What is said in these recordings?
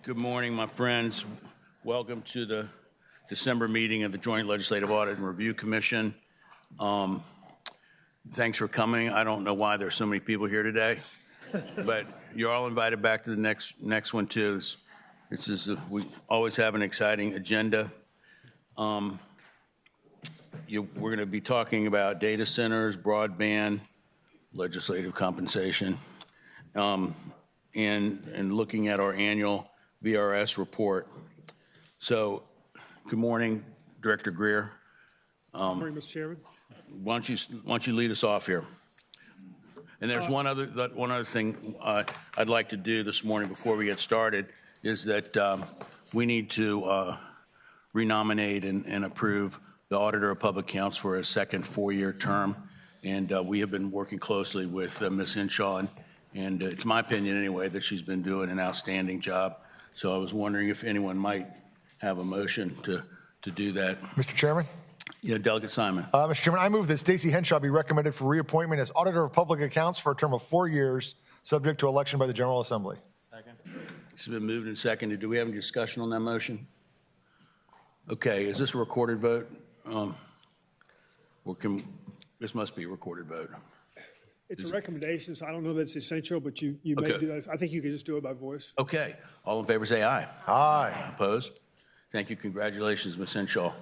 Good morning, my friends. Welcome to the December meeting of the Joint Legislative Audit and Review Commission. Thanks for coming. I don't know why there's so many people here today, but you're all invited back to the next one too. We always have an exciting agenda. We're going to be talking about data centers, broadband, legislative compensation, and looking at our annual VRS report. So, good morning, Director Greer. Good morning, Mr. Chairman. Why don't you lead us off here? And there's one other thing I'd like to do this morning before we get started is that we need to renominate and approve the Auditor of Public Accounts for a second 4-year term. And we have been working closely with Ms. Henshaw, and it's my opinion anyway that she's been doing an outstanding job. So I was wondering if anyone might have a motion to do that. Mr. Chairman? Yeah, Delegate Simon. Mr. Chairman, I move that Stacey Henshaw be recommended for reappointment as Auditor of Public Accounts for a term of 4 years, subject to election by the General Assembly. Second. It's been moved and seconded. Do we have any discussion on that motion? Okay, is this a recorded vote? This must be a recorded vote. It's a recommendation, so I don't know that it's essential, but you may do that. I think you can just do it by voice. Okay. All in favor say aye. Aye. Opposed? Thank you. Congratulations, Ms. Henshaw.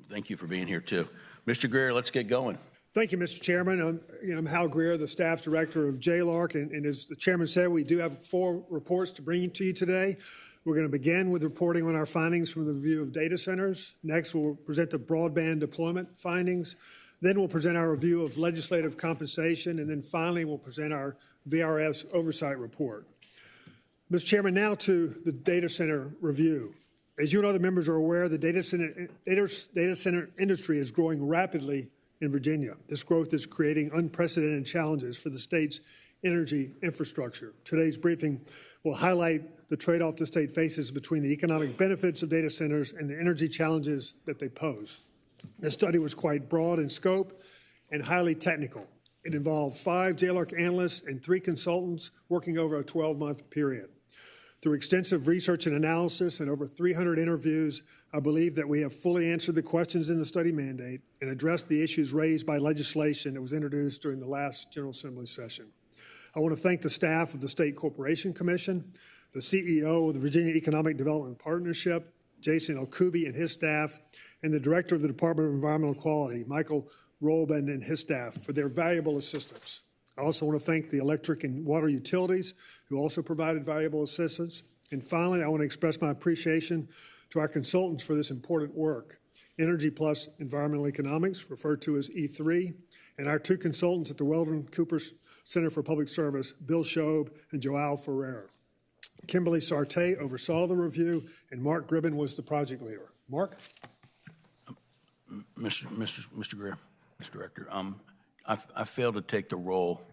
Thank you for being here, too. Mr. Greer, let's get going. Thank you, Mr. Chairman. I'm Hal Greer, the staff director of JLARC, and as the chairman said, we do have 4 reports to bring to you today. We're going to begin with reporting on our findings from the review of data centers. Next, we'll present the broadband deployment findings. Then we'll present our review of legislative compensation, and then finally we'll present our VRS oversight report. Mr. Chairman, now to the data center review. As you and other members are aware, the data center industry is growing rapidly in Virginia. This growth is creating unprecedented challenges for the state's energy infrastructure. Today's briefing will highlight the trade-off the state faces between the economic benefits of data centers and the energy challenges that they pose. This study was quite broad in scope and highly technical. It involved 5 JLARC analysts and 3 consultants working over a 12-month period. Through extensive research and analysis and over 300 interviews, I believe that we have fully answered the questions in the study mandate and addressed the issues raised by legislation that was introduced during the last General Assembly session. I want to thank the staff of the State Corporation Commission, the CEO of the Virginia Economic Development Partnership, Jason Alkubi and his staff, and the Director of the Department of Environmental Quality, Michael Rolban and his staff, for their valuable assistance. I also want to thank the electric and water utilities who also provided valuable assistance. And finally, I want to express my appreciation to our consultants for this important work, Energy Plus Environmental Economics, referred to as E3, and our 2 consultants at the Weldon Cooper Center for Public Service, Bill Shobe and Joao Ferreira. Kimberly Sarte oversaw the review, and Mark Gribben was the project leader. Mark? Mr. Greer, Mr. Director, I failed to take the roll.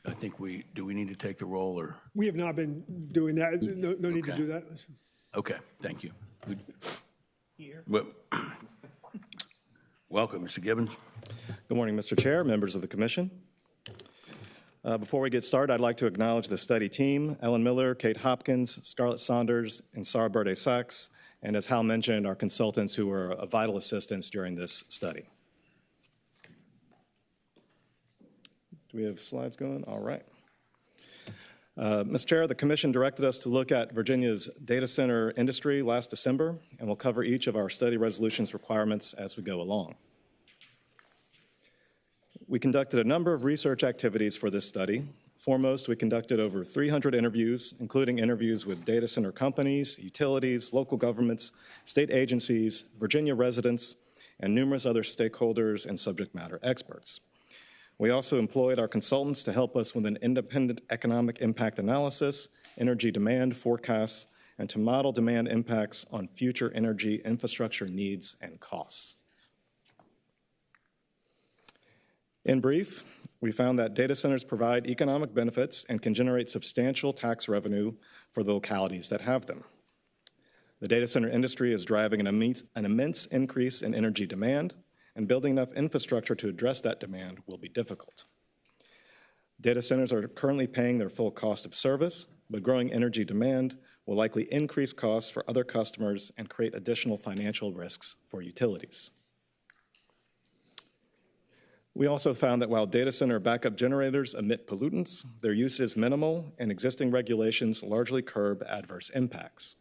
I think do we need to take the roll or? We have not been doing that. No need to do that. Okay, thank you. Welcome, Mr. Gibbons. Good morning, Mr. Chair, members of the Commission. Before we get started, I'd like to acknowledge the study team, Ellen Miller, Kate Hopkins, Scarlett Saunders, and Sarah Berde Sachs, and as Hal mentioned, our consultants who were of vital assistance during this study. Do we have slides going? All right. Mr. Chair, the Commission directed us to look at Virginia's data center industry last December, and we'll cover each of our study resolutions requirements as we go along. We conducted a number of research activities for this study. Foremost, we conducted over 300 interviews, including interviews with data center companies, utilities, local governments, state agencies, Virginia residents, and numerous other stakeholders and subject matter experts. We also employed our consultants to help us with an independent economic impact analysis, energy demand forecasts, and to model demand impacts on future energy infrastructure needs and costs. In brief, we found that data centers provide economic benefits and can generate substantial tax revenue for the localities that have them. The data center industry is driving an immense increase in energy demand, and building enough infrastructure to address that demand will be difficult. Data centers are currently paying their full cost of service, but growing energy demand will likely increase costs for other customers and create additional financial risks for utilities. We also found that while data center backup generators emit pollutants, their use is minimal and existing regulations largely curb adverse impacts.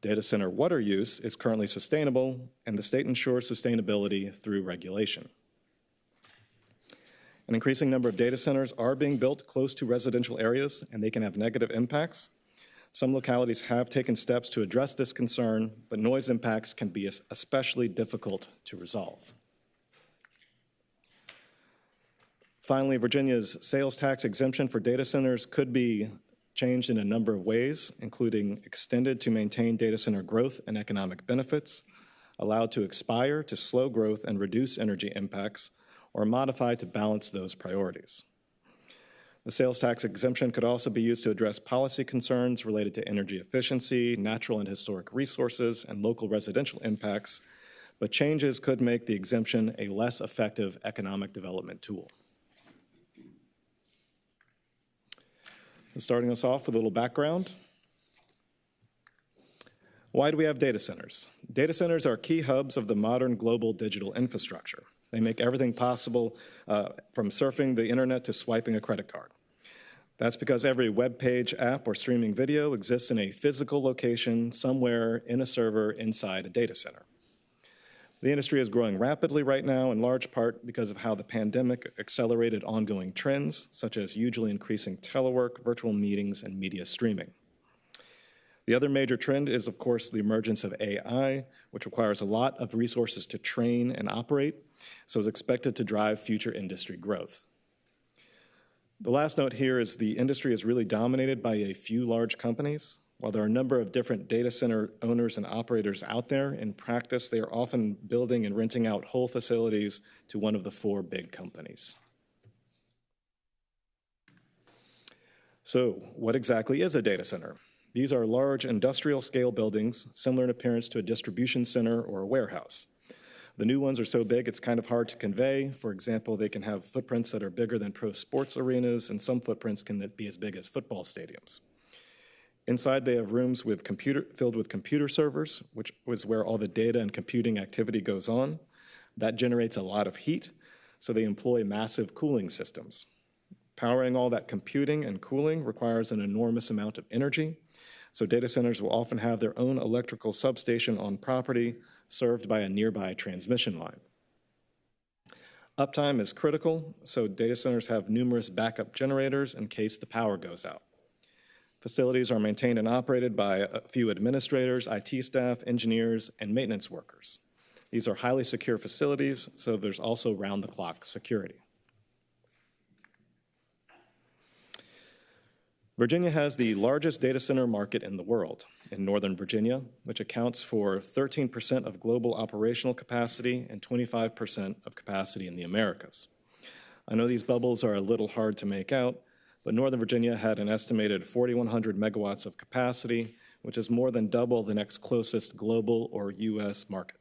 Data center water use is currently sustainable, and the state ensures sustainability through regulation. An increasing number of data centers are being built close to residential areas, and they can have negative impacts. Some localities have taken steps to address this concern, but noise impacts can be especially difficult to resolve. Finally, Virginia's sales tax exemption for data centers could be changed in a number of ways, including extended to maintain data center growth and economic benefits, allowed to expire to slow growth and reduce energy impacts, or modified to balance those priorities. The sales tax exemption could also be used to address policy concerns related to energy efficiency, natural and historic resources, and local residential impacts, but changes could make the exemption a less effective economic development tool. Starting us off with a little background. Why do we have data centers? Data centers are key hubs of the modern global digital infrastructure. They make everything possible from surfing the internet to swiping a credit card. That's because every web page, app, or streaming video exists in a physical location somewhere in a server inside a data center. The industry is growing rapidly right now, in large part because of how the pandemic accelerated ongoing trends, such as hugely increasing telework, virtual meetings, and media streaming. The other major trend is, of course, the emergence of AI, which requires a lot of resources to train and operate, so is expected to drive future industry growth. The last note here is the industry is really dominated by a few large companies. While there are a number of different data center owners and operators out there, in practice, they are often building and renting out whole facilities to one of the 4 big companies. So, what exactly is a data center? These are large industrial scale buildings, similar in appearance to a distribution center or a warehouse. The new ones are so big it's kind of hard to convey. For example, they can have footprints that are bigger than pro sports arenas, and some footprints can be as big as football stadiums. Inside, they have rooms filled with computer servers, which is where all the data and computing activity goes on. That generates a lot of heat, so they employ massive cooling systems. Powering all that computing and cooling requires an enormous amount of energy, so data centers will often have their own electrical substation on property served by a nearby transmission line. Uptime is critical, so data centers have numerous backup generators in case the power goes out. Facilities are maintained and operated by a few administrators, IT staff, engineers, and maintenance workers. These are highly secure facilities, so there's also round-the-clock security. Virginia has the largest data center market in the world, in Northern Virginia, which accounts for 13% of global operational capacity and 25% of capacity in the Americas. I know these bubbles are a little hard to make out, but Northern Virginia had an estimated 4,100 megawatts of capacity, which is more than double the next closest global or U.S. market.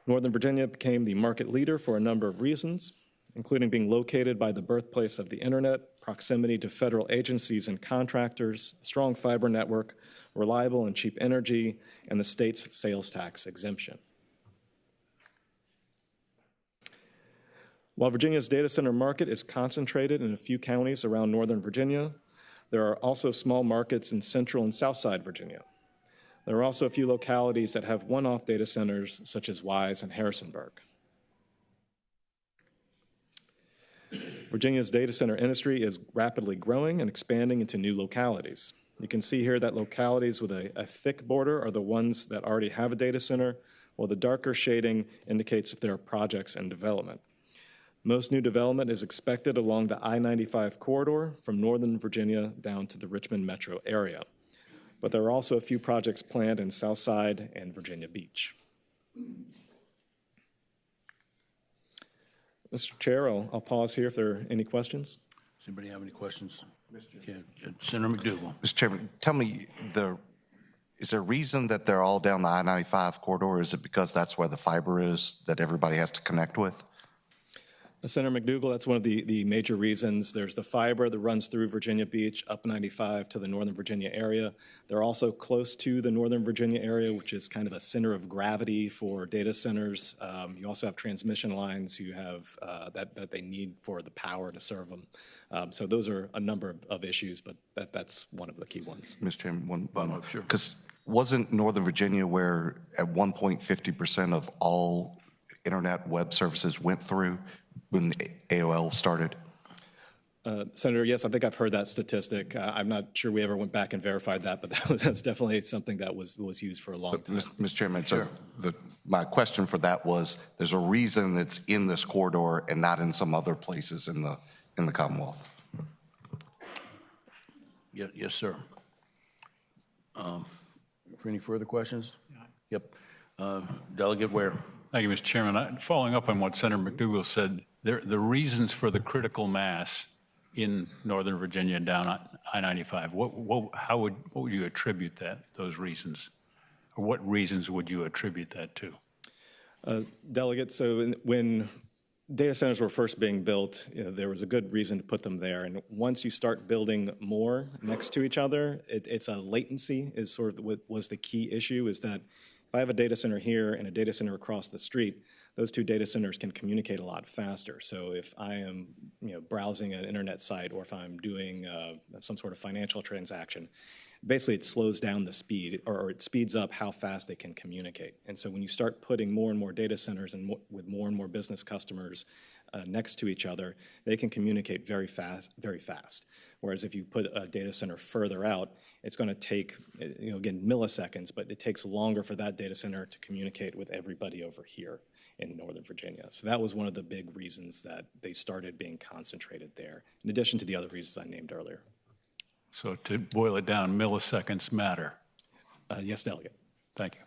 Northern Virginia became the market leader for a number of reasons, including being located by the birthplace of the internet, proximity to federal agencies and contractors, a strong fiber network, reliable and cheap energy, and the state's sales tax exemption. While Virginia's data center market is concentrated in a few counties around Northern Virginia, there are also small markets in central and south side Virginia. There are also a few localities that have one-off data centers, such as Wise and Harrisonburg. Virginia's data center industry is rapidly growing and expanding into new localities. You can see here that localities with a thick border are the ones that already have a data center, while the darker shading indicates if there are projects in development. Most new development is expected along the I-95 corridor from Northern Virginia down to the Richmond metro area. But there are also a few projects planned in Southside and Virginia Beach. Mr. Chair, I'll pause here if there are any questions. Does anybody have any questions? Yeah, Senator McDougal. Mr. Chairman, tell me, is there a reason that they're all down the I-95 corridor? Is it because that's where the fiber is that everybody has to connect with? Senator McDougall, that's one of the major reasons. There's the fiber that runs through Virginia Beach up 95 to the Northern Virginia area. They're also close to the Northern Virginia area, which is kind of a center of gravity for data centers. You also have transmission lines you have that they need for the power to serve them. So those are a number of issues, but that's one of the key ones. Mr. Chairman, one more. Sure. Because wasn't Northern Virginia where at one point 50% of all internet web services went through when AOL started? Senator, yes, I think I've heard that statistic. I'm not sure we ever went back and verified that, but that's definitely something that was used for a long time. Mr. Chairman, so my question for that was, there's a reason it's in this corridor and not in some other places in the Commonwealth. Yes, sir. For any further questions? Yep. Delegate Ware. Thank you, Mr. Chairman. Following up on what Senator McDougall said, the reasons for the critical mass in Northern Virginia and down I-95, what would you attribute those reasons? Or what reasons would you attribute that to? Delegate, so when data centers were first being built, there was a good reason to put them there. And once you start building more next to each other, it's a latency is sort of what was the key issue, is that if I have a data center here and a data center across the street, those two data centers can communicate a lot faster. So if I am browsing an internet site, or if I'm doing some sort of financial transaction, basically it slows down the speed, or it speeds up how fast they can communicate. And so when you start putting more and more data centers and with more and more business customers next to each other, they can communicate very fast, very fast. Whereas if you put a data center further out, it's going to take, again, milliseconds, but it takes longer for that data center to communicate with everybody over here in Northern Virginia. So that was one of the big reasons that they started being concentrated there, in addition to the other reasons I named earlier. So to boil it down, milliseconds matter. Yes, Delegate. Thank you.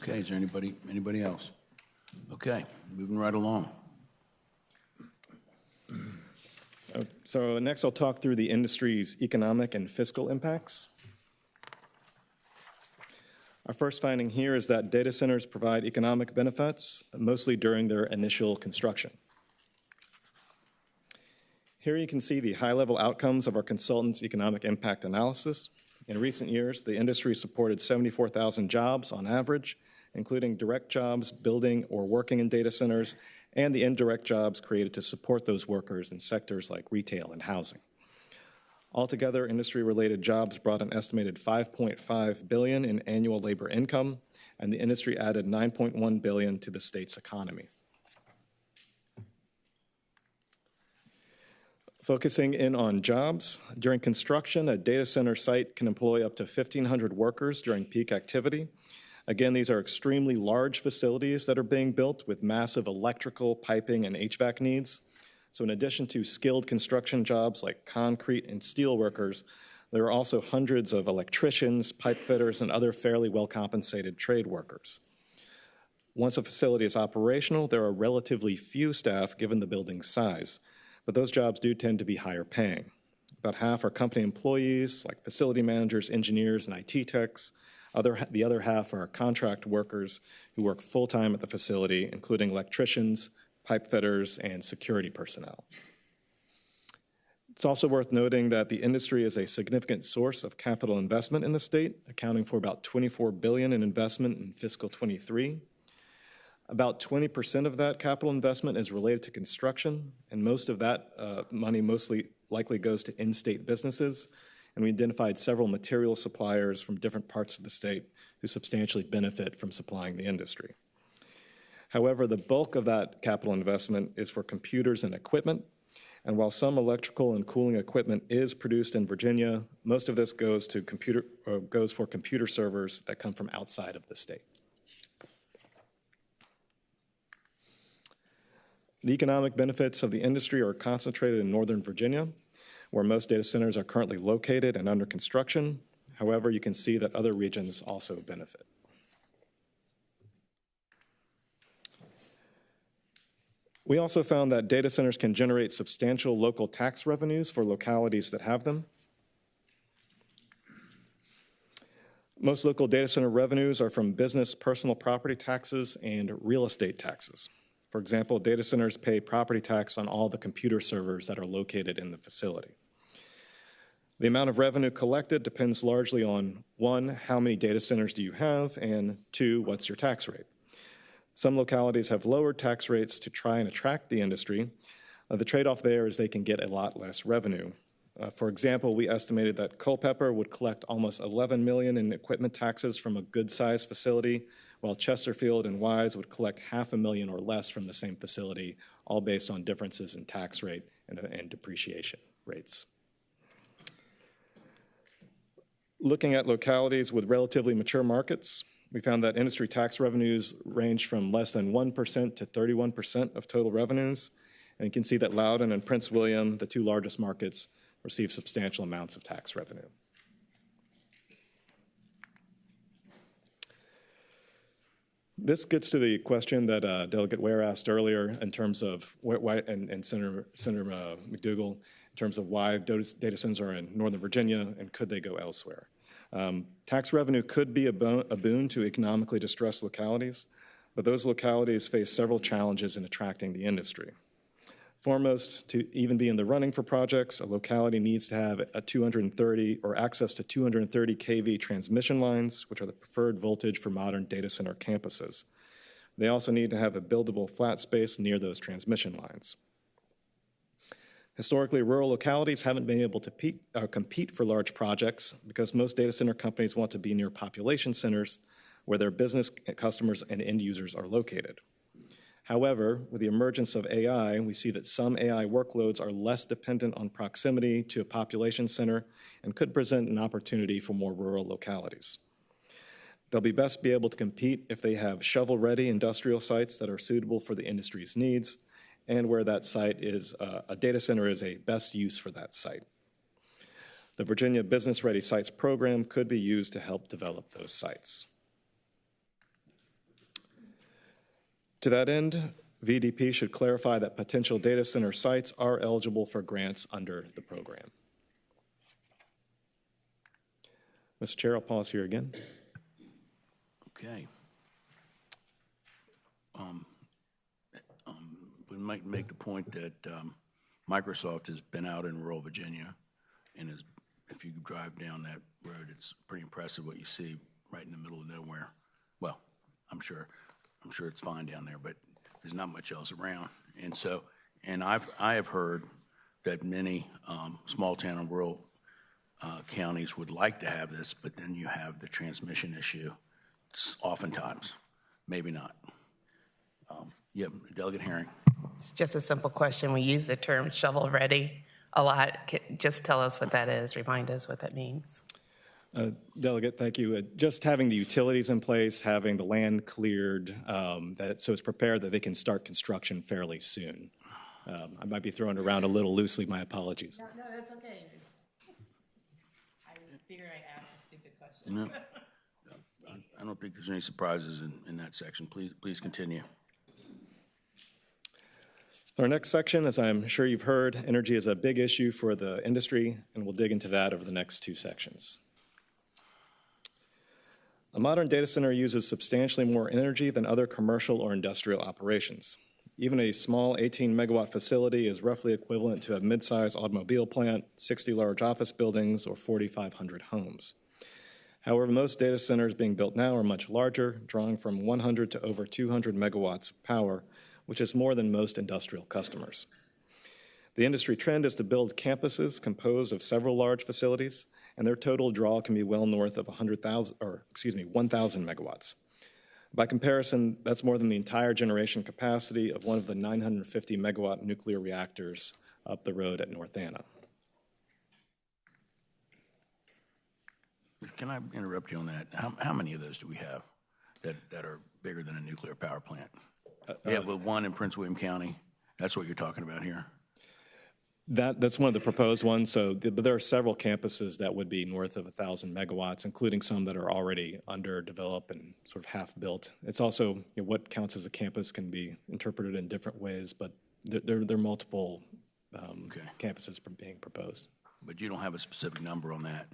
Okay, is there anybody else? Okay, moving right along. So next I'll talk through the industry's economic and fiscal impacts. Our first finding here is that data centers provide economic benefits, mostly during their initial construction. Here you can see the high-level outcomes of our consultant's economic impact analysis. In recent years, the industry supported 74,000 jobs on average, including direct jobs building or working in data centers, and the indirect jobs created to support those workers in sectors like retail and housing. Altogether, industry-related jobs brought an estimated $5.5 billion in annual labor income, and the industry added $9.1 billion to the state's economy. Focusing in on jobs, during construction, a data center site can employ up to 1,500 workers during peak activity. Again, these are extremely large facilities that are being built with massive electrical, piping, and HVAC needs. So in addition to skilled construction jobs like concrete and steel workers, there are also hundreds of electricians, pipe fitters, and other fairly well-compensated trade workers. Once a facility is operational, there are relatively few staff given the building's size, but those jobs do tend to be higher paying. About half are company employees, like facility managers, engineers, and IT techs. The other half are contract workers who work full-time at the facility, including electricians, pipe fitters, and security personnel. It's also worth noting that the industry is a significant source of capital investment in the state, accounting for about $24 billion in investment in fiscal '23. About 20% of that capital investment is related to construction, and most of that money likely goes to in-state businesses. And we identified several material suppliers from different parts of the state who substantially benefit from supplying the industry. However, the bulk of that capital investment is for computers and equipment, and while some electrical and cooling equipment is produced in Virginia, most of this goes for computer servers that come from outside of the state. The economic benefits of the industry are concentrated in Northern Virginia, where most data centers are currently located and under construction. However, you can see that other regions also benefit. We also found that data centers can generate substantial local tax revenues for localities that have them. Most local data center revenues are from business personal property taxes and real estate taxes. For example, data centers pay property tax on all the computer servers that are located in the facility. The amount of revenue collected depends largely on, 1, how many data centers do you have, and 2, what's your tax rate? Some localities have lowered tax rates to try and attract the industry. The trade-off there is they can get a lot less revenue. For example, we estimated that Culpeper would collect almost $11 million in equipment taxes from a good-sized facility, while Chesterfield and Wise would collect $500,000 or less from the same facility, all based on differences in tax rate and depreciation rates. Looking at localities with relatively mature markets, we found that industry tax revenues range from less than 1% to 31% of total revenues. And you can see that Loudoun and Prince William, the 2 largest markets, receive substantial amounts of tax revenue. This gets to the question that Delegate Ware asked earlier in terms of why, and Senator McDougall, in terms of why data centers are in Northern Virginia and could they go elsewhere. Tax revenue could be a boon to economically distressed localities, but those localities face several challenges in attracting the industry. Foremost, to even be in the running for projects, a locality needs to have a 230 or access to 230 kV transmission lines, which are the preferred voltage for modern data center campuses. They also need to have a buildable flat space near those transmission lines. Historically, rural localities haven't been able to compete for large projects because most data center companies want to be near population centers where their business customers and end users are located. However, with the emergence of AI, we see that some AI workloads are less dependent on proximity to a population center and could present an opportunity for more rural localities. They'll best be able to compete if they have shovel-ready industrial sites that are suitable for the industry's needs and where that site is, a data center is a best use for that site. The Virginia Business Ready Sites program could be used to help develop those sites. To that end, VDP should clarify that potential data center sites are eligible for grants under the program. Mr. Chair, I'll pause here again. Okay. We might make the point that Microsoft has been out in rural Virginia, and if you drive down that road, it's pretty impressive what you see right in the middle of nowhere. Well, I'm sure it's fine down there, but there's not much else around. And so, I have heard that many small town and rural counties would like to have this, but then you have the transmission issue. Oftentimes, maybe not. Yeah, Delegate Herring. It's just a simple question. We use the term shovel-ready a lot. Just tell us what that is. Remind us what that means. Delegate, thank you. Just having the utilities in place, having the land cleared, so it's prepared that they can start construction fairly soon. I might be throwing it around a little loosely. My apologies. No, that's okay. I figured I asked a stupid question. No, I don't think there's any surprises in that section. Please continue. Our next section, as I'm sure you've heard, energy is a big issue for the industry, and we'll dig into that over the next 2 sections. A modern data center uses substantially more energy than other commercial or industrial operations. Even a small 18-megawatt facility is roughly equivalent to a mid-sized automobile plant, 60 large office buildings, or 4,500 homes. However, most data centers being built now are much larger, drawing from 100 to over 200 megawatts of power, which is more than most industrial customers. The industry trend is to build campuses composed of several large facilities, and their total draw can be well north of 1,000 megawatts. By comparison, that's more than the entire generation capacity of one of the 950 megawatt nuclear reactors up the road at North Anna. Can I interrupt you on that? How many of those do we have that are bigger than a nuclear power plant? We have one in Prince William County. That's what you're talking about here. That's one of the proposed ones. But there are several campuses that would be north of 1,000 megawatts, including some that are already underdeveloped and sort of half-built. It's also what counts as a campus can be interpreted in different ways, but there are multiple campuses being proposed. But you don't have a specific number on that.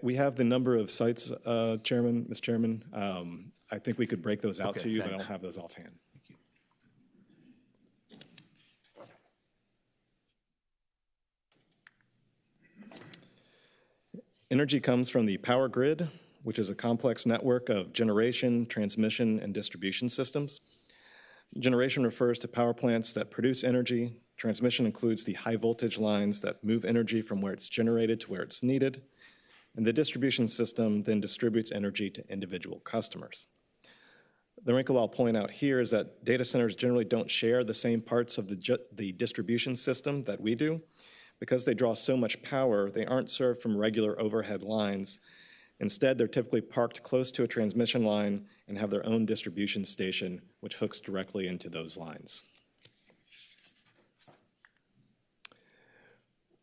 We have the number of sites, Mr. Chairman. I think we could break those out to you, thanks. but I don't have those offhand. Thank you. Energy comes from the power grid, which is a complex network of generation, transmission, and distribution systems. Generation refers to power plants that produce energy. Transmission includes the high voltage lines that move energy from where it's generated to where it's needed. And the distribution system then distributes energy to individual customers. The wrinkle I'll point out here is that data centers generally don't share the same parts of the distribution system that we do. Because they draw so much power, they aren't served from regular overhead lines. Instead, they're typically parked close to a transmission line and have their own distribution station, which hooks directly into those lines.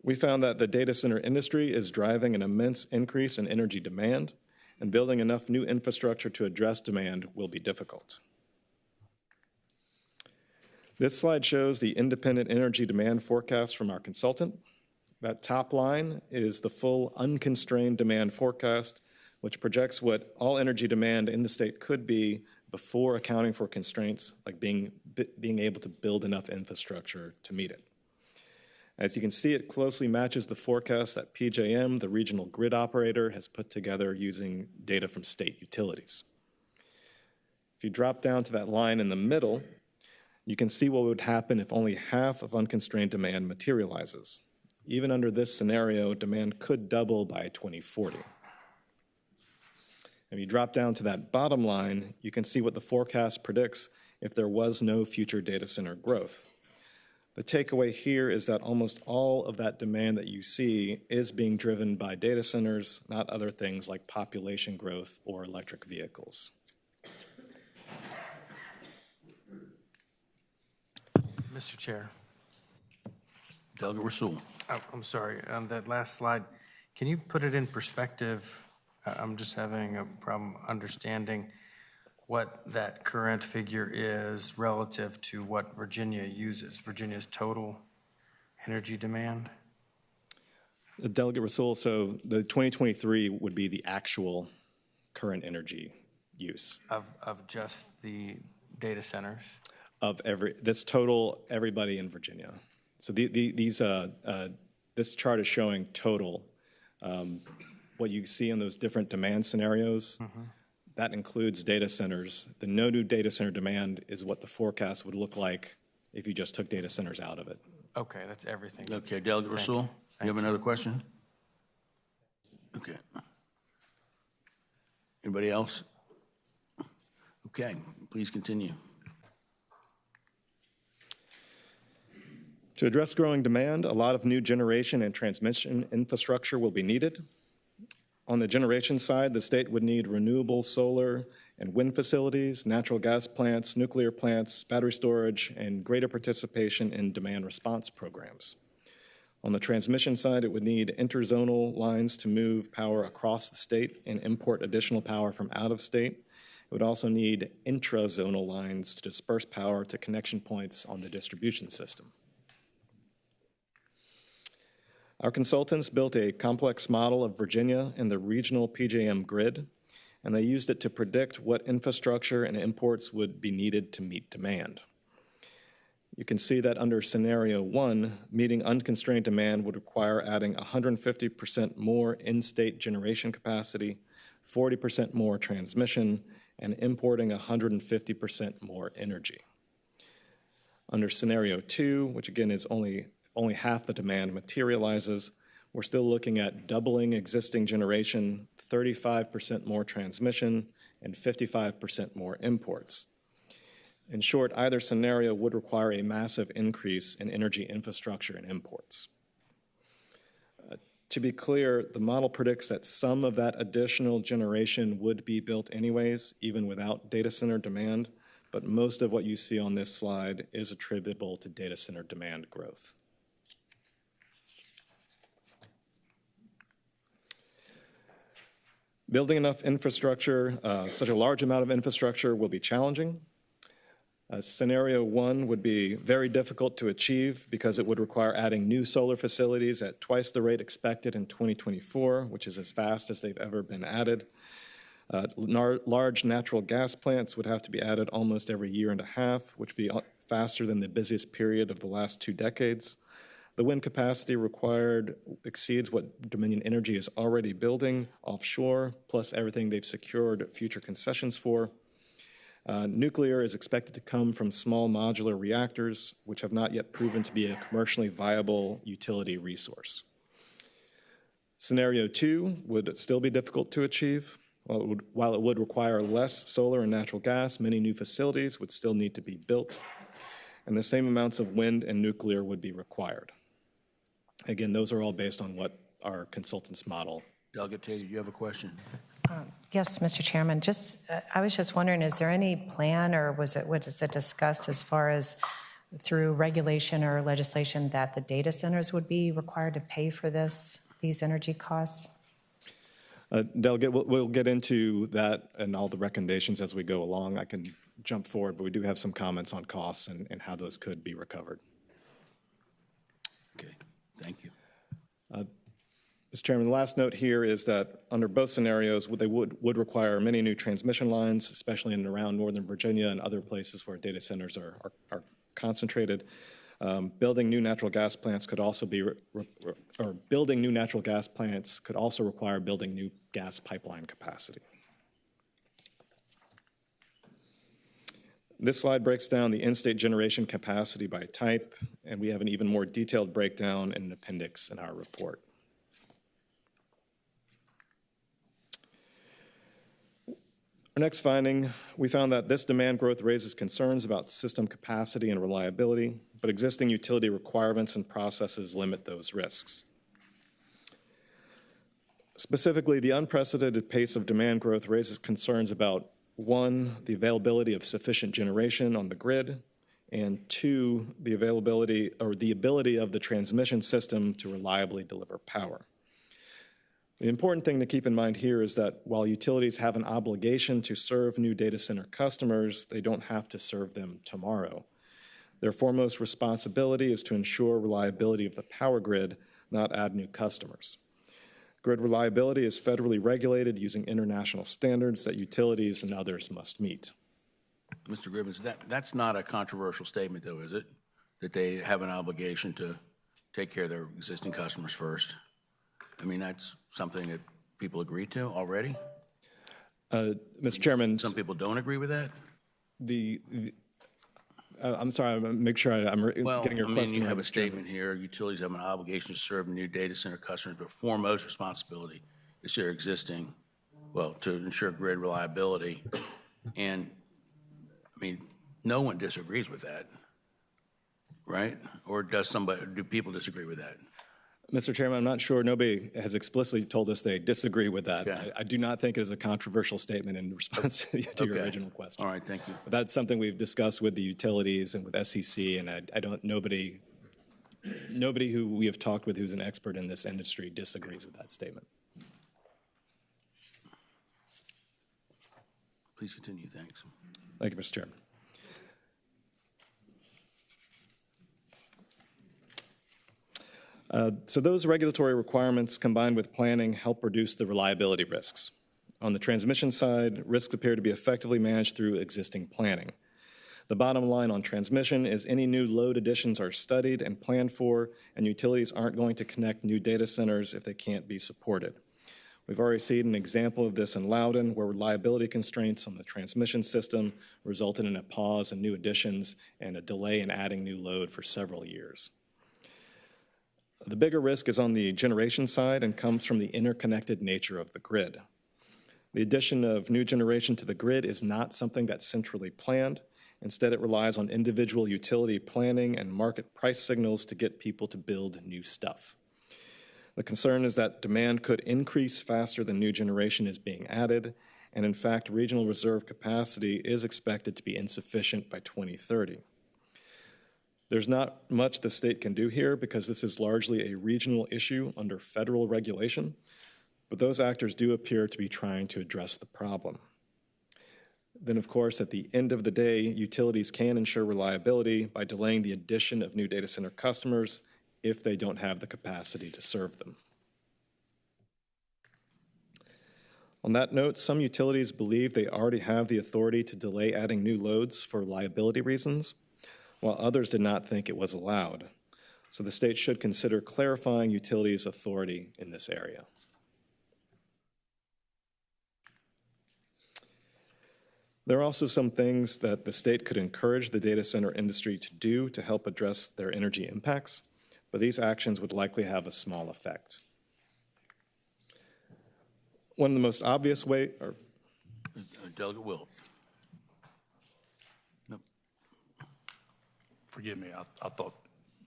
We found that the data center industry is driving an immense increase in energy demand, and building enough new infrastructure to address demand will be difficult. This slide shows the independent energy demand forecast from our consultant. That top line is the full unconstrained demand forecast, which projects what all energy demand in the state could be before accounting for constraints like being able to build enough infrastructure to meet it. As you can see, it closely matches the forecast that PJM, the regional grid operator, has put together using data from state utilities. If you drop down to that line in the middle, you can see what would happen if only half of unconstrained demand materializes. Even under this scenario, demand could double by 2040. If you drop down to that bottom line, you can see what the forecast predicts if there was no future data center growth. The takeaway here is that almost all of that demand that you see is being driven by data centers, not other things like population growth or electric vehicles. Mr. Chair. Delegate Rasool. I'm sorry, on that last slide, can you put it in perspective? I'm just having a problem understanding what that current figure is relative to what Virginia uses, Virginia's total energy demand? Delegate Rasool, so the 2023 would be the actual current energy use. Of just the data centers? That's total everybody in Virginia. So this chart is showing total. What you see in those different demand scenarios, that includes data centers. The no new data center demand is what the forecast would look like if you just took data centers out of it. Okay, that's everything. Okay, Delegate Rasool, you have another question? Okay. Anybody else? Okay, please continue. To address growing demand, a lot of new generation and transmission infrastructure will be needed. On the generation side, the state would need renewable solar and wind facilities, natural gas plants, nuclear plants, battery storage, and greater participation in demand response programs. On the transmission side, it would need interzonal lines to move power across the state and import additional power from out of state. It would also need intrazonal lines to disperse power to connection points on the distribution system. Our consultants built a complex model of Virginia and the regional PJM grid, and they used it to predict what infrastructure and imports would be needed to meet demand. You can see that under scenario 1, meeting unconstrained demand would require adding 150% more in-state generation capacity, 40% more transmission, and importing 150% more energy. Under scenario 2, which again is only half the demand materializes, we're still looking at doubling existing generation, 35% more transmission, and 55% more imports. In short, either scenario would require a massive increase in energy infrastructure and imports. To be clear, the model predicts that some of that additional generation would be built anyways, even without data center demand, but most of what you see on this slide is attributable to data center demand growth. Building enough infrastructure, such a large amount of infrastructure will be challenging. Scenario 1 would be very difficult to achieve because it would require adding new solar facilities at twice the rate expected in 2024, which is as fast as they've ever been added. Large natural gas plants would have to be added almost every year and a half, which would be faster than the busiest period of the last 2 decades. The wind capacity required exceeds what Dominion Energy is already building offshore, plus everything they've secured future concessions for. Nuclear is expected to come from small modular reactors, which have not yet proven to be a commercially viable utility resource. Scenario 2 would still be difficult to achieve. While it would require less solar and natural gas, many new facilities would still need to be built, and the same amounts of wind and nuclear would be required. Again, those are all based on what our consultants model. Delegate Taylor, you have a question? Yes, Mr. Chairman. I was just wondering, is there any plan, or was it discussed as far as through regulation or legislation that the data centers would be required to pay for these energy costs? Delegate, we'll get into that and all the recommendations as we go along. I can jump forward, but we do have some comments on costs and how those could be recovered. Okay, thank you. Mr. Chairman, the last note here is that under both scenarios, they would require many new transmission lines, especially in and around Northern Virginia and other places where data centers are concentrated. Building new natural gas plants could also building new natural gas plants could also require building new gas pipeline capacity. This slide breaks down the in-state generation capacity by type, and we have an even more detailed breakdown in an appendix in our report. Our next finding, we found that this demand growth raises concerns about system capacity and reliability, but existing utility requirements and processes limit those risks. Specifically, the unprecedented pace of demand growth raises concerns about, 1, the availability of sufficient generation on the grid, and 2, the availability or the ability of the transmission system to reliably deliver power. The important thing to keep in mind here is that while utilities have an obligation to serve new data center customers, they don't have to serve them tomorrow. Their foremost responsibility is to ensure reliability of the power grid, not add new customers. Grid reliability is federally regulated using international standards that utilities and others must meet. Mr. Gribbons, that's not a controversial statement, though, is it? That they have an obligation to take care of their existing customers first? I mean, that's something that people agree to already? Mr. Chairman. Some people don't agree with that? I'm sorry, I'm make sure I'm getting your question. You have a statement here, utilities have an obligation to serve new data center customers, but foremost responsibility is their existing, to ensure grid reliability. And, I mean, no one disagrees with that, right? Or do people disagree with that? Mr. Chairman, I'm not sure. Nobody has explicitly told us they disagree with that. Okay. I do not think it is a controversial statement in response to your original question. All right, thank you. But that's something we've discussed with the utilities and with SEC, and nobody who we have talked with who's an expert in this industry disagrees with that statement. Please continue, thanks. Thank you, Mr. Chairman. So those regulatory requirements combined with planning help reduce the reliability risks. On the transmission side, risks appear to be effectively managed through existing planning. The bottom line on transmission is any new load additions are studied and planned for, and utilities aren't going to connect new data centers if they can't be supported. We've already seen an example of this in Loudoun, where reliability constraints on the transmission system resulted in a pause in new additions and a delay in adding new load for several years. The bigger risk is on the generation side and comes from the interconnected nature of the grid. The addition of new generation to the grid is not something that's centrally planned. Instead, it relies on individual utility planning and market price signals to get people to build new stuff. The concern is that demand could increase faster than new generation is being added, and in fact, regional reserve capacity is expected to be insufficient by 2030. There's not much the state can do here because this is largely a regional issue under federal regulation, but those actors do appear to be trying to address the problem. Then, of course, at the end of the day, utilities can ensure reliability by delaying the addition of new data center customers if they don't have the capacity to serve them. On that note, some utilities believe they already have the authority to delay adding new loads for liability reasons, while others did not think it was allowed. So the state should consider clarifying utilities authority in this area. There are also some things that the state could encourage the data center industry to do to help address their energy impacts, but these actions would likely have a small effect. One of the most obvious Delegate Wilt. Forgive me, I thought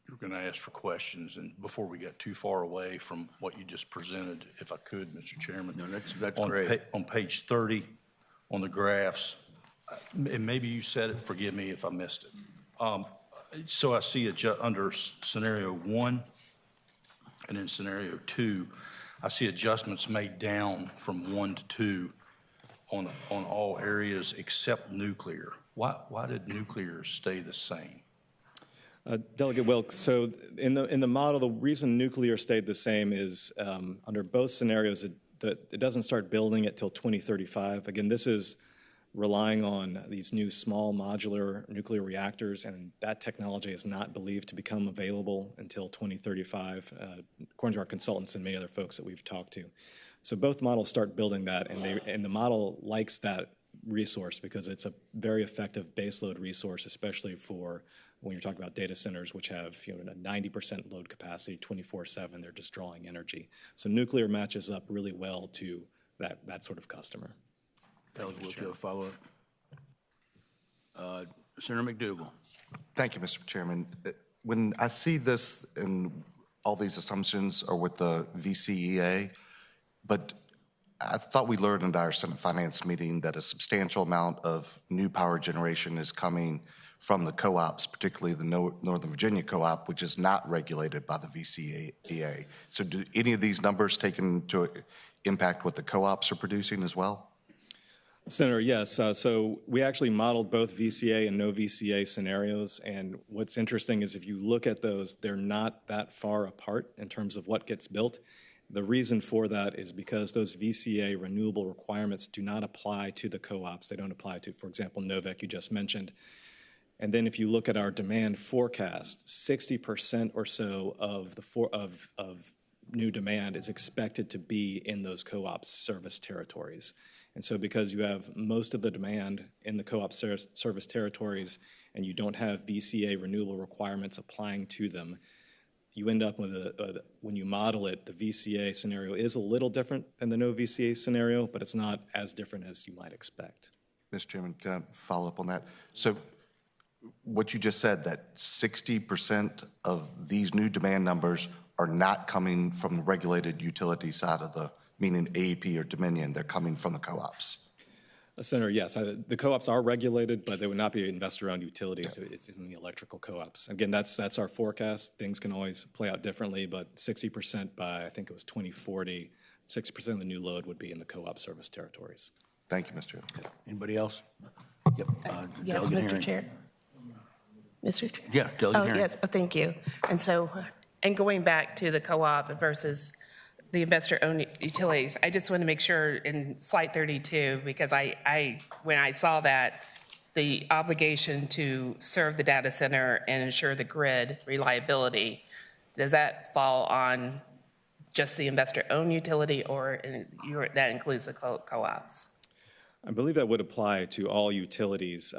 you were going to ask for questions, and before we got too far away from what you just presented, if I could, Mr. Chairman. No, that's great. On page 30, on the graphs, and maybe you said it, forgive me if I missed it. So I see under scenario 1 and in scenario 2, I see adjustments made down from 1 to 2 on all areas except nuclear. Why did nuclear stay the same? Delegate Wilk, so in the model, the reason nuclear stayed the same is under both scenarios, it doesn't start building it till 2035. Again, this is relying on these new small modular nuclear reactors, and that technology is not believed to become available until 2035, according to our consultants and many other folks that we've talked to. So both models start building that, and the model likes that resource because it's a very effective baseload resource, especially for when you're talking about data centers, which have a 90% load capacity, 24/7, they're just drawing energy. So nuclear matches up really well to that sort of customer. Delegate Wilt, you have a follow-up? Senator McDougall. Thank you, Mr. Chairman. When I see this and all these assumptions are with the VCEA, but I thought we learned in our Senate Finance meeting that a substantial amount of new power generation is coming from the co-ops, particularly the Northern Virginia co-op, which is not regulated by the VCEA. So do any of these numbers take into impact what the co-ops are producing as well? Senator, yes. So we actually modeled both VCA and no VCA scenarios, and what's interesting is if you look at those, they're not that far apart in terms of what gets built. The reason for that is because those VCA renewable requirements do not apply to the co-ops. They don't apply to, for example, Novec you just mentioned. And then if you look at our demand forecast, 60% or so of new demand is expected to be in those co-ops service territories. And so because you have most of the demand in the co-op service territories and you don't have VCA renewable requirements applying to them, you end up with when you model it, the VCA scenario is a little different than the no VCA scenario, but it's not as different as you might expect. Mr. Chairman, can I follow up on that? So what you just said, that 60% of these new demand numbers are not coming from the regulated utility side of the, meaning AEP or Dominion, they're coming from the co-ops. Senator, yes, the co-ops are regulated, but they would not be investor-owned utilities. Okay. It's in the electrical co-ops. Again, that's our forecast. Things can always play out differently, but 60% by, I think it was 2040, 60% of the new load would be in the co-op service territories. Thank you, Mr. Chairman. Anybody else? Yep. Yes, Delegate Mr. Herring. Chair. Mr. Chair. Yeah, Delegate Herring. Yes, thank you. And so, and going back to the co-op versus the investor-owned utilities, I just want to make sure in slide 32, because when I saw that, the obligation to serve the data center and ensure the grid reliability, does that fall on just the investor-owned utility, or that includes the co-ops? I believe that would apply to all utilities.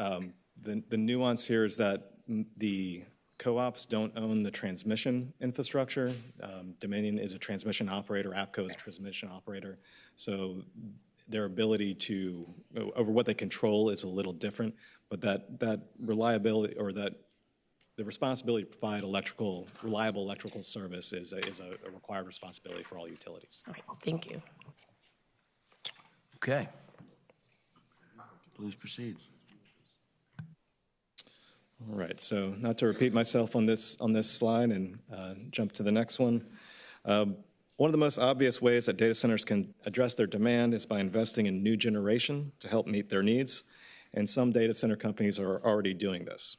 The nuance here is that the co-ops don't own the transmission infrastructure. Dominion is a transmission operator, APCO is a transmission operator. So their ability to, over what they control is a little different, but that reliability or that the responsibility to provide reliable electrical service is a required responsibility for all utilities. All right, thank you. Okay. Please proceed. All right, so not to repeat myself on this slide and jump to the next one. One of the most obvious ways that data centers can address their demand is by investing in new generation to help meet their needs, and some data center companies are already doing this.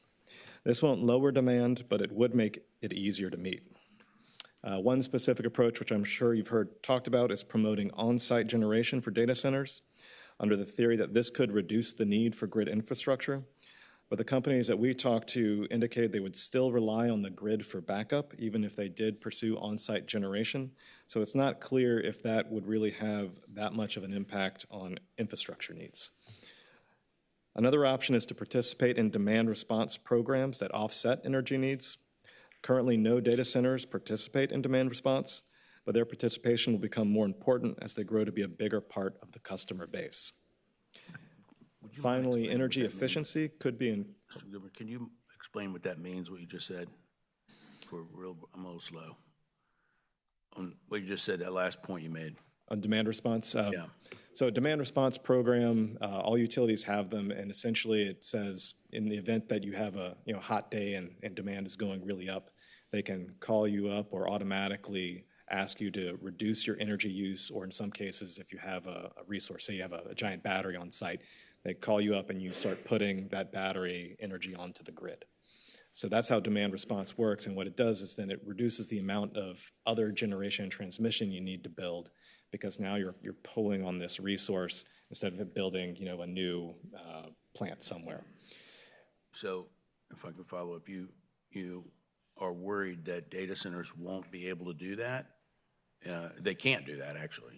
This won't lower demand, but it would make it easier to meet. One specific approach, which I'm sure you've heard talked about, is promoting on-site generation for data centers under the theory that this could reduce the need for grid infrastructure. But the companies that we talked to indicated they would still rely on the grid for backup, even if they did pursue on-site generation. So it's not clear if that would really have that much of an impact on infrastructure needs. Another option is to participate in demand response programs that offset energy needs. Currently, no data centers participate in demand response, but their participation will become more important as they grow to be a bigger part of the customer base. Finally, energy efficiency could be in. Mr. Gilbert, can you explain what that means, what you just said? I'm a little slow. On what you just said, that last point you made. On demand response? Yeah. So a demand response program, all utilities have them, and essentially it says in the event that you have a hot day and demand is going really up, they can call you up or automatically ask you to reduce your energy use, or in some cases, if you have a resource, say you have a giant battery on site, they call you up and you start putting that battery energy onto the grid. So that's how demand response works, and what it does is then it reduces the amount of other generation and transmission you need to build, because now you're pulling on this resource instead of building a new plant somewhere. So if I can follow up, you are worried that data centers won't be able to do that? They can't do that, actually,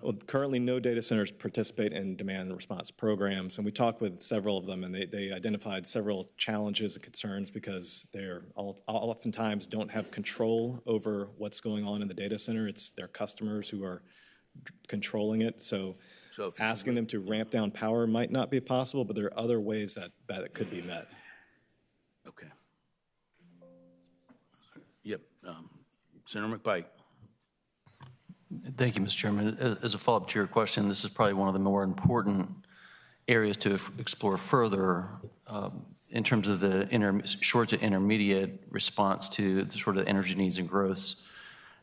Well, currently no data centers participate in demand response programs, and we talked with several of them, and they identified several challenges and concerns because they're oftentimes don't have control over what's going on in the data center. It's their customers who are controlling it. So asking them to ramp down power might not be possible, but there are other ways that it could be met. Okay. Yep. Senator McPike. Thank you, Mr. Chairman. As a follow-up to your question, this is probably one of the more important areas to explore further in terms of the short to intermediate response to the sort of energy needs and growths.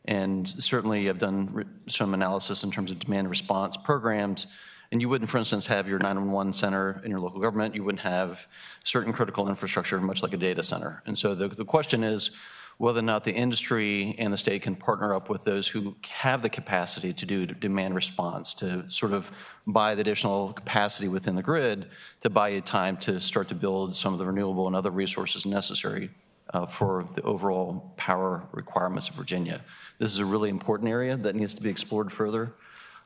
And certainly I've done some analysis in terms of demand response programs. And you wouldn't, for instance, have your 911 center in your local government. You wouldn't have certain critical infrastructure, much like a data center. And so the question is whether or not the industry and the state can partner up with those who have the capacity to do demand response, to sort of buy the additional capacity within the grid, to buy you time to start to build some of the renewable and other resources necessary for the overall power requirements of Virginia. This is a really important area that needs to be explored further.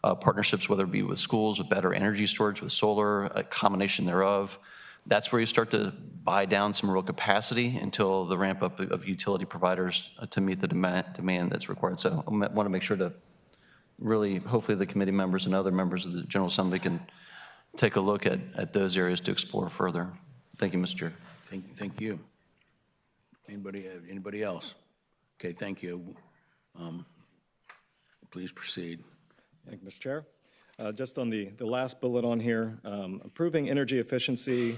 Partnerships, whether it be with schools, with better energy storage, with solar, a combination thereof. That's where you start to buy down some real capacity until the ramp up of utility providers to meet the demand that's required. So I want to make sure to really, hopefully the committee members and other members of the General Assembly can take a look at those areas to explore further. Thank you, Mr. Chair. Thank you. Anybody else? Okay, thank you. Please proceed. Thank you, Mr. Chair. Just on the last bullet on here, improving energy efficiency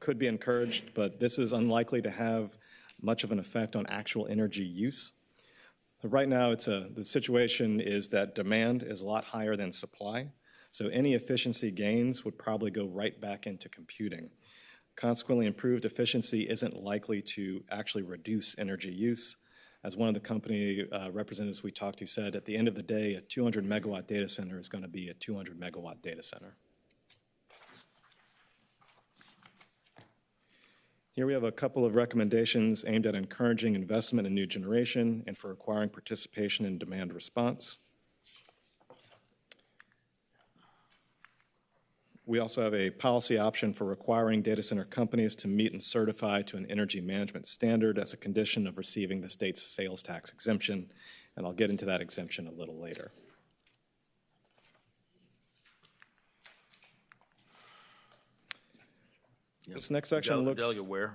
could be encouraged, but this is unlikely to have much of an effect on actual energy use. Right now, the situation is that demand is a lot higher than supply, so any efficiency gains would probably go right back into computing. Consequently, improved efficiency isn't likely to actually reduce energy use. As one of the company representatives we talked to said, at the end of the day, a 200 megawatt data center is going to be a 200 megawatt data center. Here we have a couple of recommendations aimed at encouraging investment in new generation and for acquiring participation in demand response. We also have a policy option for requiring data center companies to meet and certify to an energy management standard as a condition of receiving the state's sales tax exemption, and I'll get into that exemption a little later. This next section looks... Delegate Ware.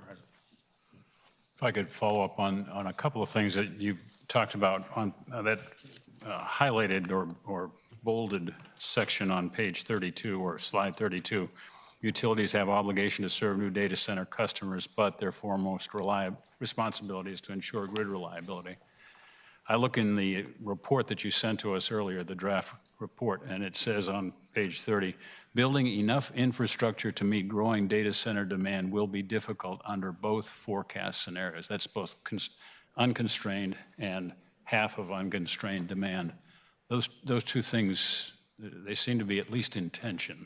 If I could follow up on a couple of things that you talked about on that highlighted or bolded section on page 32 or slide 32. Utilities have obligation to serve new data center customers, but their foremost responsibility is to ensure grid reliability. I look in the report that you sent to us earlier, the draft report, and it says on page 30, building enough infrastructure to meet growing data center demand will be difficult under both forecast scenarios. That's both unconstrained and half of unconstrained demand. Those two things, they seem to be at least in tension.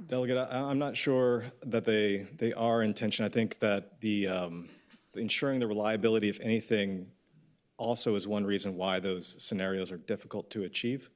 Delegate, I'm not sure that they are in tension. I think that the ensuring the reliability, if anything, also is one reason why those scenarios are difficult to achieve.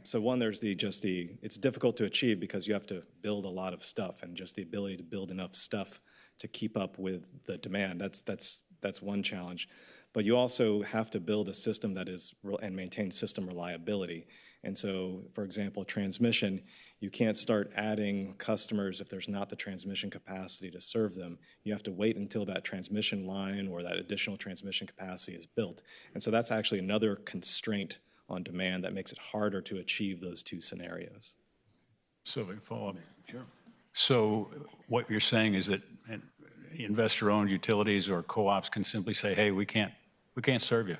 So one, there's it's difficult to achieve because you have to build a lot of stuff, and just the ability to build enough stuff to keep up with the demand. That's one challenge. But you also have to build a system that is and maintain system reliability. And so, for example, transmission, you can't start adding customers if there's not the transmission capacity to serve them. You have to wait until that transmission line or that additional transmission capacity is built. And so that's actually another constraint on demand that makes it harder to achieve those two scenarios. So we can follow up. Sure. So what you're saying is that investor-owned utilities or co-ops can simply say, hey, we can't serve you.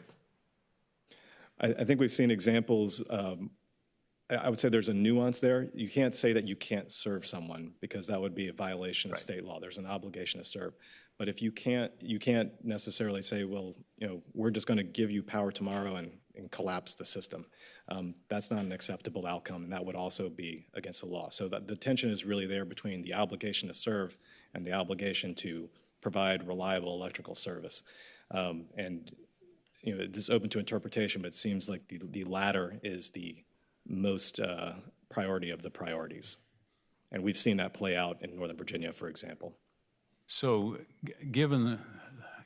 I think we've seen examples. I would say there's a nuance there. You can't say that you can't serve someone because that would be a violation of state law. There's an obligation to serve. But if you can't necessarily say, well, we're just going to give you power tomorrow and collapse the system. That's not an acceptable outcome, and that would also be against the law. So the tension is really there between the obligation to serve and the obligation to provide reliable electrical service. And this is open to interpretation, but it seems like the latter is the most priority of the priorities. And we've seen that play out in Northern Virginia, for example. So given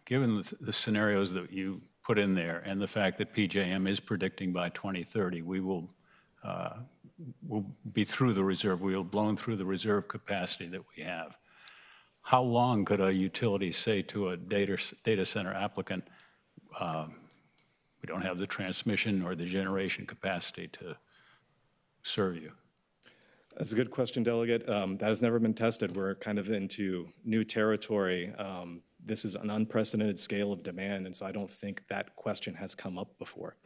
the scenarios that you put in there and the fact that PJM is predicting by 2030 we'll be through the reserve, we'll blown through the reserve capacity that we have, how long could a utility say to a data center applicant, we don't have the transmission or the generation capacity to serve you? That's a good question, Delegate. That has never been tested. We're kind of into new territory. This is an unprecedented scale of demand, and so I don't think that question has come up before.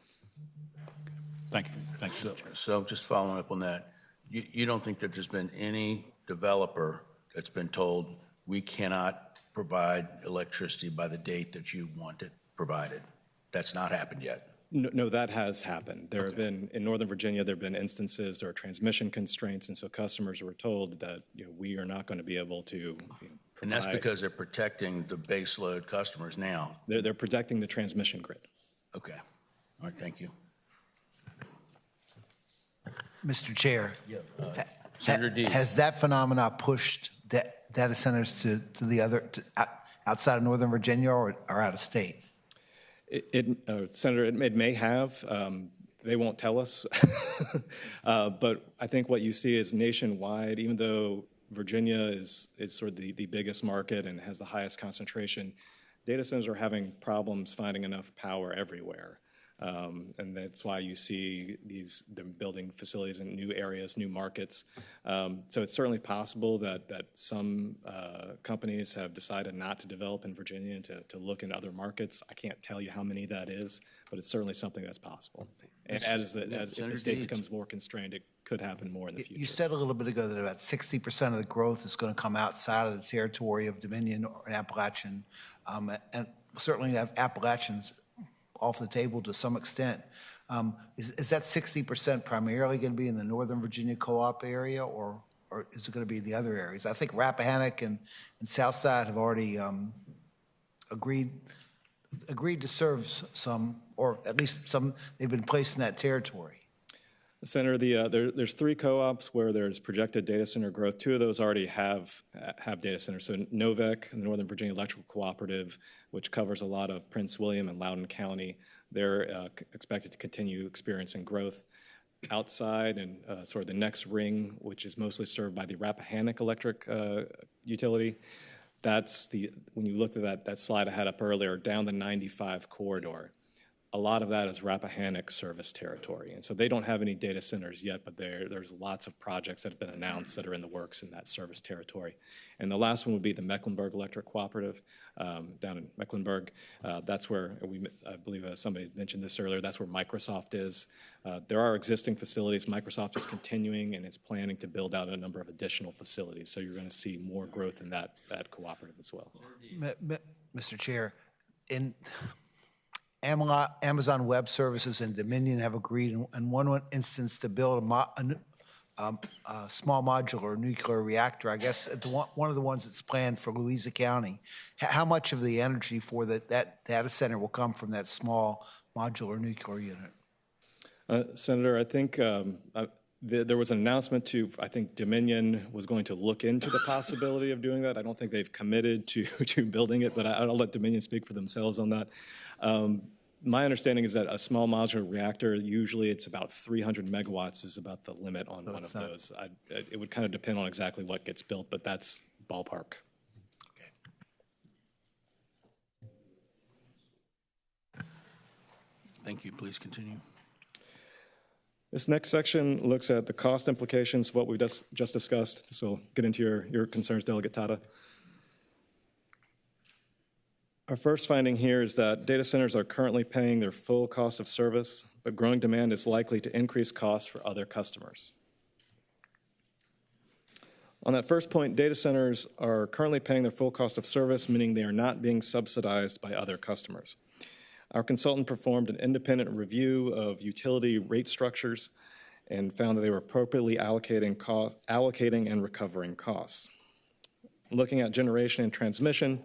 Thank you. Thank you. So just following up on that, you don't think that there's been any developer that's been told we cannot provide electricity by the date that you want it provided? That's not happened yet. No, that has happened. There have been, in Northern Virginia, there have been instances, there are transmission constraints, and so customers were told that we are not going to be able to provide. And that's because they're protecting the base load customers now. They're protecting the transmission grid. Okay. All right, thank you. Mr. Chair, Senator Dees. has that phenomena pushed data centers to outside of Northern Virginia or out of state? Senator, it may have. They won't tell us. But I think what you see is nationwide, even though Virginia is sort of the biggest market and has the highest concentration, data centers are having problems finding enough power everywhere. And that's why you see them building facilities in new areas, new markets. So it's certainly possible that some companies have decided not to develop in Virginia and to look in other markets. I can't tell you how many that is, but it's certainly something that's possible. And if the state becomes more constrained, it could happen more in the future. You said a little bit ago that about 60% of the growth is going to come outside of the territory of Dominion or Appalachian, and certainly have Appalachians off the table to some extent. Is that 60% primarily going to be in the Northern Virginia co-op area, or is it going to be the other areas? I think Rappahannock and Southside have already agreed to serve some, or at least some. They've been placed in that territory. Senator, there's 3 co-ops where there's projected data center growth. 2 of those already have data centers. So NOVEC, the Northern Virginia Electrical Cooperative, which covers a lot of Prince William and Loudoun County, they're expected to continue experiencing growth. Outside and sort of the next ring, which is mostly served by the Rappahannock Electric utility, when you looked at that slide I had up earlier, down the 95 corridor, a lot of that is Rappahannock service territory. And so they don't have any data centers yet, but there's lots of projects that have been announced that are in the works in that service territory. And the last one would be the Mecklenburg Electric Cooperative down in Mecklenburg. That's where, I believe somebody mentioned this earlier, that's where Microsoft is. There are existing facilities. Microsoft is continuing and is planning to build out a number of additional facilities. So you're going to see more growth in that cooperative as well. Mr. Chair, Amazon Web Services and Dominion have agreed in one instance to build small modular nuclear reactor, I guess one of the ones that's planned for Louisa County. How much of the energy for that data center will come from that small modular nuclear unit? Senator, I think there was an announcement I think Dominion was going to look into the possibility of doing that. I don't think they've committed to building it, but I'll let Dominion speak for themselves on that. My understanding is that a small modular reactor, usually it's about 300 megawatts is about the limit on one of those. It would kind of depend on exactly what gets built, but that's ballpark. Thank you. Please continue. This next section looks at the cost implications of what we just discussed. So get into your concerns, Delegate Tata. Our first finding here is that data centers are currently paying their full cost of service, but growing demand is likely to increase costs for other customers. On that first point, data centers are currently paying their full cost of service, meaning they are not being subsidized by other customers. Our consultant performed an independent review of utility rate structures and found that they were appropriately allocating and recovering costs. Looking at generation and transmission,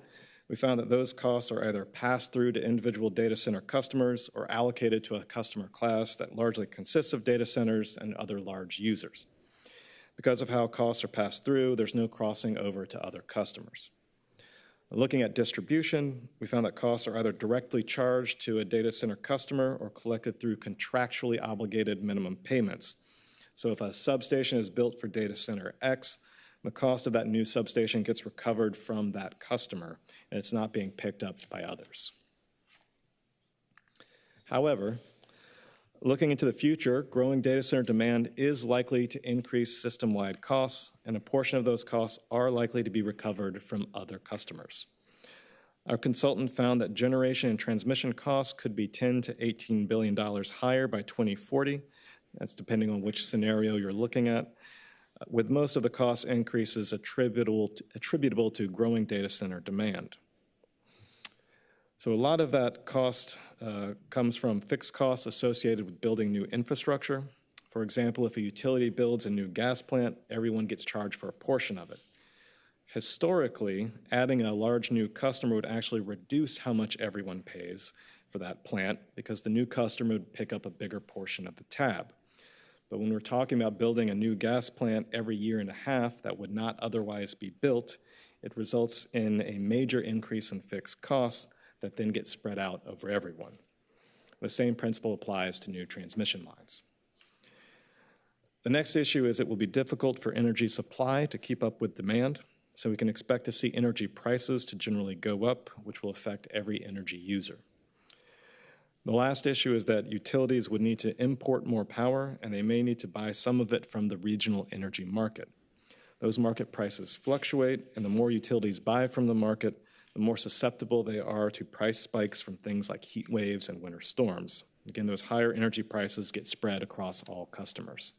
we found that those costs are either passed through to individual data center customers or allocated to a customer class that largely consists of data centers and other large users. Because of how costs are passed through, there's no crossing over to other customers. Looking at distribution, we found that costs are either directly charged to a data center customer or collected through contractually obligated minimum payments. So if a substation is built for data center X, the cost of that new substation gets recovered from that customer, and it's not being picked up by others. However, looking into the future, growing data center demand is likely to increase system-wide costs, and a portion of those costs are likely to be recovered from other customers. Our consultant found that generation and transmission costs could be $10 to $18 billion higher by 2040. That's depending on which scenario you're looking at, with most of the cost increases attributable to growing data center demand. So a lot of that cost comes from fixed costs associated with building new infrastructure. For example, if a utility builds a new gas plant, everyone gets charged for a portion of it. Historically, adding a large new customer would actually reduce how much everyone pays for that plant because the new customer would pick up a bigger portion of the tab. But when we're talking about building a new gas plant every year and a half that would not otherwise be built, it results in a major increase in fixed costs that then get spread out over everyone. The same principle applies to new transmission lines. The next issue is it will be difficult for energy supply to keep up with demand, so we can expect to see energy prices to generally go up, which will affect every energy user. The last issue is that utilities would need to import more power, and they may need to buy some of it from the regional energy market. Those market prices fluctuate, and the more utilities buy from the market, the more susceptible they are to price spikes from things like heat waves and winter storms. Again, those higher energy prices get spread across all customers.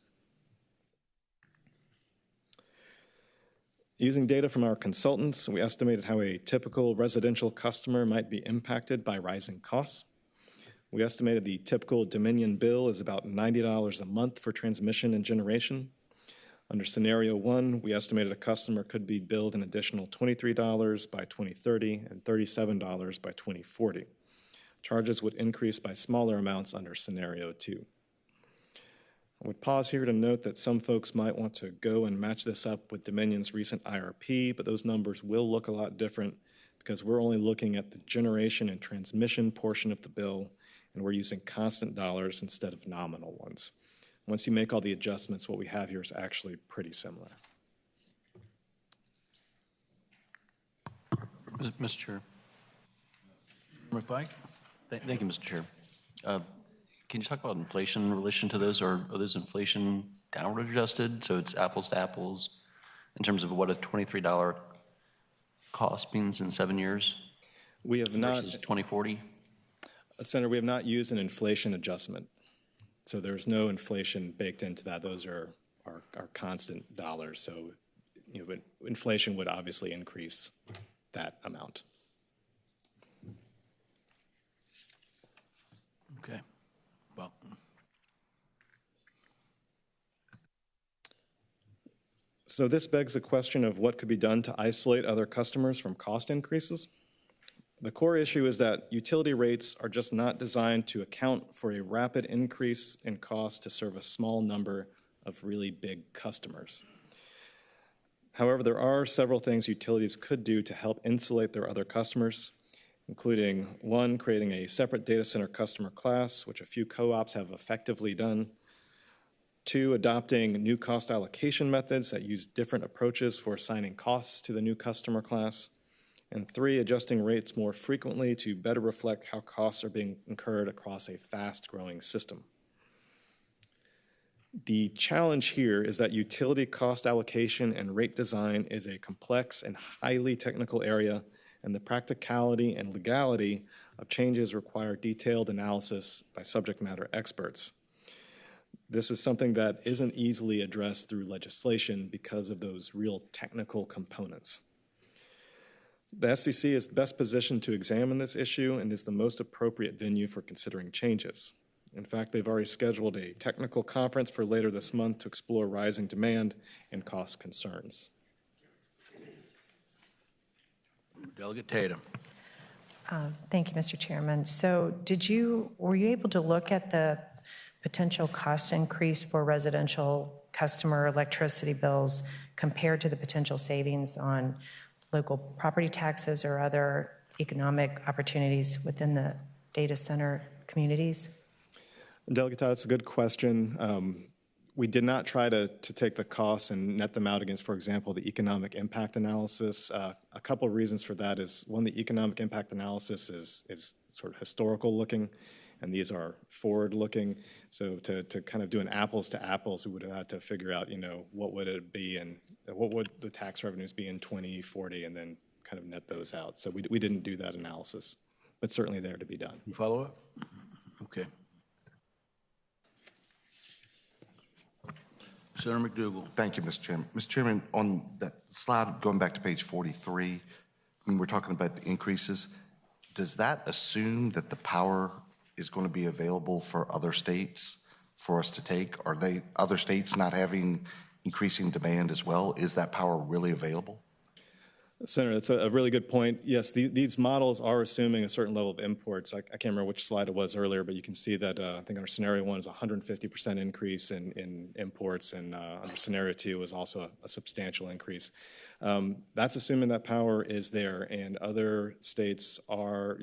Using data from our consultants, we estimated how a typical residential customer might be impacted by rising costs. We estimated the typical Dominion bill is about $90 a month for transmission and generation. Under scenario one, we estimated a customer could be billed an additional $23 by 2030 and $37 by 2040. Charges would increase by smaller amounts under scenario two. I would pause here to note that some folks might want to go and match this up with Dominion's recent IRP, but those numbers will look a lot different because we're only looking at the generation and transmission portion of the bill, and we're using constant dollars instead of nominal ones. Once you make all the adjustments, what we have here is actually pretty similar. Mr. Chair. Pike? Thank you, Mr. Chair. Can you talk about inflation in relation to those? Are those inflation downward adjusted? So it's apples to apples in terms of what a $23 cost means in 7 years? We have not. Versus 2040? Senator, we have not used an inflation adjustment. So there's no inflation baked into that. Those are constant dollars. So inflation would obviously increase that amount. Okay. Well. So this begs the question of what could be done to isolate other customers from cost increases. The core issue is that utility rates are just not designed to account for a rapid increase in cost to serve a small number of really big customers. However, there are several things utilities could do to help insulate their other customers, including one, creating a separate data center customer class, which a few co-ops have effectively done. Two, adopting new cost allocation methods that use different approaches for assigning costs to the new customer class. And three, adjusting rates more frequently to better reflect how costs are being incurred across a fast-growing system. The challenge here is that utility cost allocation and rate design is a complex and highly technical area, and the practicality and legality of changes require detailed analysis by subject matter experts. This is something that isn't easily addressed through legislation because of those real technical components. The SCC is best positioned to examine this issue and is the most appropriate venue for considering changes. In fact, they've already scheduled a technical conference for later this month to explore rising demand and cost concerns. Delegate Tatum. Thank you, Mr. Chairman. So were you able to look at the potential cost increase for residential customer electricity bills compared to the potential savings on local property taxes or other economic opportunities within the data center communities? Delegate Todd, that's a good question. We did not try to take the costs and net them out against, for example, the economic impact analysis. A couple of reasons for that is, one, the economic impact analysis is sort of historical looking, and these are forward looking. So to kind of do an apples to apples, we would have had to figure out, what would it be and what would the tax revenues be in 2040, and then kind of net those out. So we didn't do that analysis, but certainly there to be done. You follow up? Okay. Senator McDougall. Thank you, Mr. Chairman. Mr. Chairman, on that slide, going back to page 43, when we're talking about the increases, does that assume that the power is going to be available for other states for us to take? Are they other states not having increasing demand as well? Is that power really available? Senator, that's a really good point. Yes, these models are assuming a certain level of imports. I can't remember which slide it was earlier, but you can see that I think our scenario one is 150% increase in imports, and under scenario two was also a substantial increase. That's assuming that power is there, and other states are,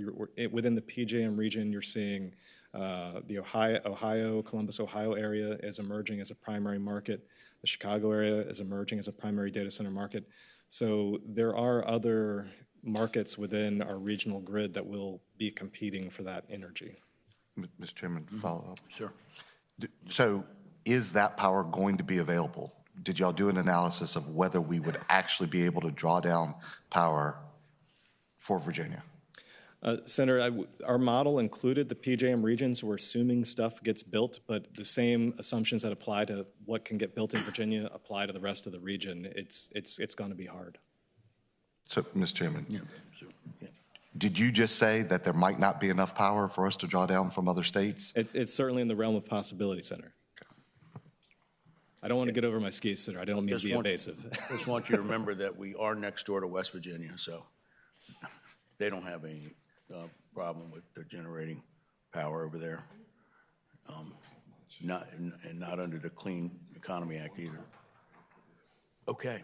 within the PJM region, you're seeing the Columbus, Ohio area is emerging as a primary market. The Chicago area is emerging as a primary data center market. So there are other markets within our regional grid that will be competing for that energy. Mr. Chairman, follow up. Sure. So is that power going to be available? Did y'all do an analysis of whether we would actually be able to draw down power for Virginia? Senator, our model included the PJM regions. We're assuming stuff gets built, but the same assumptions that apply to what can get built in Virginia apply to the rest of the region. It's going to be hard. So, Mr. Chairman, Yeah. did you just say that there might not be enough power for us to draw down from other states? It's certainly in the realm of possibility, Senator. I don't want to get over my skis, Senator. I don't mean to be invasive. I just want you to remember that we are next door to West Virginia, so they don't have any problem with the generating power over there. Not under the Clean Economy Act either. Okay.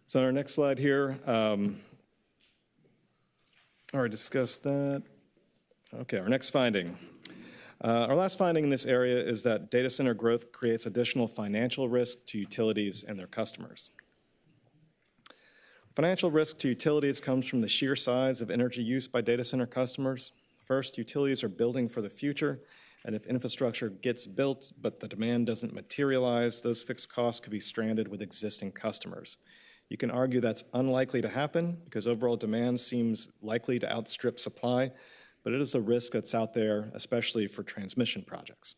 So on our next slide here, already discussed that. Okay, our next finding. Our last finding in this area is that data center growth creates additional financial risk to utilities and their customers. Financial risk to utilities comes from the sheer size of energy use by data center customers. First, utilities are building for the future, and if infrastructure gets built but the demand doesn't materialize, those fixed costs could be stranded with existing customers. You can argue that's unlikely to happen because overall demand seems likely to outstrip supply, but it is a risk that's out there, especially for transmission projects.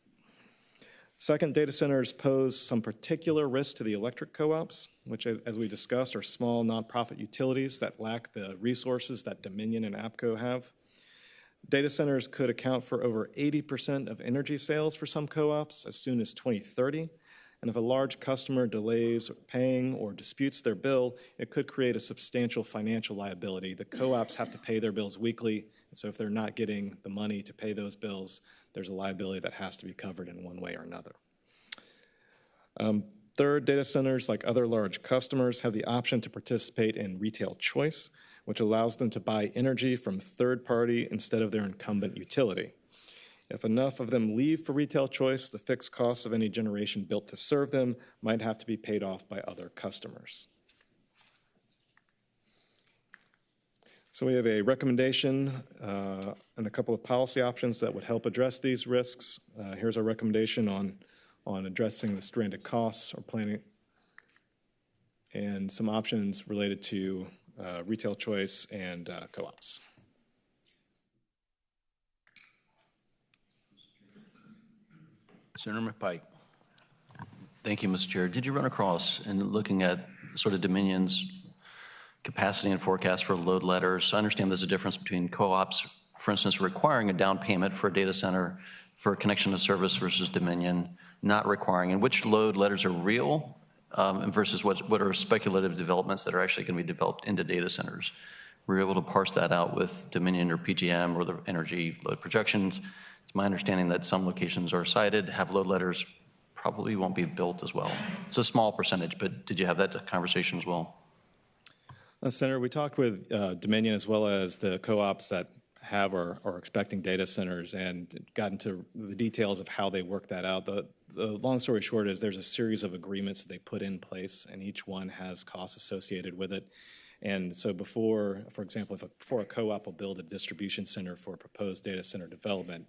Second, data centers pose some particular risk to the electric co-ops, which, as we discussed, are small nonprofit utilities that lack the resources that Dominion and APCO have. Data centers could account for over 80% of energy sales for some co-ops as soon as 2030. And if a large customer delays paying or disputes their bill, it could create a substantial financial liability. The co-ops have to pay their bills weekly, and so if they're not getting the money to pay those bills, there's a liability that has to be covered in one way or another. Third, data centers, like other large customers, have the option to participate in retail choice, which allows them to buy energy from third party instead of their incumbent utility. If enough of them leave for retail choice, the fixed costs of any generation built to serve them might have to be paid off by other customers. So we have a recommendation and a couple of policy options that would help address these risks. Here's our recommendation on addressing the stranded costs or planning, and some options related to retail choice and co-ops. Senator McPike. Thank you, Mr. Chair. Did you run across, in looking at sort of Dominion's capacity and forecast for load letters? I understand there's a difference between co-ops, for instance, requiring a down payment for a data center for a connection to service versus Dominion not requiring, and which load letters are real versus what are speculative developments that are actually going to be developed into data centers. We're able to parse that out with Dominion or PGM or the energy load projections. It's my understanding that some locations are cited, have load letters, probably won't be built as well. It's a small percentage, but did you have that conversation as well? Senator, we talked with Dominion as well as the co-ops that have or are expecting data centers and got into the details of how they work that out. The long story short is there's a series of agreements that they put in place, and each one has costs associated with it. And so before, for example, before a co-op will build a distribution center for a proposed data center development,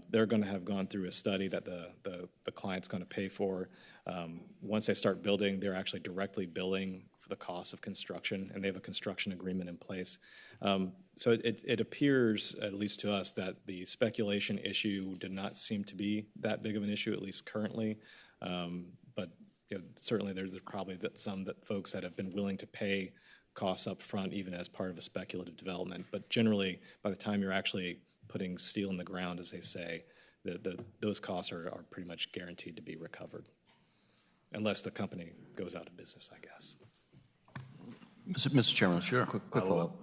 they're going to have gone through a study that the client's going to pay for. Once they start building, they're actually directly billing for the cost of construction, and they have a construction agreement in place. So it appears, at least to us, that the speculation issue did not seem to be that big of an issue, at least currently. But certainly there's probably some folks that have been willing to pay costs up front, even as part of a speculative development. But generally, by the time you're actually putting steel in the ground, as they say, those costs are pretty much guaranteed to be recovered, unless the company goes out of business, I guess. Mr. Chairman, sure. Quick follow-up.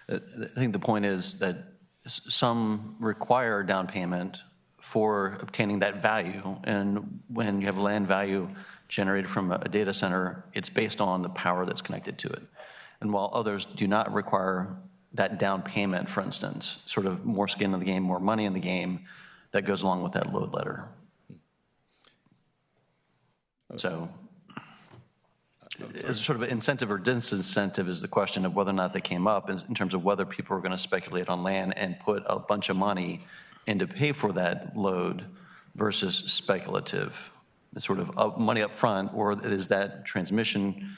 I think the point is that some require down payment for obtaining that value, and when you have land value generated from a data center, it's based on the power that's connected to it. And while others do not require that down payment, for instance, sort of more skin in the game, more money in the game, that goes along with that load letter. So as sort of an incentive or disincentive is the question of whether or not they came up in terms of whether people are going to speculate on land and put a bunch of money in to pay for that load versus speculative. It's sort of money up front, or is that transmission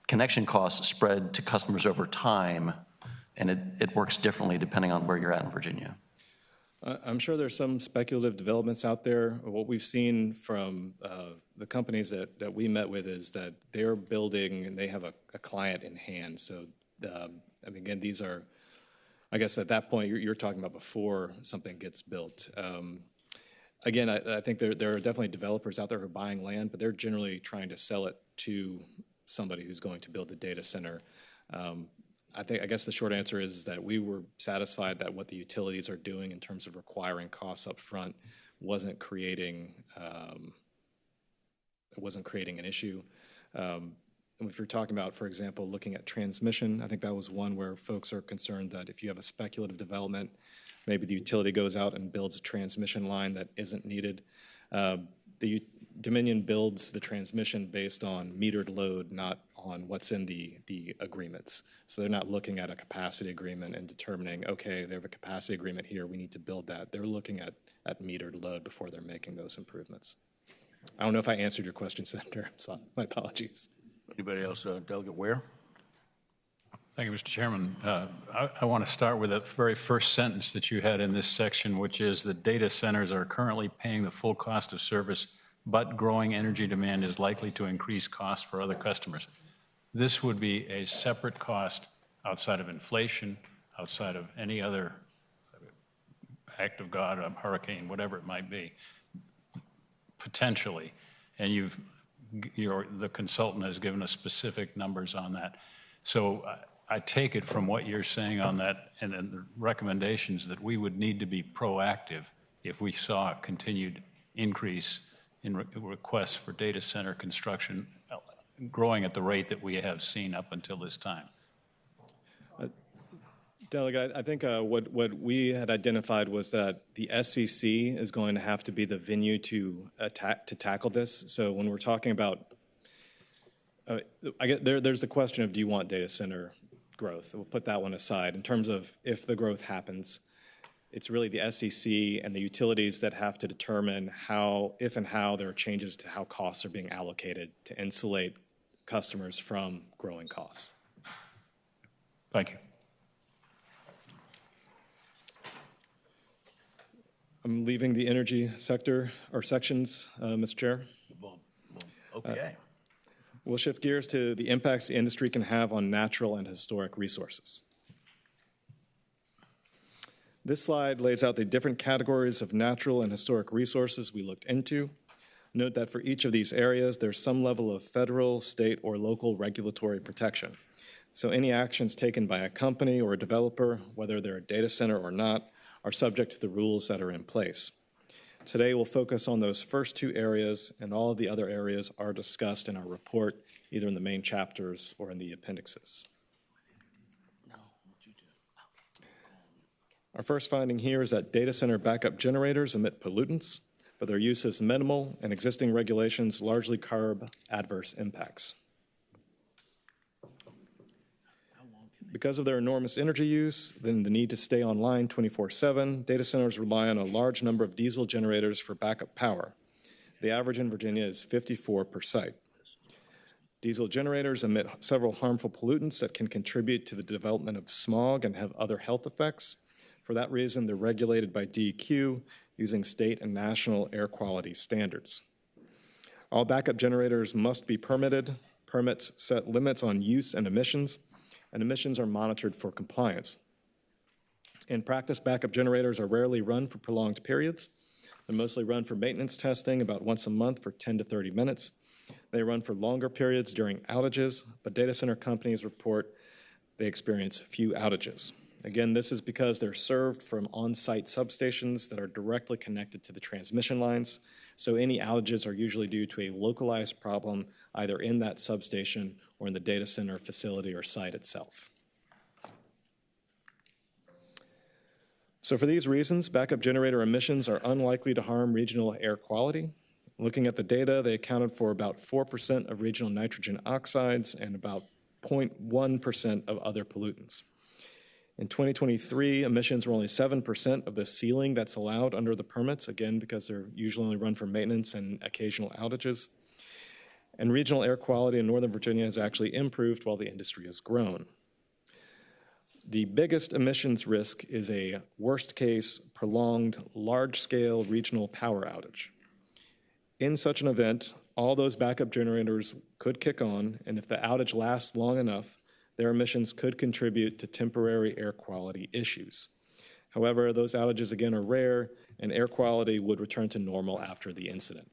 connection costs spread to customers over time, and it works differently depending on where you're at in Virginia? I'm sure there's some speculative developments out there. What we've seen from the companies that we met with is that they're building and they have a client in hand. So, I mean, again, these are, I guess at that point, you're talking about before something gets built. Again, I think there are definitely developers out there who are buying land, but they're generally trying to sell it to somebody who's going to build a data center. I guess the short answer is that we were satisfied that what the utilities are doing in terms of requiring costs up front wasn't creating an issue. And if you're talking about, for example, looking at transmission, I think that was one where folks are concerned that if you have a speculative development, maybe the utility goes out and builds a transmission line that isn't needed. The Dominion builds the transmission based on metered load, not on what's in the agreements. So they're not looking at a capacity agreement and determining, okay, they have a capacity agreement here, we need to build that. They're looking at metered load before they're making those improvements. I don't know if I answered your question, Senator, so my apologies. Anybody else? Delegate Ware? Thank you, Mr. Chairman. I want to start with the very first sentence that you had in this section, which is that data centers are currently paying the full cost of service, but growing energy demand is likely to increase costs for other customers. This would be a separate cost outside of inflation, outside of any other act of God, a hurricane, whatever it might be, potentially, and the consultant has given us specific numbers on that. So I take it from what you're saying on that and then the recommendations that we would need to be proactive if we saw a continued increase in requests for data center construction growing at the rate that we have seen up until this time. Delegate, I think what we had identified was that the SEC is going to have to be the venue to tackle this. So when we're talking about, there's the question of do you want data center growth? We'll put that one aside. In terms of if the growth happens, it's really the SEC and the utilities that have to determine if and how there are changes to how costs are being allocated to insulate customers from growing costs. Thank you. I'm leaving the energy sector or sections, Mr. Chair. Okay. We'll shift gears to the impacts the industry can have on natural and historic resources. This slide lays out the different categories of natural and historic resources we looked into. Note that for each of these areas, there's some level of federal, state, or local regulatory protection. So any actions taken by a company or a developer, whether they're a data center or not, are subject to the rules that are in place. Today, we'll focus on those first two areas, and all of the other areas are discussed in our report, either in the main chapters or in the appendixes. Our first finding here is that data center backup generators emit pollutants, but their use is minimal, and existing regulations largely curb adverse impacts. Because of their enormous energy use, then the need to stay online 24/7, data centers rely on a large number of diesel generators for backup power. The average in Virginia is 54 per site. Diesel generators emit several harmful pollutants that can contribute to the development of smog and have other health effects. For that reason, they're regulated by DEQ using state and national air quality standards. All backup generators must be permitted. Permits set limits on use and emissions are monitored for compliance. In practice, backup generators are rarely run for prolonged periods. They're mostly run for maintenance testing about once a month for 10 to 30 minutes. They run for longer periods during outages, but data center companies report they experience few outages. Again, this is because they're served from on-site substations that are directly connected to the transmission lines, so any outages are usually due to a localized problem either in that substation or in the data center facility or site itself. So for these reasons, backup generator emissions are unlikely to harm regional air quality. Looking at the data, they accounted for about 4% of regional nitrogen oxides and about 0.1% of other pollutants. In 2023, emissions were only 7% of the ceiling that's allowed under the permits, again, because they're usually only run for maintenance and occasional outages. And regional air quality in Northern Virginia has actually improved while the industry has grown. The biggest emissions risk is a worst-case, prolonged, large-scale regional power outage. In such an event, all those backup generators could kick on, and if the outage lasts long enough, their emissions could contribute to temporary air quality issues. However, those outages again are rare, and air quality would return to normal after the incident.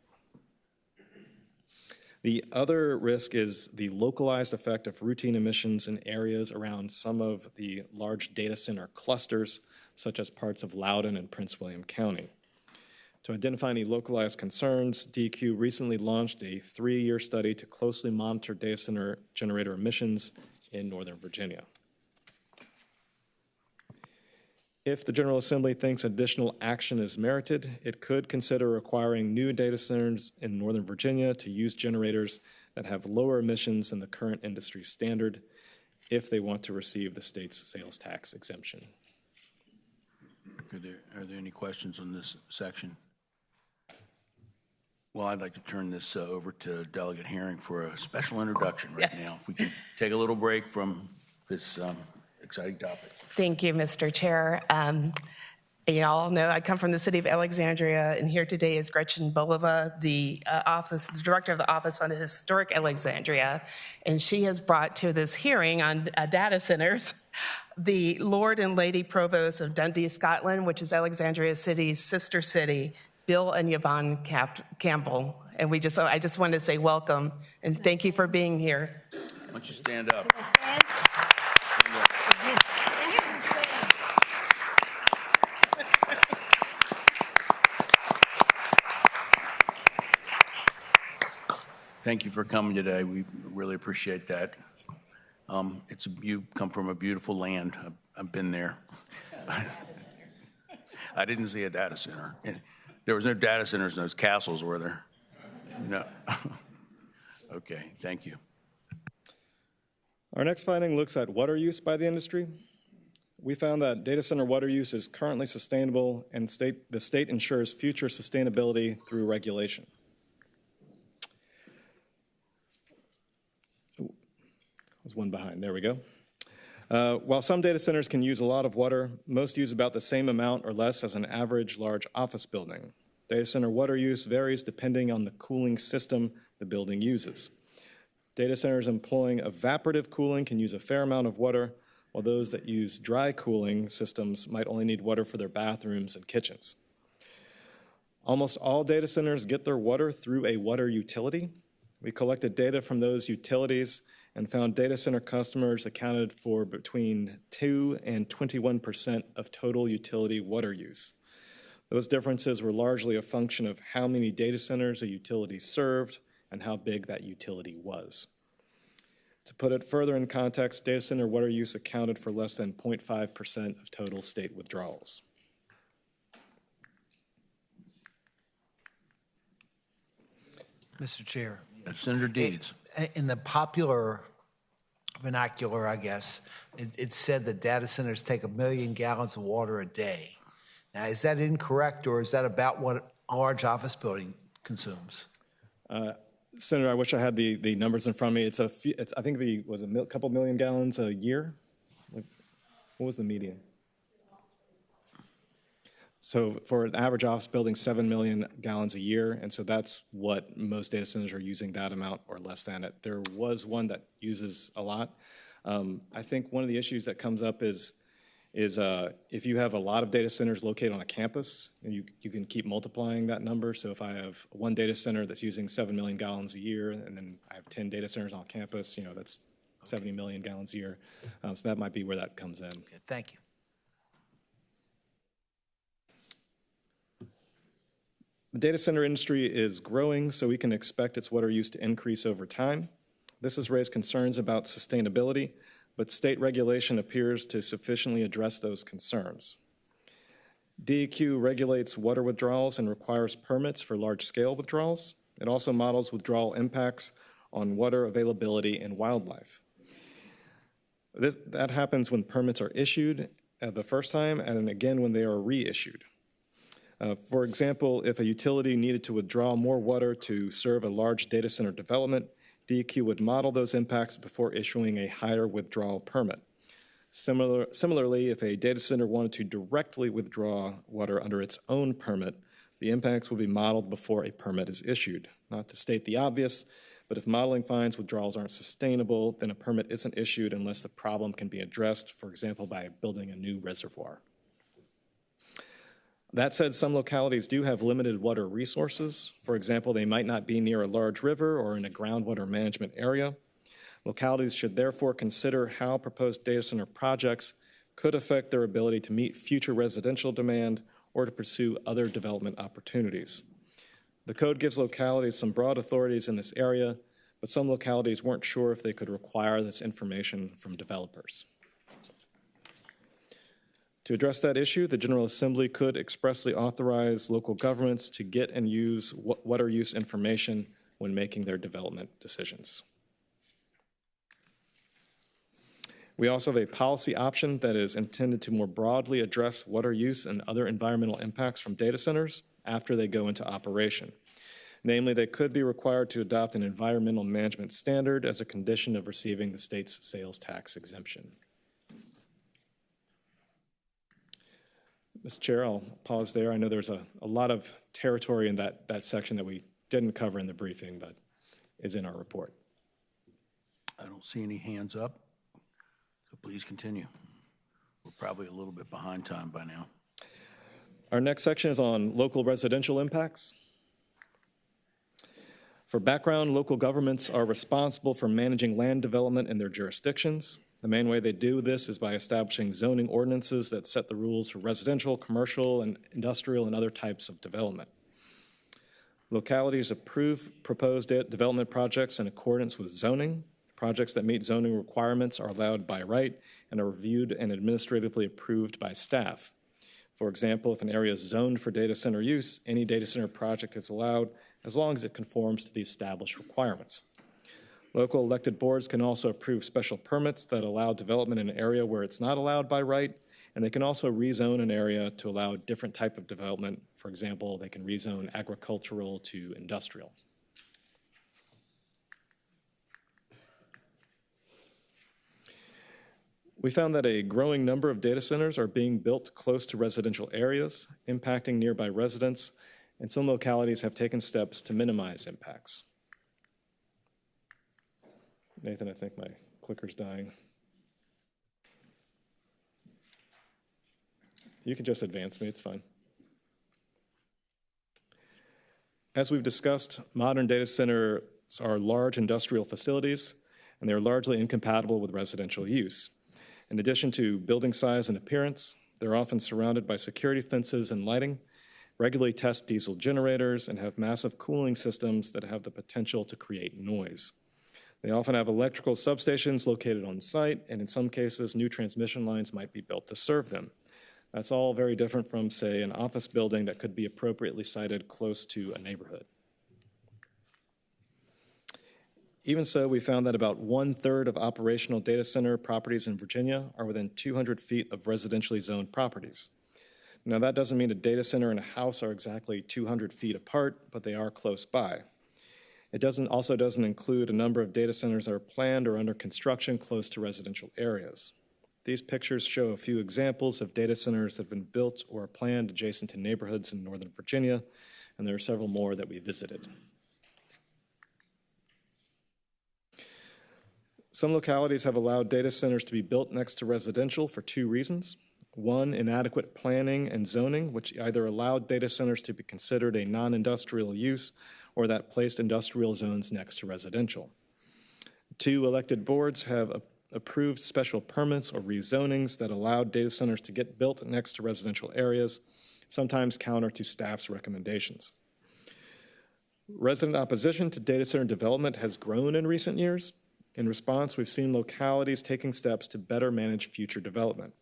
The other risk is the localized effect of routine emissions in areas around some of the large data center clusters, such as parts of Loudoun and Prince William County. To identify any localized concerns, DEQ recently launched a 3-year study to closely monitor data center generator emissions in Northern Virginia. If the General Assembly thinks additional action is merited, it could consider requiring new data centers in Northern Virginia to use generators that have lower emissions than the current industry standard if they want to receive the state's sales tax exemption. Are there any questions on this section? Well, I'd like to turn this over to Delegate Herring for a special introduction right now. If we could take a little break from this exciting topic. Thank you, Mr. Chair. You all know I come from the city of Alexandria, and here today is Gretchen Bolova, the director of the Office on Historic Alexandria, and she has brought to this hearing on data centers the Lord and Lady Provost of Dundee, Scotland, which is Alexandria City's sister city, Bill and Yvonne Campbell. And I just wanted to say welcome and thank you for being here. Why don't you stand up? Thank you for coming today. We really appreciate that. You come from a beautiful land. I've been there. I didn't see a data center. There was no data centers in those castles, were there? No. Okay, thank you. Our next finding looks at water use by the industry. We found that data center water use is currently sustainable, and the state ensures future sustainability through regulation. There's one behind. There we go. While some data centers can use a lot of water, most use about the same amount or less as an average large office building. Data center water use varies depending on the cooling system the building uses. Data centers employing evaporative cooling can use a fair amount of water, while those that use dry cooling systems might only need water for their bathrooms and kitchens. Almost all data centers get their water through a water utility. We collected data from those utilities and found data center customers accounted for between 2 and 21% of total utility water use. Those differences were largely a function of how many data centers a utility served and how big that utility was. To put it further in context, data center water use accounted for less than 0.5% of total state withdrawals. Mr. Chair. Senator Deeds. In the popular vernacular, I guess, it's said that data centers take 1 million gallons of water a day. Now, is that incorrect, or is that about what a large office building consumes? Senator, I wish I had the numbers in front of me. I think was a couple million gallons a year? What was the median? So for an average office building, 7 million gallons a year, and so that's what most data centers are using, that amount or less than it. There was one that uses a lot. I think one of the issues that comes up is if you have a lot of data centers located on a campus, and you can keep multiplying that number. So if I have one data center that's using 7 million gallons a year, and then I have 10 data centers on campus, that's 70 million gallons a year. So that might be where that comes in. Okay, thank you. The data center industry is growing, so we can expect its water use to increase over time. This has raised concerns about sustainability, but state regulation appears to sufficiently address those concerns. DEQ regulates water withdrawals and requires permits for large-scale withdrawals. It also models withdrawal impacts on water availability and wildlife. That happens when permits are issued the first time and again when they are reissued. For example, if a utility needed to withdraw more water to serve a large data center development, DEQ would model those impacts before issuing a higher withdrawal permit. Similarly, if a data center wanted to directly withdraw water under its own permit, the impacts would be modeled before a permit is issued. Not to state the obvious, but if modeling finds withdrawals aren't sustainable, then a permit isn't issued unless the problem can be addressed, for example, by building a new reservoir. That said, some localities do have limited water resources. For example, they might not be near a large river or in a groundwater management area. Localities should therefore consider how proposed data center projects could affect their ability to meet future residential demand or to pursue other development opportunities. The code gives localities some broad authorities in this area, but some localities weren't sure if they could require this information from developers. To address that issue, the General Assembly could expressly authorize local governments to get and use water use information when making their development decisions. We also have a policy option that is intended to more broadly address water use and other environmental impacts from data centers after they go into operation. Namely, they could be required to adopt an environmental management standard as a condition of receiving the state's sales tax exemption. Mr. Chair, I'll pause there. I know there's a lot of territory in that section that we didn't cover in the briefing, but is in our report. I don't see any hands up, so please continue. We're probably a little bit behind time by now. Our next section is on local residential impacts. For background, local governments are responsible for managing land development in their jurisdictions. The main way they do this is by establishing zoning ordinances that set the rules for residential, commercial, and industrial and other types of development. Localities approve proposed development projects in accordance with zoning. Projects that meet zoning requirements are allowed by right and are reviewed and administratively approved by staff. For example, if an area is zoned for data center use, any data center project is allowed as long as it conforms to the established requirements. Local elected boards can also approve special permits that allow development in an area where it's not allowed by right, and they can also rezone an area to allow a different type of development. For example, they can rezone agricultural to industrial. We found that a growing number of data centers are being built close to residential areas, impacting nearby residents, and some localities have taken steps to minimize impacts. Nathan, I think my clicker's dying. You can just advance me, it's fine. As we've discussed, modern data centers are large industrial facilities, and they're largely incompatible with residential use. In addition to building size and appearance, they're often surrounded by security fences and lighting, regularly test diesel generators, and have massive cooling systems that have the potential to create noise. They often have electrical substations located on site, and in some cases, new transmission lines might be built to serve them. That's all very different from, say, an office building that could be appropriately sited close to a neighborhood. Even so, we found that about 1/3 of operational data center properties in Virginia are within 200 feet of residentially zoned properties. Now, that doesn't mean a data center and a house are exactly 200 feet apart, but they are close by. It also doesn't include a number of data centers that are planned or under construction close to residential areas. These pictures show a few examples of data centers that have been built or are planned adjacent to neighborhoods in Northern Virginia, and there are several more that we visited. Some localities have allowed data centers to be built next to residential for two reasons. One, inadequate planning and zoning, which either allowed data centers to be considered a non-industrial use or that placed industrial zones next to residential. Two, elected boards have approved special permits or rezonings that allowed data centers to get built next to residential areas, sometimes counter to staff's recommendations. Resident opposition to data center development has grown in recent years. In response, we've seen localities taking steps to better manage future development.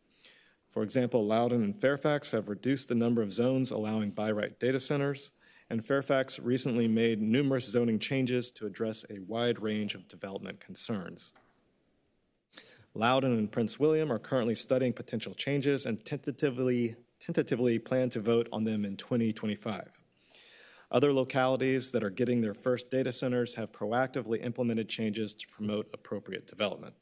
For example, Loudoun and Fairfax have reduced the number of zones allowing by-right data centers, and Fairfax recently made numerous zoning changes to address a wide range of development concerns. Loudoun and Prince William are currently studying potential changes and tentatively plan to vote on them in 2025. Other localities that are getting their first data centers have proactively implemented changes to promote appropriate development.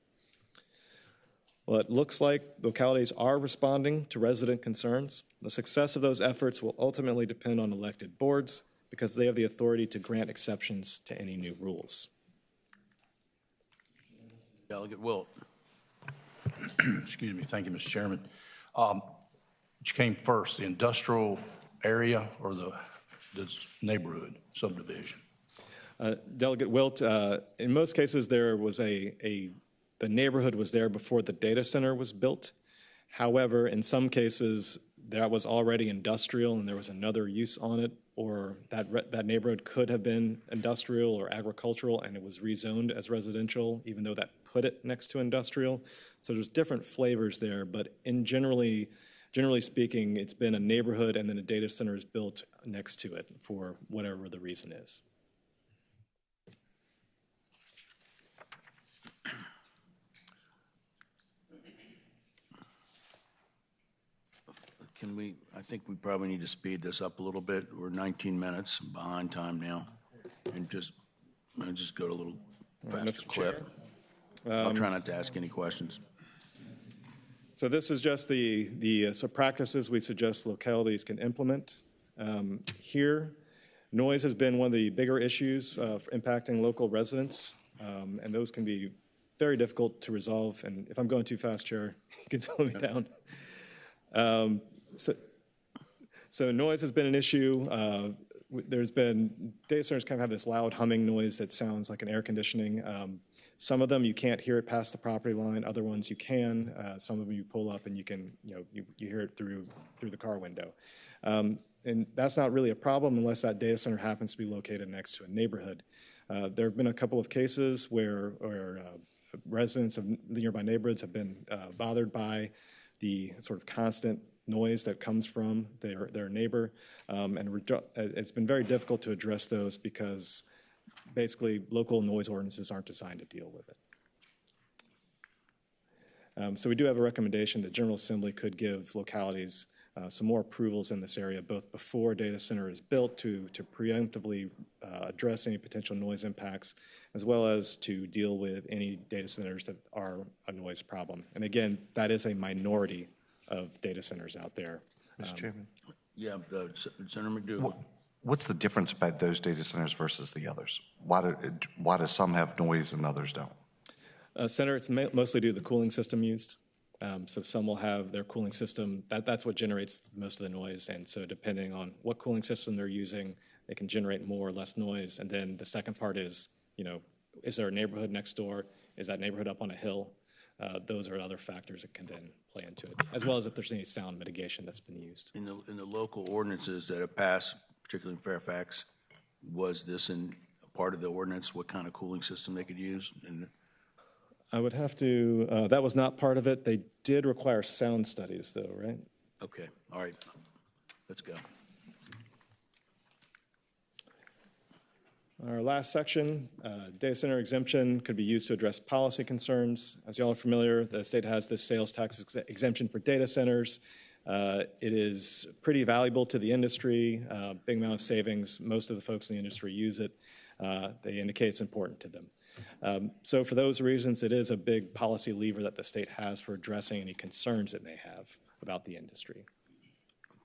Well, it looks like localities are responding to resident concerns. The success of those efforts will ultimately depend on elected boards because they have the authority to grant exceptions to any new rules. Delegate Wilt. Excuse me. Thank you, Mr. Chairman. Which came first, the industrial area or the neighborhood subdivision? Delegate Wilt, in most cases there was the neighborhood was there before the data center was built. However, in some cases that was already industrial and there was another use on it, or that neighborhood could have been industrial or agricultural and it was rezoned as residential, even though that put it next to industrial. So there's different flavors there, but generally speaking, it's been a neighborhood and then a data center is built next to it for whatever the reason is. I think we probably need to speed this up a little bit. We're 19 minutes behind time now. And just go to a little faster clip. I'll try not to ask any questions. So this is just the practices we suggest localities can implement. Here, noise has been one of the bigger issues for impacting local residents, and those can be very difficult to resolve. And if I'm going too fast, Chair, you can slow me down. So noise has been an issue. There's been, data centers kind of have this loud humming noise that sounds like an air conditioning. Some of them you can't hear it past the property line. Other ones you can. Some of them you pull up and you can, you hear it through the car window. And that's not really a problem unless that data center happens to be located next to a neighborhood. There have been a couple of cases where residents of the nearby neighborhoods have been bothered by the sort of constant noise that comes from their neighbor. And it's been very difficult to address those because basically local noise ordinances aren't designed to deal with it. So we do have a recommendation that General Assembly could give localities some more approvals in this area, both before a data center is built to preemptively address any potential noise impacts, as well as to deal with any data centers that are a noise problem. And again, that is a minority of data centers out there. Mr. Chairman? Yeah, Senator McDougal. What's the difference about those data centers versus the others? Why do some have noise and others don't? Senator, it's mostly due to the cooling system used. So some will have their cooling system, that's what generates most of the noise. And so depending on what cooling system they're using, they can generate more or less noise. And then the second part is, is there a neighborhood next door? Is that neighborhood up on a hill? Those are other factors that can then play into it, as well as if there's any sound mitigation that's been used. In the local ordinances that have passed, particularly in Fairfax, was this in part of the ordinance, what kind of cooling system they could use? I would have to, that was not part of it. They did require sound studies though, right? Okay, all right, let's go. Our last section, data center exemption could be used to address policy concerns. As you all are familiar, the state has this sales tax exemption for data centers. It is pretty valuable to the industry, big amount of savings. Most of the folks in the industry use it. They indicate it's important to them. So for those reasons, it is a big policy lever that the state has for addressing any concerns it may have about the industry.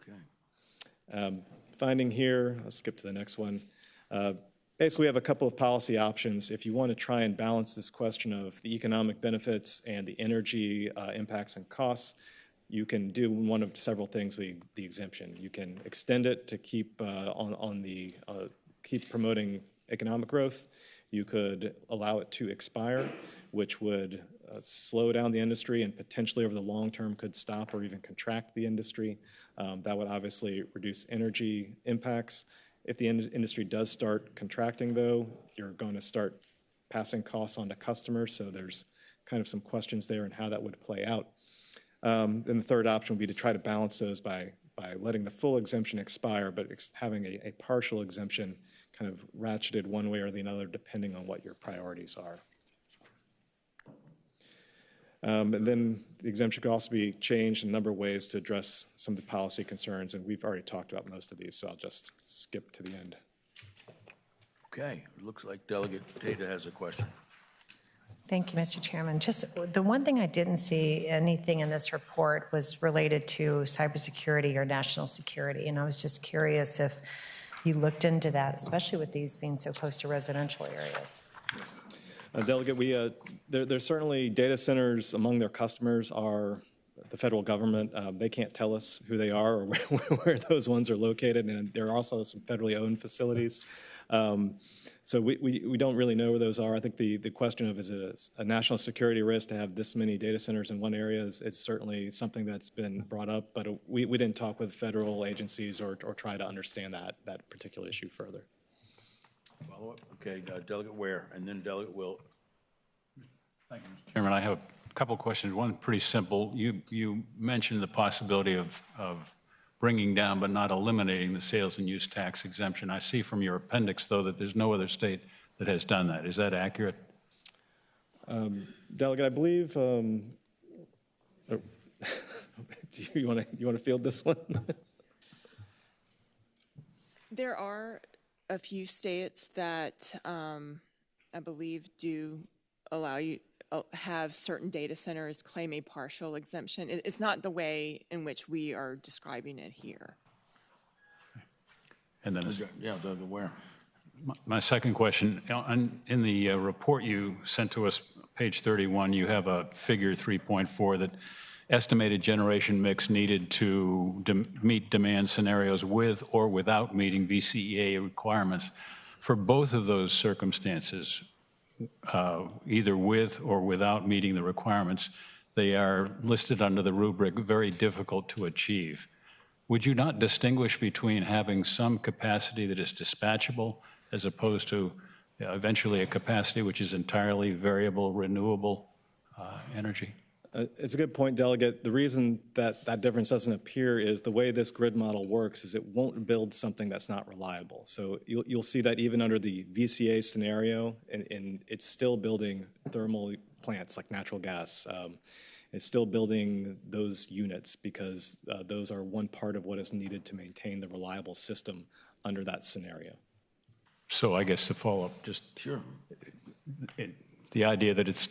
Okay. Finding here, I'll skip to the next one. Basically, we have a couple of policy options. If you want to try and balance this question of the economic benefits and the energy impacts and costs, you can do one of several things with the exemption. You can extend it to keep keep promoting economic growth. You could allow it to expire, which would slow down the industry and potentially over the long term could stop or even contract the industry. That would obviously reduce energy impacts. If the industry does start contracting, though, you're going to start passing costs on to customers, so there's kind of some questions there and how that would play out. And the third option would be to try to balance those by letting the full exemption expire, but having a partial exemption kind of ratcheted one way or the other depending on what your priorities are. And then the exemption could also be changed in a number of ways to address some of the policy concerns, and we've already talked about most of these, so I'll just skip to the end. Okay, it looks like Delegate Tata has a question. Thank you, Mr. Chairman. Just the one thing I didn't see anything in this report was related to cybersecurity or national security, and I was just curious if you looked into that, especially with these being so close to residential areas. Delegate, there's certainly data centers among their customers are the federal government. They can't tell us who they are or where those ones are located, and there are also some federally owned facilities. So we don't really know where those are. I think the question of is it a national security risk to have this many data centers in one area is certainly something that's been brought up, but we didn't talk with federal agencies or try to understand that particular issue further. Follow up? Okay, Delegate Ware, and then Delegate Wilt. Thank you, Mr. Chairman. I have a couple of questions. One pretty simple. You mentioned the possibility of bringing down but not eliminating the sales and use tax exemption. I see from your appendix, though, that there's no other state that has done that. Is that accurate? Delegate, I believe, do you want to field this one? There are a few states that I believe do allow you have certain data centers claim a partial exemption. It's not the way in which we are describing it here. And then, Yeah, Doug, where? my second question, in the report you sent to us, page 31, you have a figure 3.4 that estimated generation mix needed to meet demand scenarios with or without meeting VCEA requirements. For both of those circumstances, either with or without meeting the requirements, they are listed under the rubric very difficult to achieve. Would you not distinguish between having some capacity that is dispatchable as opposed to eventually a capacity which is entirely variable, renewable energy? It's a good point, Delegate. The reason that that difference doesn't appear is the way this grid model works is it won't build something that's not reliable. So you'll see that even under the VCA scenario, and it's still building thermal plants like natural gas. It's still building those units because those are one part of what is needed to maintain the reliable system under that scenario. So I guess to follow up, just Sure. The idea that it's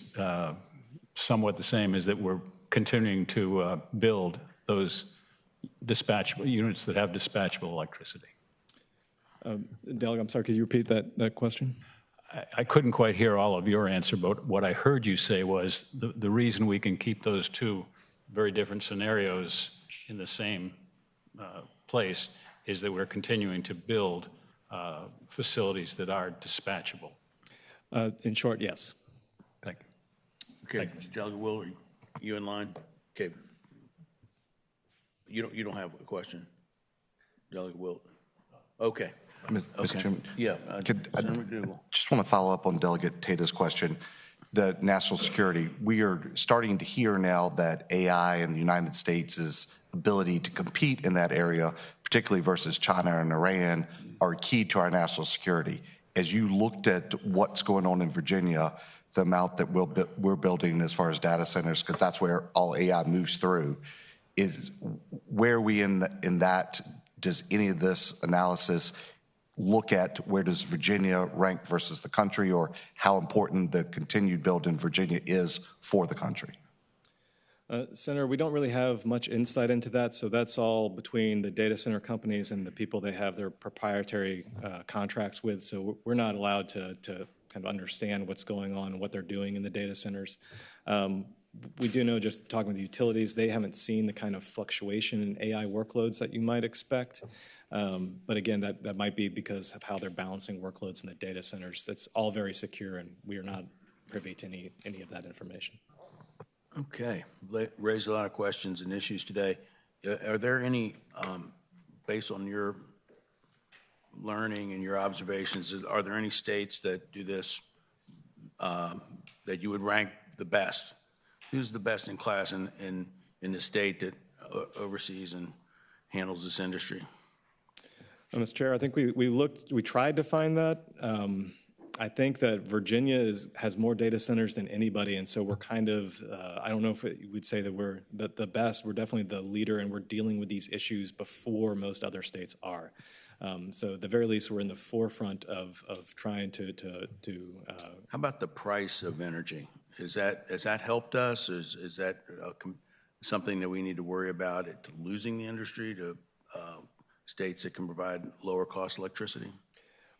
somewhat the same is that we're continuing to build those dispatchable units that have dispatchable electricity. Delegate, I'm sorry, could you repeat that question? I couldn't quite hear all of your answer, but what I heard you say was the reason we can keep those two very different scenarios in the same place is that we're continuing to build facilities that are dispatchable. In short, yes. Thank you. Okay, Delegate Will, are you in line? Okay. You don't have a question, Delegate Will? Okay. Mr. Chairman. Yeah. I Senator McDougall. just want to follow up on Delegate Tata's question. The national security, we are starting to hear now that AI in the United States' ability to compete in that area, particularly versus China and Iran, are key to our national security. As you looked at what's going on in Virginia, the amount that we're building as far as data centers, because that's where all AI moves through, is where are we in that? Does any of this analysis look at where does Virginia rank versus the country, or how important the continued build in Virginia is for the country? Senator, we don't really have much insight into that, so that's all between the data center companies and the people they have their proprietary contracts with, so we're not allowed to kind of understand what's going on and what they're doing in the data centers. We do know, just talking with the utilities, they haven't seen the kind of fluctuation in AI workloads that you might expect. But again, that might be because of how they're balancing workloads in the data centers. That's all very secure, and we are not privy to any of that information. Okay. Raised a lot of questions and issues today. Are there any, based on your learning and your observations, are there any states that do this that you would rank the best? Who's the best in class in the state that oversees and handles this industry? Mr. Chair, I think we tried to find that. I think that Virginia has more data centers than anybody, and so we're kind of, I don't know if you would say that we're the best. We're definitely the leader, and we're dealing with these issues before most other states are. So at the very least, we're in the forefront of trying to How about the price of energy? Has that helped us? Is that something that we need to worry about, losing the industry to states that can provide lower cost electricity?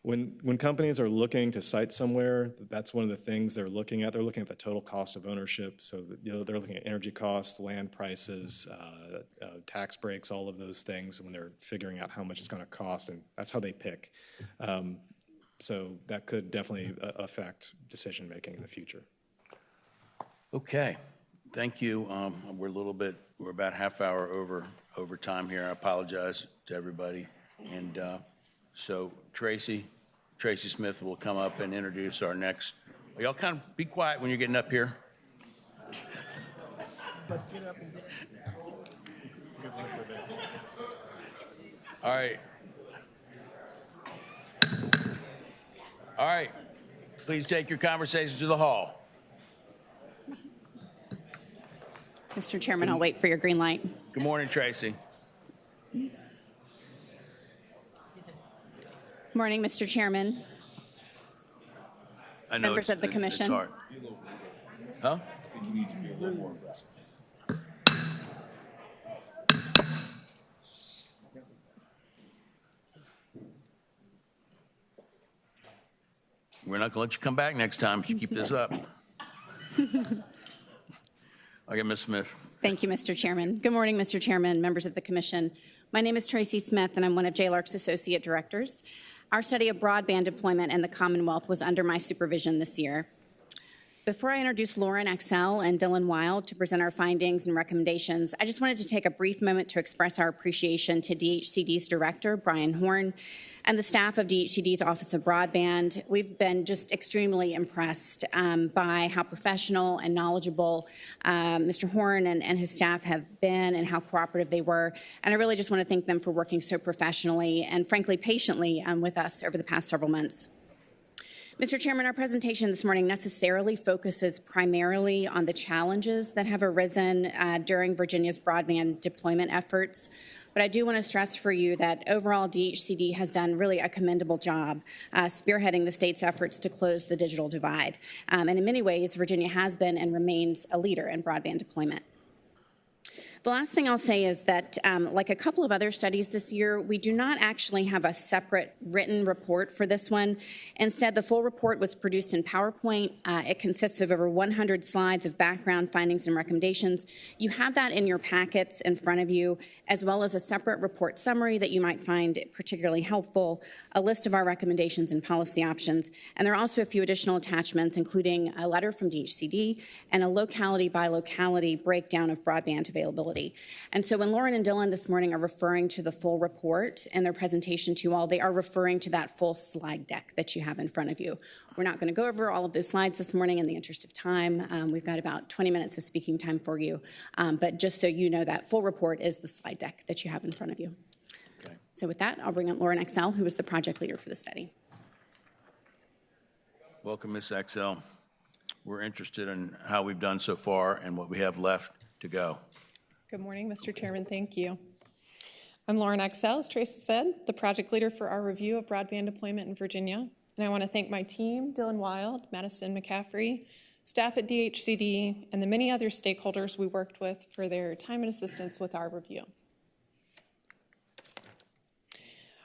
When companies are looking to site somewhere, that's one of the things they're looking at. They're looking at the total cost of ownership. So they're looking at energy costs, land prices, tax breaks, all of those things when they're figuring out how much it's going to cost, and that's how they pick. So that could definitely affect decision making in the future. Okay, thank you. We're about half hour over time here. I apologize to everybody. And so Tracy Smith will come up and introduce our next. Y'all kind of be quiet when you're getting up here. All right. All right. Please take your conversations to the hall. Mr. Chairman, I'll wait for your green light. Good morning, Tracy. Morning, Mr. Chairman. I know Members of the commission. It's hard. Huh? I think you need to be a little more aggressive. We're not going to let you come back next time if you keep this up. Okay, Ms. Smith. Thank you, Mr. Chairman. Good morning, Mr. Chairman, members of the Commission. My name is Tracy Smith, and I'm one of JLARC's Associate Directors. Our study of broadband deployment in the Commonwealth was under my supervision this year. Before I introduce Lauren Axel and Dylan Wild to present our findings and recommendations, I just wanted to take a brief moment to express our appreciation to DHCD's Director, Brian Horn, and the staff of DHCD's Office of Broadband. We've been just extremely impressed by how professional and knowledgeable Mr. Horn and his staff have been and how cooperative they were. And I really just want to thank them for working so professionally and frankly patiently with us over the past several months. Mr. Chairman, our presentation this morning necessarily focuses primarily on the challenges that have arisen during Virginia's broadband deployment efforts. But I do want to stress for you that overall DHCD has done really a commendable job spearheading the state's efforts to close the digital divide. And in many ways, Virginia has been and remains a leader in broadband deployment. The last thing I'll say is that, like a couple of other studies this year, we do not actually have a separate written report for this one. Instead, the full report was produced in PowerPoint. It consists of over 100 slides of background findings and recommendations. You have that in your packets in front of you, as well as a separate report summary that you might find particularly helpful, a list of our recommendations and policy options, and there are also a few additional attachments, including a letter from DHCD and a locality by locality breakdown of broadband availability. And so when Lauren and Dylan this morning are referring to the full report in their presentation to you all, they are referring to that full slide deck that you have in front of you. We're not going to go over all of those slides this morning in the interest of time. We've got about 20 minutes of speaking time for you. But just so you know, that full report is the slide deck that you have in front of you. Okay. So with that, I'll bring up Lauren Axel, who is the project leader for the study. Welcome, Ms. Axel. We're interested in how we've done so far and what we have left to go. Good morning, Mr. Chairman. Thank you. I'm Lauren Axel, as Tracy said, the project leader for our review of broadband deployment in Virginia. And I want to thank my team, Dylan Wild, Madison McCaffrey, staff at DHCD, and the many other stakeholders we worked with for their time and assistance with our review.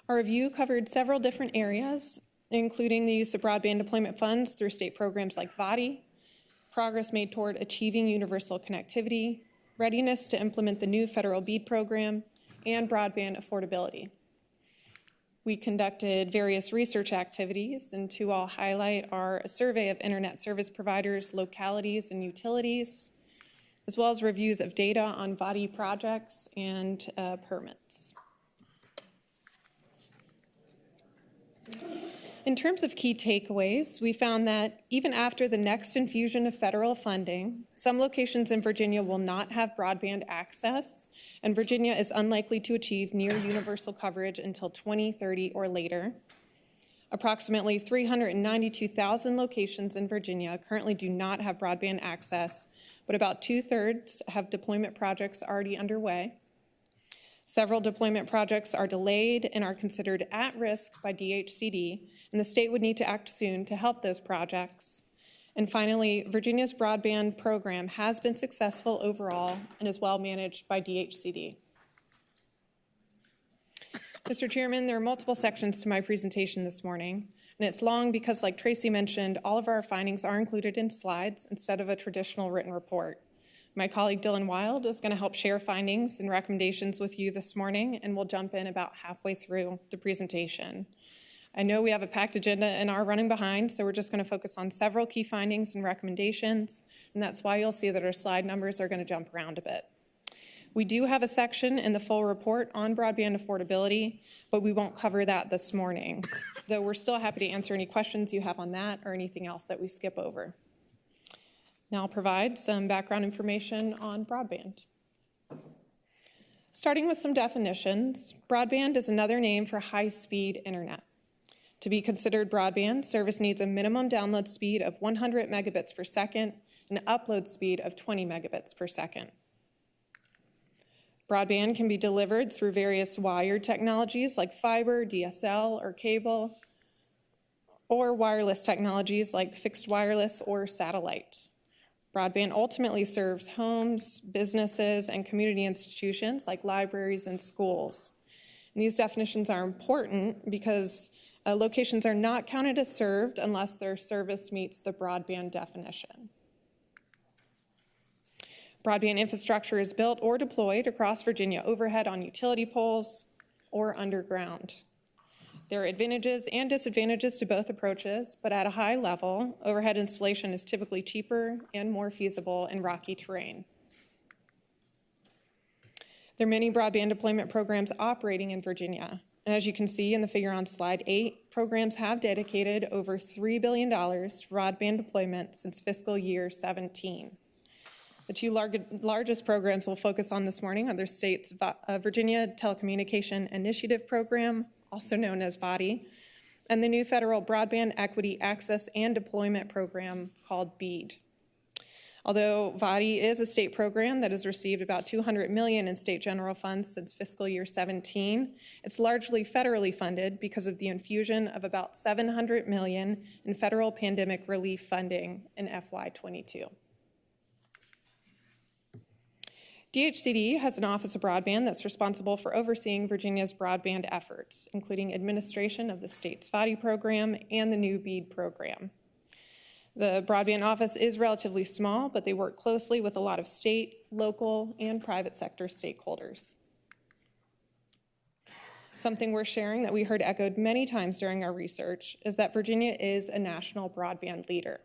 Our review covered several different areas, including the use of broadband deployment funds through state programs like VADI, progress made toward achieving universal connectivity, readiness to implement the new federal BEAD program, and broadband affordability. We conducted various research activities, and two I'll highlight are a survey of internet service providers, localities, and utilities, as well as reviews of data on VADI projects and permits. In terms of key takeaways, we found that even after the next infusion of federal funding, some locations in Virginia will not have broadband access, and Virginia is unlikely to achieve near universal coverage until 2030 or later. Approximately 392,000 locations in Virginia currently do not have broadband access, but about 2/3 have deployment projects already underway. Several deployment projects are delayed and are considered at risk by DHCD, and the state would need to act soon to help those projects. And finally, Virginia's broadband program has been successful overall and is well managed by DHCD. Mr. Chairman, there are multiple sections to my presentation this morning, and it's long because, like Tracy mentioned, all of our findings are included in slides instead of a traditional written report. My colleague Dylan Wild is going to help share findings and recommendations with you this morning, and we'll jump in about halfway through the presentation. I know we have a packed agenda and are running behind, so we're just going to focus on several key findings and recommendations, and that's why you'll see that our slide numbers are going to jump around a bit. We do have a section in the full report on broadband affordability, but we won't cover that this morning, though we're still happy to answer any questions you have on that or anything else that we skip over. Now I'll provide some background information on broadband. Starting with some definitions, broadband is another name for high-speed internet. To be considered broadband, service needs a minimum download speed of 100 megabits per second and an upload speed of 20 megabits per second. Broadband can be delivered through various wired technologies like fiber, DSL, or cable, or wireless technologies like fixed wireless or satellite. Broadband ultimately serves homes, businesses, and community institutions like libraries and schools. And these definitions are important because locations are not counted as served unless their service meets the broadband definition. Broadband infrastructure is built or deployed across Virginia overhead on utility poles or underground. There are advantages and disadvantages to both approaches, but at a high level, overhead installation is typically cheaper and more feasible in rocky terrain. There are many broadband deployment programs operating in Virginia. And as you can see in the figure on slide 8, programs have dedicated over $3 billion to broadband deployment since fiscal year 17. The two largest programs we'll focus on this morning are the state's Virginia Telecommunication Initiative Program, also known as VADI, and the new federal Broadband Equity Access and Deployment Program called BEAD. Although VADI is a state program that has received about $200 million in state general funds since fiscal year 17, it's largely federally funded because of the infusion of about $700 million in federal pandemic relief funding in FY22. DHCD has an Office of Broadband that's responsible for overseeing Virginia's broadband efforts, including administration of the state's VADI program and the new BEAD program. The broadband office is relatively small, but they work closely with a lot of state, local, and private sector stakeholders. Something we're sharing that we heard echoed many times during our research is that Virginia is a national broadband leader.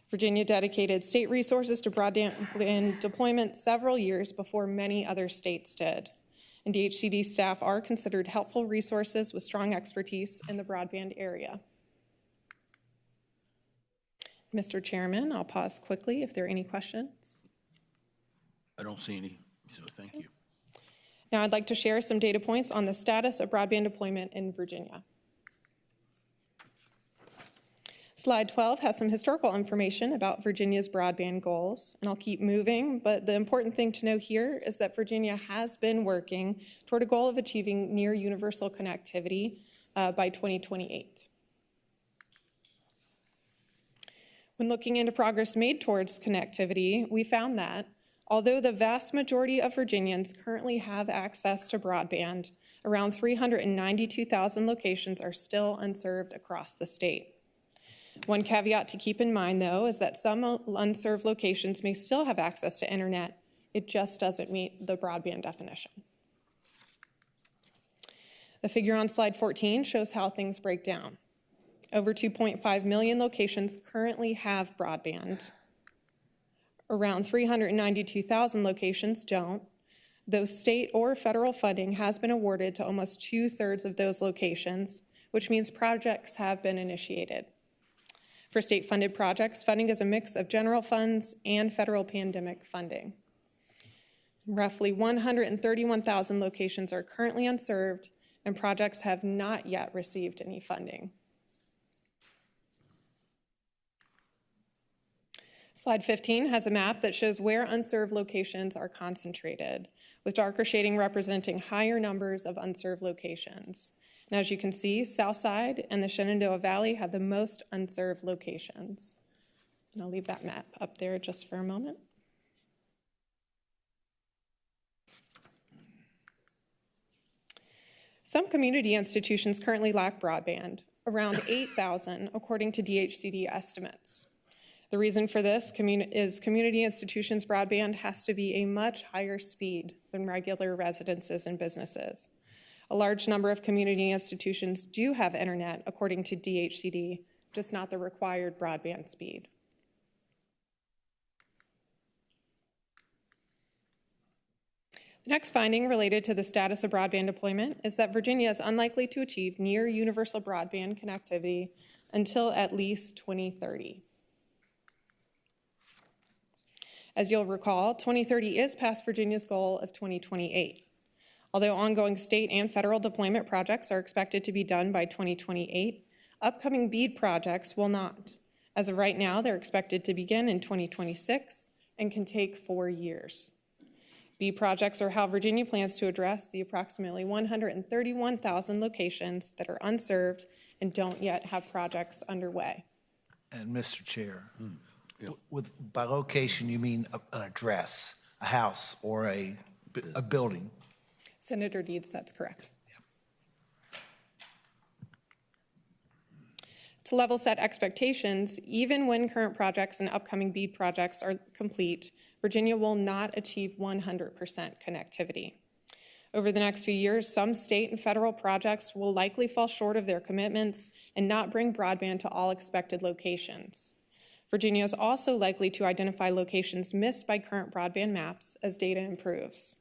Virginia dedicated state resources to broadband deployment several years before many other states did. And DHCD staff are considered helpful resources with strong expertise in the broadband area. Mr. Chairman, I'll pause quickly if there are any questions. I don't see any, so thank you. Now I'd like to share some data points on the status of broadband deployment in Virginia. Slide 12 has some historical information about Virginia's broadband goals, and I'll keep moving, but the important thing to know here is that Virginia has been working toward a goal of achieving near universal connectivity by 2028. When looking into progress made towards connectivity, we found that although the vast majority of Virginians currently have access to broadband, around 392,000 locations are still unserved across the state. One caveat to keep in mind, though, is that some unserved locations may still have access to internet. It just doesn't meet the broadband definition. The figure on slide 14 shows how things break down. Over 2.5 million locations currently have broadband. Around 392,000 locations don't, though state or federal funding has been awarded to almost 2/3 of those locations, which means projects have been initiated. For state-funded projects, funding is a mix of general funds and federal pandemic funding. Roughly 131,000 locations are currently unserved, and projects have not yet received any funding. Slide 15 has a map that shows where unserved locations are concentrated, with darker shading representing higher numbers of unserved locations. And as you can see, Southside and the Shenandoah Valley have the most unserved locations. And I'll leave that map up there just for a moment. Some community institutions currently lack broadband, around 8,000 according to DHCD estimates. The reason for this is community institutions' broadband has to be a much higher speed than regular residences and businesses. A large number of community institutions do have internet, according to DHCD, just not the required broadband speed. The next finding related to the status of broadband deployment is that Virginia is unlikely to achieve near universal broadband connectivity until at least 2030. As you'll recall, 2030 is past Virginia's goal of 2028. Although ongoing state and federal deployment projects are expected to be done by 2028, upcoming BEAD projects will not. As of right now, they're expected to begin in 2026 and can take 4 years. BEAD projects are how Virginia plans to address the approximately 131,000 locations that are unserved and don't yet have projects underway. And Mr. Chair, By location, you mean an address, a house, or a building? Senator Deeds, that's correct. To level set expectations, even when current projects and upcoming BEAD projects are complete, Virginia will not achieve 100% connectivity. Over the next few years, some state and federal projects will likely fall short of their commitments and not bring broadband to all expected locations. Virginia is also likely to identify locations missed by current broadband maps as data improves.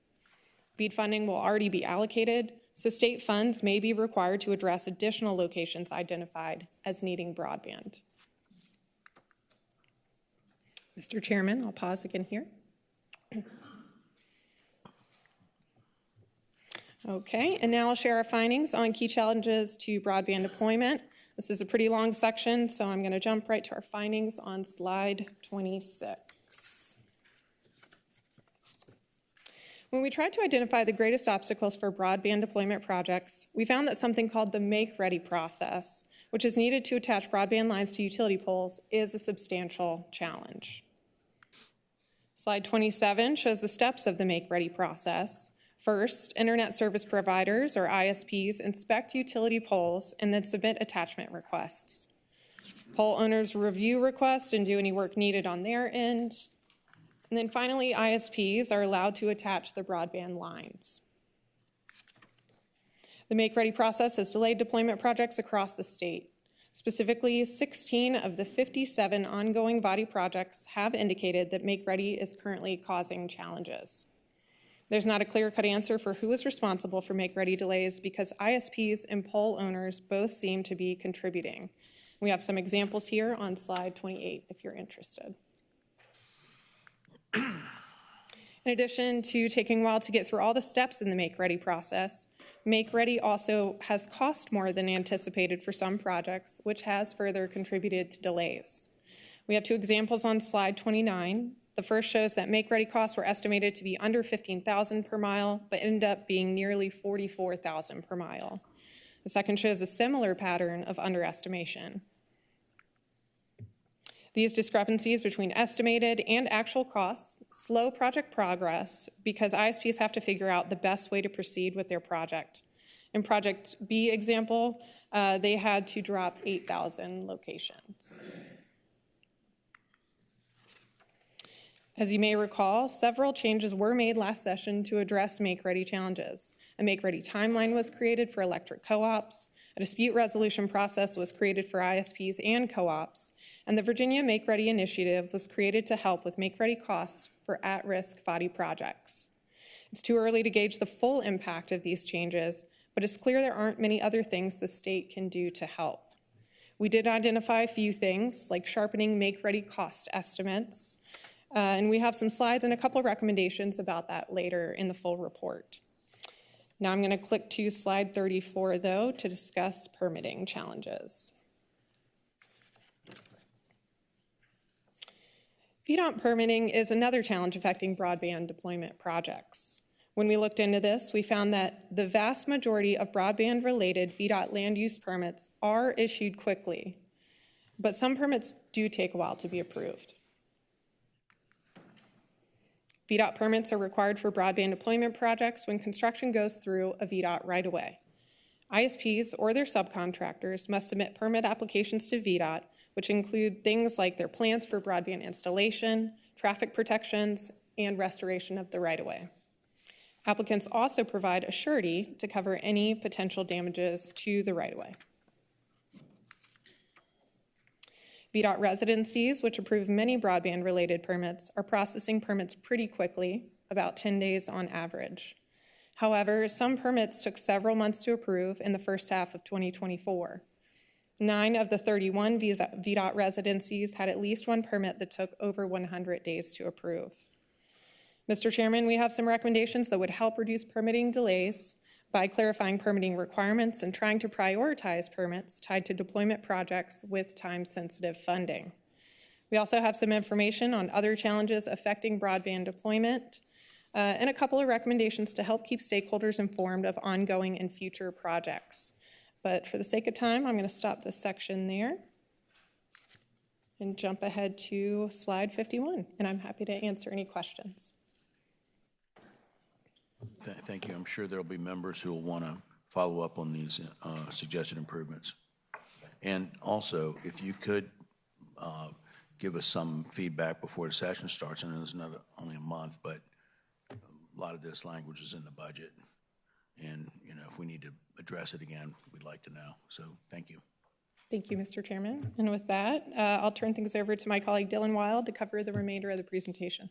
BEAD funding will already be allocated, so state funds may be required to address additional locations identified as needing broadband. Mr. Chairman, I'll pause again here. Okay, and now I'll share our findings on key challenges to broadband deployment. This is a pretty long section, so I'm going to jump right to our findings on slide 26. When we tried to identify the greatest obstacles for broadband deployment projects, we found that something called the make-ready process, which is needed to attach broadband lines to utility poles, is a substantial challenge. Slide 27 shows the steps of the make-ready process. First, internet service providers, or ISPs, inspect utility poles and then submit attachment requests. Pole owners review requests and do any work needed on their end. And then finally, ISPs are allowed to attach the broadband lines. The make-ready process has delayed deployment projects across the state. Specifically, 16 of the 57 ongoing body projects have indicated that make-ready is currently causing challenges. There's not a clear-cut answer for who is responsible for make-ready delays because ISPs and pole owners both seem to be contributing. We have some examples here on slide 28 if you're interested. In addition to taking a while to get through all the steps in the make-ready process, make-ready also has cost more than anticipated for some projects, which has further contributed to delays. We have two examples on slide 29. The first shows that make-ready costs were estimated to be under $15,000 per mile, but ended up being nearly $44,000 per mile. The second shows a similar pattern of underestimation. These discrepancies between estimated and actual costs slow project progress because ISPs have to figure out the best way to proceed with their project. In Project B example, they had to drop 8,000 locations. As you may recall, several changes were made last session to address make-ready challenges. A make-ready timeline was created for electric co-ops, a dispute resolution process was created for ISPs and co-ops, and the Virginia Make-Ready Initiative was created to help with make-ready costs for at-risk body projects. It's too early to gauge the full impact of these changes, but it's clear there aren't many other things the state can do to help. We did identify a few things, like sharpening make-ready cost estimates, and we have some slides and a couple of recommendations about that later in the full report. Now I'm going to click to slide 34, though, to discuss permitting challenges. VDOT permitting is another challenge affecting broadband deployment projects. When we looked into this, we found that the vast majority of broadband-related VDOT land use permits are issued quickly, but some permits do take a while to be approved. VDOT permits are required for broadband deployment projects when construction goes through a VDOT right-of-way. ISPs or their subcontractors must submit permit applications to VDOT, which include things like their plans for broadband installation, traffic protections, and restoration of the right-of-way. Applicants also provide a surety to cover any potential damages to the right-of-way. VDOT residencies, which approve many broadband-related permits, are processing permits pretty quickly, about 10 days on average. However, some permits took several months to approve in the first half of 2024. 9 of the 31 VDOT residencies had at least one permit that took over 100 days to approve. Mr. Chairman, we have some recommendations that would help reduce permitting delays by clarifying permitting requirements and trying to prioritize permits tied to deployment projects with time-sensitive funding. We also have some information on other challenges affecting broadband deployment and a couple of recommendations to help keep stakeholders informed of ongoing and future projects. But for the sake of time, I'm going to stop this section there. and jump ahead to slide 51, and I'm happy to answer any questions. Thank you. I'm sure there'll be members who will want to follow up on these suggested improvements. And also, if you could give us some feedback before the session starts. I know there's only a month, but a lot of this language is in the budget. And, if we need to address it again, we'd like to know. So thank you. Thank you, Mr. Chairman. And with that, I'll turn things over to my colleague Dylan Wild to cover the remainder of the presentation.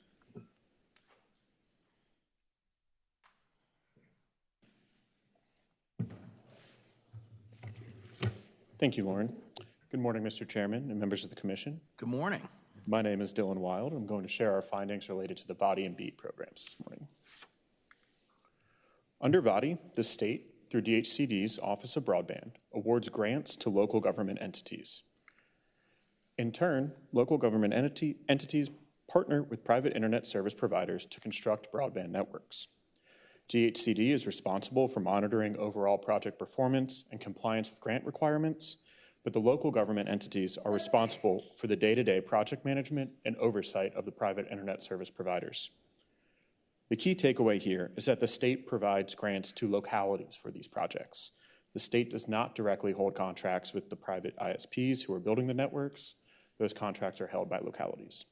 Thank you, Lauren. Good morning, Mr. Chairman and members of the Commission. Good morning. My name is Dylan Wild. I'm going to share our findings related to the VADI and BEAT programs this morning. Under VADI, the state, through DHCD's Office of Broadband, awards grants to local government entities. In turn, local government entities partner with private internet service providers to construct broadband networks. DHCD is responsible for monitoring overall project performance and compliance with grant requirements, but the local government entities are responsible for the day-to-day project management and oversight of the private internet service providers. The key takeaway here is that the state provides grants to localities for these projects. The state does not directly hold contracts with the private ISPs who are building the networks. Those contracts are held by localities.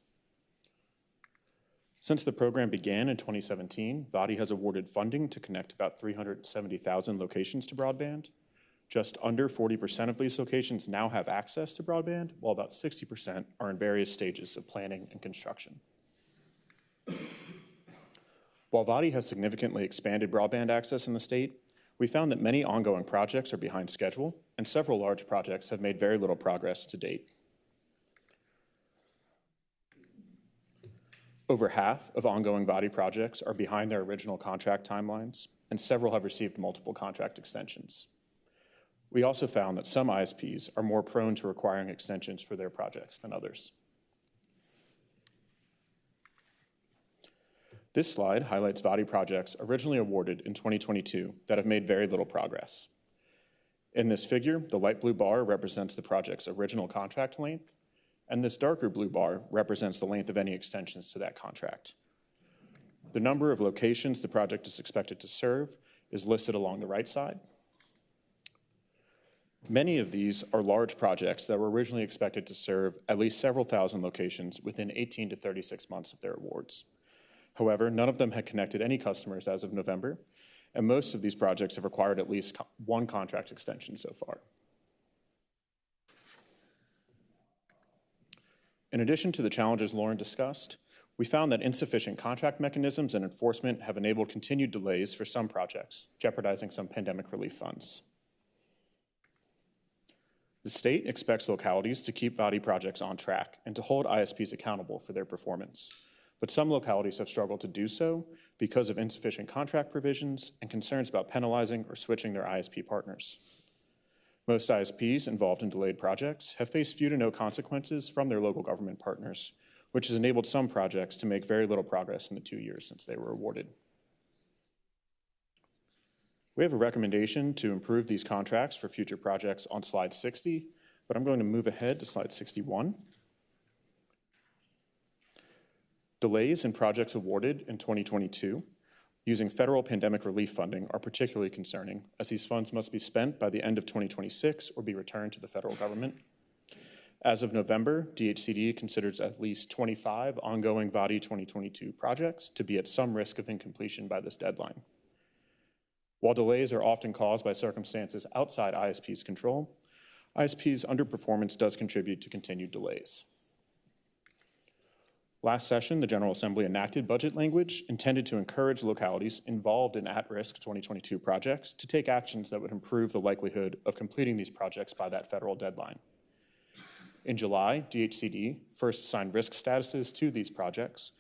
Since the program began in 2017, VADI has awarded funding to connect about 370,000 locations to broadband. Just under 40% of these locations now have access to broadband, while about 60% are in various stages of planning and construction. While VADI has significantly expanded broadband access in the state, we found that many ongoing projects are behind schedule, and several large projects have made very little progress to date. Over half of ongoing VADI projects are behind their original contract timelines, and several have received multiple contract extensions. We also found that some ISPs are more prone to requiring extensions for their projects than others. This slide highlights VADI projects originally awarded in 2022 that have made very little progress. In this figure, the light blue bar represents the project's original contract length, and this darker blue bar represents the length of any extensions to that contract. The number of locations the project is expected to serve is listed along the right side. Many of these are large projects that were originally expected to serve at least several thousand locations within 18 to 36 months of their awards. However, none of them had connected any customers as of November, and most of these projects have required at least one contract extension so far. In addition to the challenges Lauren discussed, we found that insufficient contract mechanisms and enforcement have enabled continued delays for some projects, jeopardizing some pandemic relief funds. The state expects localities to keep VADI projects on track and to hold ISPs accountable for their performance. But some localities have struggled to do so because of insufficient contract provisions and concerns about penalizing or switching their ISP partners. Most ISPs involved in delayed projects have faced few to no consequences from their local government partners, which has enabled some projects to make very little progress in the 2 years since they were awarded. We have a recommendation to improve these contracts for future projects on slide 60, but I'm going to move ahead to slide 61. Delays in projects awarded in 2022 using federal pandemic relief funding are particularly concerning, as these funds must be spent by the end of 2026 or be returned to the federal government. As of November, DHCD considers at least 25 ongoing VADI 2022 projects to be at some risk of incompletion by this deadline. While delays are often caused by circumstances outside ISP's control, ISP's underperformance does contribute to continued delays. Last session, the General Assembly enacted budget language intended to encourage localities involved in at-risk 2022 projects to take actions that would improve the likelihood of completing these projects by that federal deadline. In July, DHCD first assigned risk statuses to these projects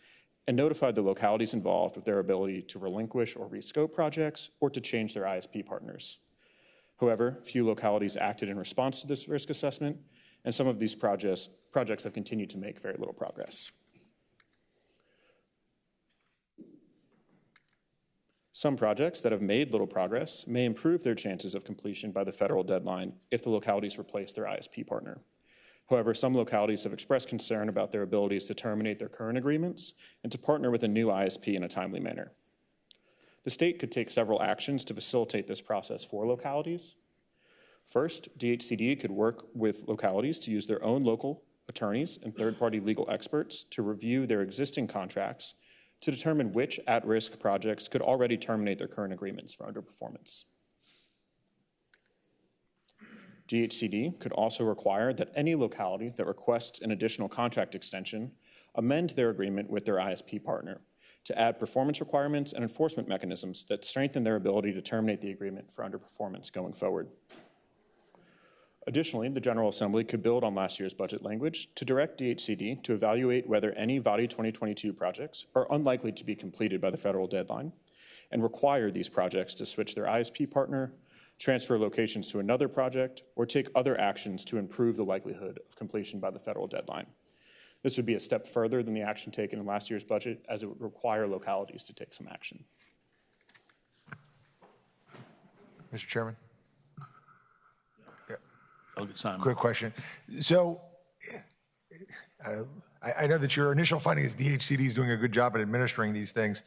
and notified the localities involved of their ability to relinquish or rescope projects or to change their ISP partners. However, few localities acted in response to this risk assessment, and some of these projects have continued to make very little progress. Some projects that have made little progress may improve their chances of completion by the federal deadline if the localities replace their ISP partner. However, some localities have expressed concern about their abilities to terminate their current agreements and to partner with a new ISP in a timely manner. The state could take several actions to facilitate this process for localities. First, DHCD could work with localities to use their own local attorneys and third-party legal experts to review their existing contracts to determine which at-risk projects could already terminate their current agreements for underperformance. DHCD could also require that any locality that requests an additional contract extension amend their agreement with their ISP partner to add performance requirements and enforcement mechanisms that strengthen their ability to terminate the agreement for underperformance going forward. Additionally, the General Assembly could build on last year's budget language to direct DHCD to evaluate whether any VADI 2022 projects are unlikely to be completed by the federal deadline and require these projects to switch their ISP partner, transfer locations to another project, or take other actions to improve the likelihood of completion by the federal deadline. This would be a step further than the action taken in last year's budget, as it would require localities to take some action. Mr. Chairman? Simon. Quick question. So I know that your initial finding is DHCD is doing a good job at administering these things.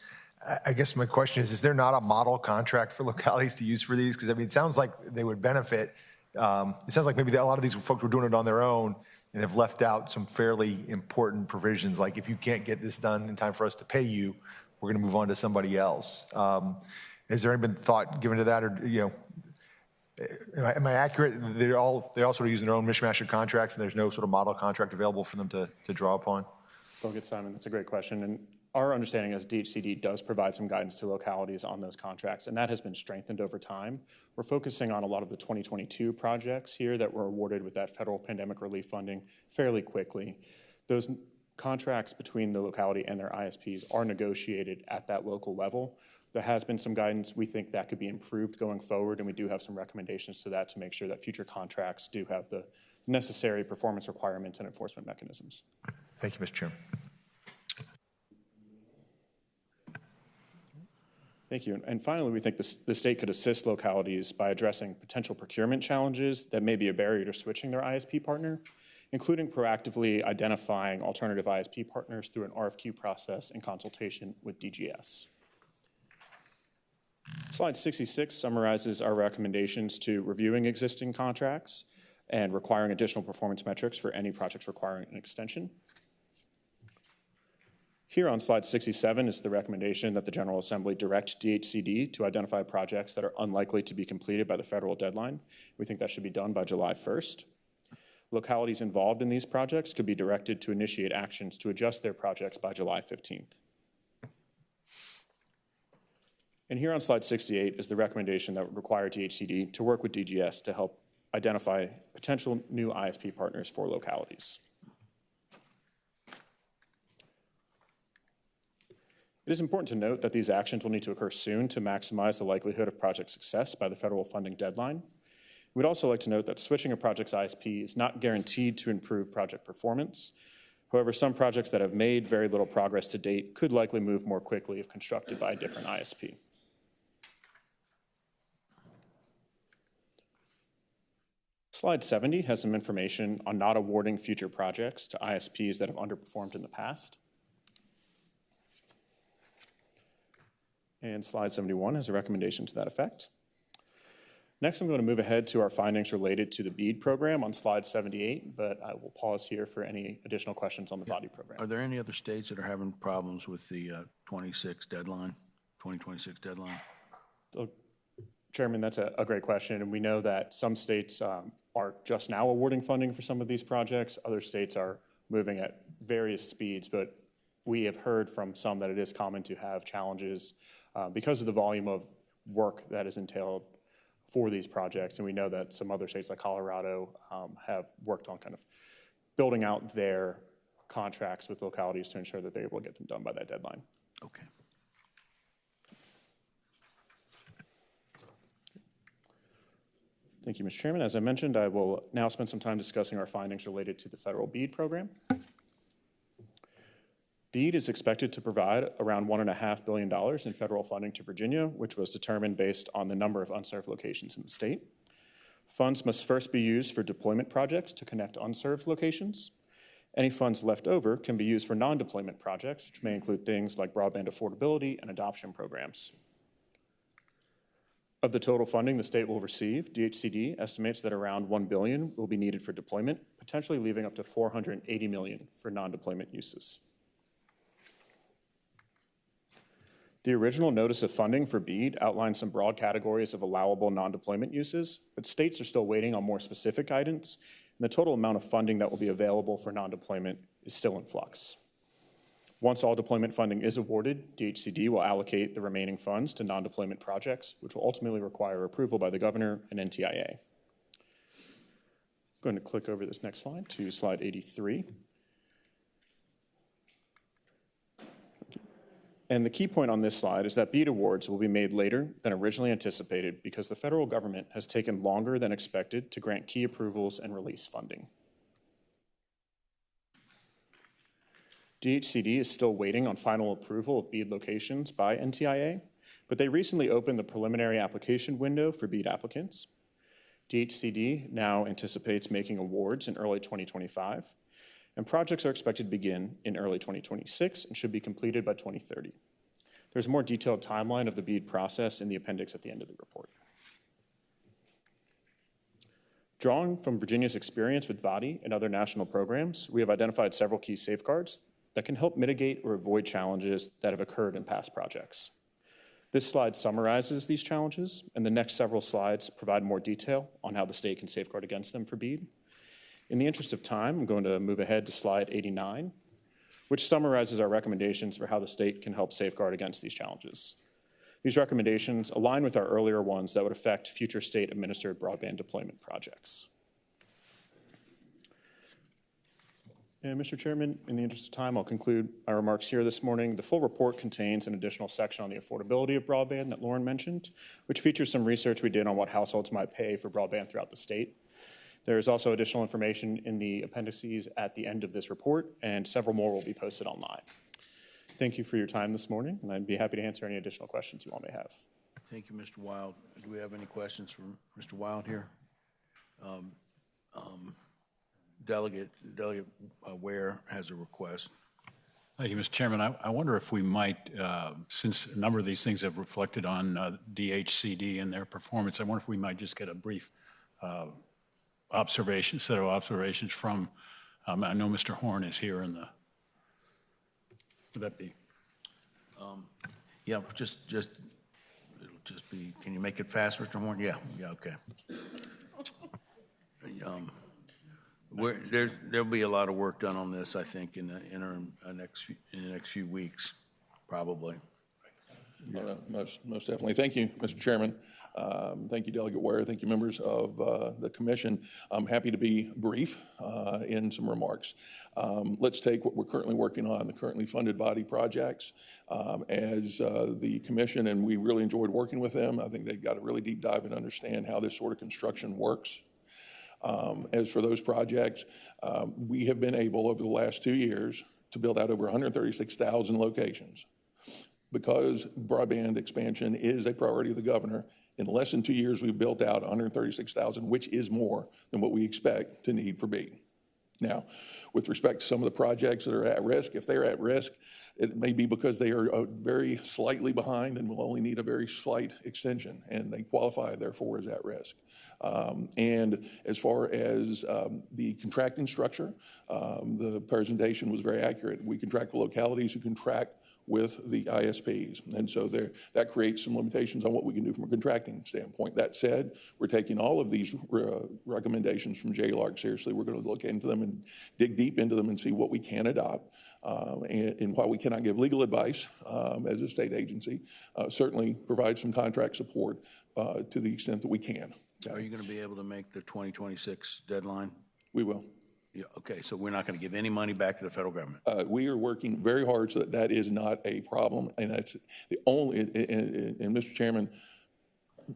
I guess my question is there not a model contract for localities to use for these? Because, I mean, it sounds like they would benefit. It sounds like maybe a lot of these folks were doing it on their own and have left out some fairly important provisions, like if you can't get this done in time for us to pay you, we're going to move on to somebody else. Has there any been thought given to that, or, you know, am I accurate? They're all sort of using their own mishmash of contracts, and there's no sort of model contract available for them to draw upon? Delegate Simon, that's a great question. And our understanding is DHCD does provide some guidance to localities on those contracts, and that has been strengthened over time. We're focusing on a lot of the 2022 projects here that were awarded with that federal pandemic relief funding fairly quickly. Those contracts between the locality and their ISPs are negotiated at that local level. There has been some guidance. We think that could be improved going forward, and we do have some recommendations to that to make sure that future contracts do have the necessary performance requirements and enforcement mechanisms. Thank you, Mr. Chairman. Thank you. And finally, we think the state could assist localities by addressing potential procurement challenges that may be a barrier to switching their ISP partner, including proactively identifying alternative ISP partners through an RFQ process in consultation with DGS. Slide 66 summarizes our recommendations to reviewing existing contracts and requiring additional performance metrics for any projects requiring an extension. Here on slide 67 is the recommendation that the General Assembly direct DHCD to identify projects that are unlikely to be completed by the federal deadline. We think that should be done by July 1st. Localities involved in these projects could be directed to initiate actions to adjust their projects by July 15th. And here on slide 68 is the recommendation that would require DHCD to work with DGS to help identify potential new ISP partners for localities. It is important to note that these actions will need to occur soon to maximize the likelihood of project success by the federal funding deadline. We'd also like to note that switching a project's ISP is not guaranteed to improve project performance. However, some projects that have made very little progress to date could likely move more quickly if constructed by a different ISP. Slide 70 has some information on not awarding future projects to ISPs that have underperformed in the past. And slide 71 has a recommendation to that effect. Next, I'm going to move ahead to our findings related to the BEAD program on slide 78, but I will pause here for any additional questions on the VADI program. Are there any other states that are having problems with the 2026 deadline? Chairman, that's a great question, and we know that some states are just now awarding funding for some of these projects. Other states are moving at various speeds, but we have heard from some that it is common to have challenges because of the volume of work that is entailed for these projects. And we know that some other states like Colorado have worked on kind of building out their contracts with localities to ensure that they're able to get them done by that deadline. Okay. Thank you, Mr. Chairman. As I mentioned, I will now spend some time discussing our findings related to the federal BEAD program. BEAD is expected to provide around $1.5 billion in federal funding to Virginia, which was determined based on the number of unserved locations in the state. Funds must first be used for deployment projects to connect unserved locations. Any funds left over can be used for non-deployment projects, which may include things like broadband affordability and adoption programs. Of the total funding the state will receive, DHCD estimates that around $1 billion will be needed for deployment, potentially leaving up to $480 million for non-deployment uses. The original notice of funding for BEAD outlined some broad categories of allowable non-deployment uses, but states are still waiting on more specific guidance, and the total amount of funding that will be available for non-deployment is still in flux. Once all deployment funding is awarded, DHCD will allocate the remaining funds to non-deployment projects, which will ultimately require approval by the governor and NTIA. I'm going to click over this next slide to slide 83. And the key point on this slide is that BEAD awards will be made later than originally anticipated because the federal government has taken longer than expected to grant key approvals and release funding. DHCD is still waiting on final approval of BEAD locations by NTIA, but they recently opened the preliminary application window for BEAD applicants. DHCD now anticipates making awards in early 2025, and projects are expected to begin in early 2026 and should be completed by 2030. There's a more detailed timeline of the BEAD process in the appendix at the end of the report. Drawing from Virginia's experience with VADI and other national programs, we have identified several key safeguards that can help mitigate or avoid challenges that have occurred in past projects. This slide summarizes these challenges, and the next several slides provide more detail on how the state can safeguard against them for BEAD. In the interest of time, I'm going to move ahead to slide 89, which summarizes our recommendations for how the state can help safeguard against these challenges. These recommendations align with our earlier ones that would affect future state-administered broadband deployment projects. And Mr. Chairman, in the interest of time, I'll conclude my remarks here this morning. The full report contains an additional section on the affordability of broadband that Lauren mentioned, which features some research we did on what households might pay for broadband throughout the state. There is also additional information in the appendices at the end of this report, and several more will be posted online. Thank you for your time this morning, and I'd be happy to answer any additional questions you all may have. Thank you, Mr. Wild. Do we have any questions from Mr. Wild here? Delegate Ware has a request. Thank you, Mr. Chairman. I wonder if we might, since a number of these things have reflected on DHCD and their performance, I wonder if we might just get a brief set of observations from, I know Mr. Horn is here in the, would that be? Yeah, it'll just be, can you make it fast, Mr. Horn? Yeah, okay. There'll be a lot of work done on this, I think, in the next few weeks, probably. Most definitely. Thank you, Mr. Chairman. Thank you, Delegate Ware. Thank you, members of the commission. I'm happy to be brief in some remarks. Let's take what we're currently working on, the currently funded VADI projects. As the commission, and we really enjoyed working with them, I think they got a really deep dive and understand how this sort of construction works. As for those projects, we have been able over the last 2 years to build out over 136,000 locations. Because broadband expansion is a priority of the governor, in less than 2 years, we've built out 136,000, which is more than what we expect to need for BEAD. Now, with respect to some of the projects that are at risk, if they're at risk, it may be because they are very slightly behind and will only need a very slight extension, and they qualify, therefore, as at risk. And as far as the contracting structure, the presentation was very accurate. We contract the localities who contract with the ISPs. And so that creates some limitations on what we can do from a contracting standpoint. That said, we're taking all of these recommendations from JLARC seriously. We're going to look into them and dig deep into them and see what we can adopt. And while we cannot give legal advice as a state agency, certainly provide some contract support to the extent that we can. Are you going to be able to make the 2026 deadline? We will. Yeah, okay, so we're not going to give any money back to the federal government? We are working very hard so that is not a problem. And that's the only, and Mr. Chairman,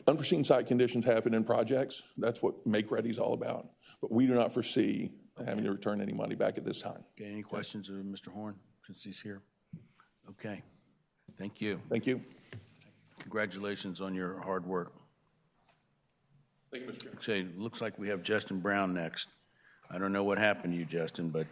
unforeseen site conditions happen in projects. That's what Make Ready is all about. But we do not foresee having to return any money back at this time. Okay, any questions of Mr. Horn since he's here? Okay, thank you. Thank you. Congratulations on your hard work. Thank you, Mr. Chairman. Say, looks like we have Justin Brown next. I don't know what happened to you, Justin, but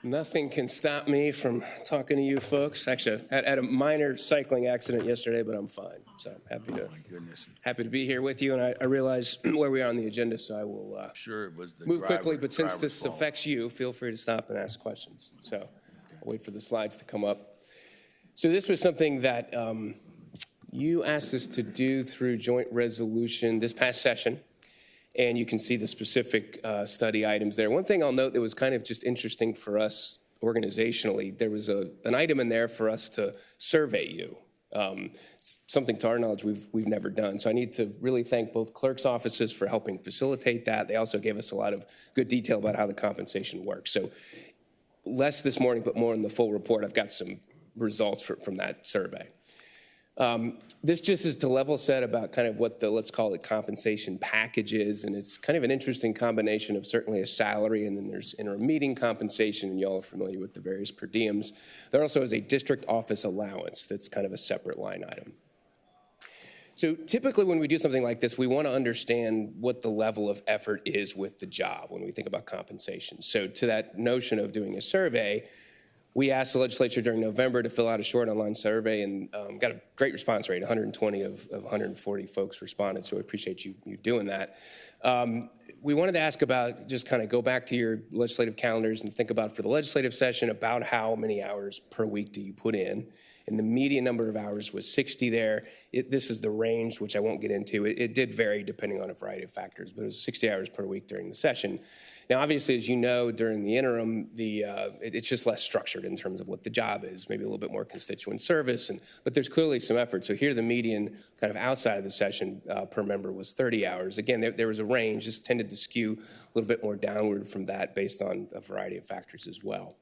Nothing can stop me from talking to you folks. Actually, I had a minor cycling accident yesterday, but I'm fine. So I'm happy to be here with you. And I realize where we are on the agenda, so I will sure it was the move quickly. But since driver's this fault. affects you, feel free to stop and ask questions. So I'll wait for the slides to come up. So this was something that you asked us to do through joint resolution this past session. And you can see the specific study items there. One thing I'll note that was kind of just interesting for us organizationally, there was an item in there for us to survey you. Something to our knowledge we've never done. So I need to really thank both clerks' offices for helping facilitate that. They also gave us a lot of good detail about how the compensation works. So less this morning, but more in the full report. I've got some results from that survey. This just is to level set about kind of what the, let's call it, compensation package is, and it's kind of an interesting combination of certainly a salary, and then there's interim meeting compensation, and y'all are familiar with the various per diems. There also is a district office allowance that's kind of a separate line item. So typically when we do something like this, we want to understand what the level of effort is with the job when we think about compensation. So to that notion of doing a survey, we asked the legislature during November to fill out a short online survey and got a great response rate. 120 of 140 folks responded, so I appreciate you doing that. We wanted to ask about, just kind of go back to your legislative calendars and think about for the legislative session about how many hours per week do you put in. And the median number of hours was 60 there. This is the range, which I won't get into. It did vary depending on a variety of factors, but it was 60 hours per week during the session. Now, obviously, as you know, during the interim, it's just less structured in terms of what the job is, maybe a little bit more constituent service, but there's clearly some effort. So here the median kind of outside of the session per member was 30 hours. Again, there was a range. This tended to skew a little bit more downward from that based on a variety of factors as well.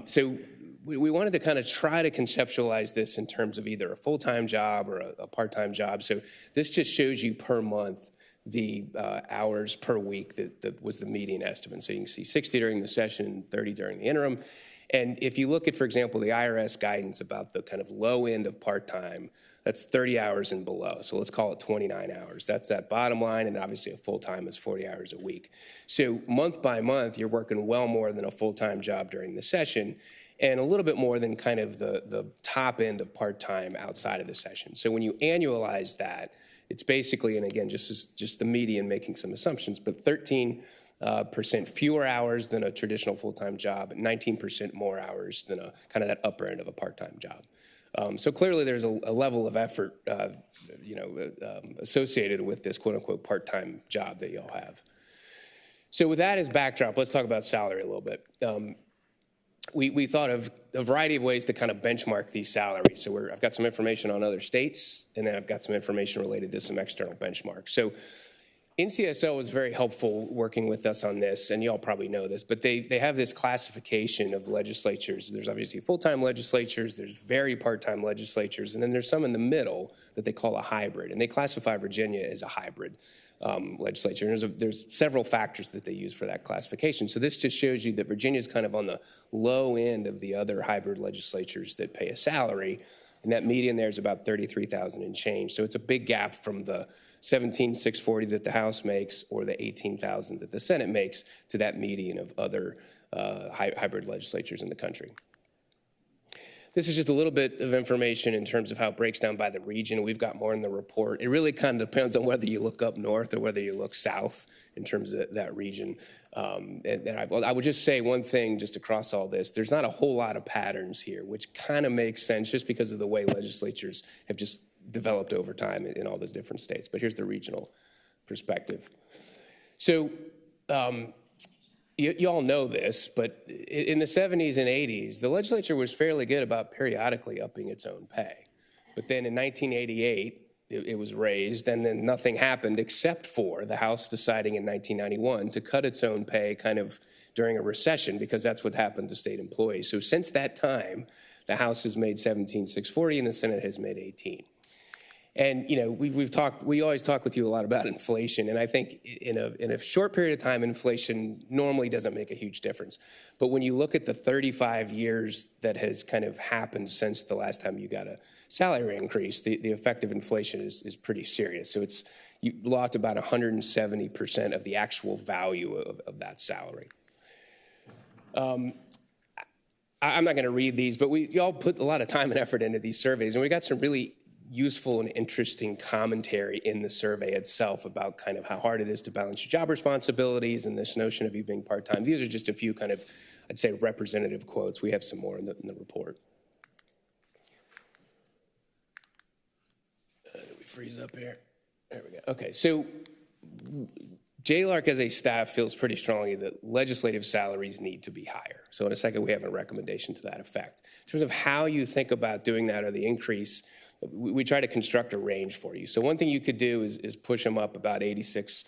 So we wanted to kind of try to conceptualize this in terms of either a full-time job or a part-time job. So this just shows you per month the hours per week that was the median estimate. So you can see 60 during the session, 30 during the interim. And if you look at, for example, the IRS guidance about the kind of low end of part-time, that's 30 hours and below. So let's call it 29 hours. That's that bottom line, and obviously a full-time is 40 hours a week. So month by month, you're working well more than a full-time job during the session, and a little bit more than kind of the top end of part-time outside of the session. So when you annualize that, it's basically, and again, just the median making some assumptions, but 13% fewer hours than a traditional full-time job, and 19% more hours than a kind of that upper end of a part-time job. So clearly there's a level of effort, associated with this quote-unquote part-time job that y'all have. So with that as backdrop, let's talk about salary a little bit. We thought of a variety of ways to kind of benchmark these salaries. So I've got some information on other states, and then I've got some information related to some external benchmarks. So NCSL was very helpful working with us on this, and you all probably know this, but they have this classification of legislatures. There's obviously full-time legislatures, there's very part-time legislatures, and then there's some in the middle that they call a hybrid, and they classify Virginia as a hybrid legislature. And there's several factors that they use for that classification. So this just shows you that Virginia is kind of on the low end of the other hybrid legislatures that pay a salary, and that median there is about $33,000 and change. So it's a big gap from the $17,640 that the House makes or the $18,000 that the Senate makes to that median of other hybrid legislatures in the country. This is just a little bit of information in terms of how it breaks down by the region. We've got more in the report. It really kind of depends on whether you look up north or whether you look south in terms of that region. And I would just say one thing just across all this. There's not a whole lot of patterns here, which kind of makes sense just because of the way legislatures have just developed over time in all those different states. But here's the regional perspective. So you all know this, but in the 70s and 80s, the legislature was fairly good about periodically upping its own pay. But then in 1988, it was raised, and then nothing happened except for the House deciding in 1991 to cut its own pay kind of during a recession, because that's what happened to state employees. So since that time, the House has made $17,640 and the Senate has made $18. And, we always talk with you a lot about inflation. And I think in a short period of time, inflation normally doesn't make a huge difference. But when you look at the 35 years that has kind of happened since the last time you got a salary increase, the effect of inflation is pretty serious. So you lost about 170% of the actual value of that salary. I'm not going to read these, but you all put a lot of time and effort into these surveys, and we got some really useful and interesting commentary in the survey itself about kind of how hard it is to balance your job responsibilities and this notion of you being part-time. These are just a few kind of, I'd say, representative quotes. We have some more in the report. Did we freeze up here? There we go. Okay, so JLARC as a staff feels pretty strongly that legislative salaries need to be higher. So in a second, we have a recommendation to that effect. In terms of how you think about doing that or the increase, we try to construct a range for you. So one thing you could do is push them up about 86%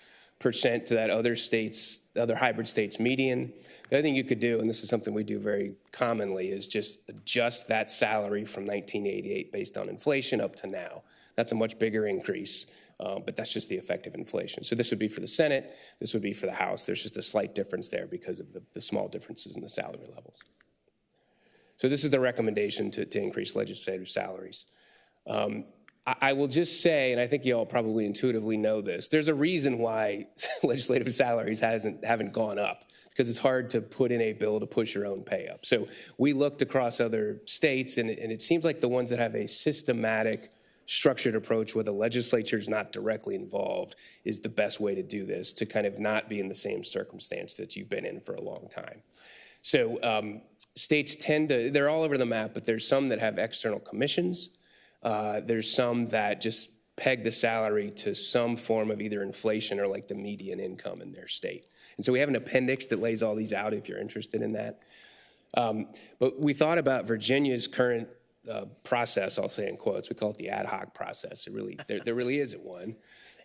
to that other hybrid states median. The other thing you could do, and this is something we do very commonly, is just adjust that salary from 1988 based on inflation up to now. That's a much bigger increase, but that's just the effect of inflation. So this would be for the Senate, this would be for the House. There's just a slight difference there because of the small differences in the salary levels. So this is the recommendation to increase legislative salaries. I will just say, and I think you all probably intuitively know this, there's a reason why legislative salaries haven't gone up, because it's hard to put in a bill to push your own pay up. So we looked across other states, and it seems like the ones that have a systematic, structured approach where the legislature is not directly involved is the best way to do this, to kind of not be in the same circumstance that you've been in for a long time. So states they're all over the map, but there's some that have external commissions. There's some that just peg the salary to some form of either inflation or like the median income in their state. And so we have an appendix that lays all these out if you're interested in that. But we thought about Virginia's current process, I'll say in quotes. We call it the ad hoc process. There really isn't one.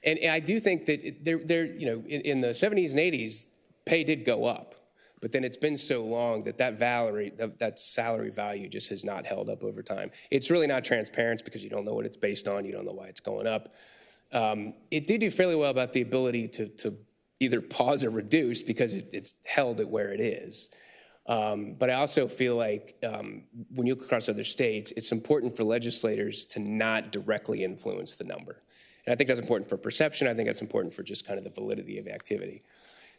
And I do think that in the 70s and 80s, pay did go up. But then it's been so long that salary value just has not held up over time. It's really not transparent because you don't know what it's based on. You don't know why it's going up. It did do fairly well about the ability to either pause or reduce because it's held at where it is. But I also feel like when you look across other states, it's important for legislators to not directly influence the number. And I think that's important for perception. I think that's important for just kind of the validity of the activity.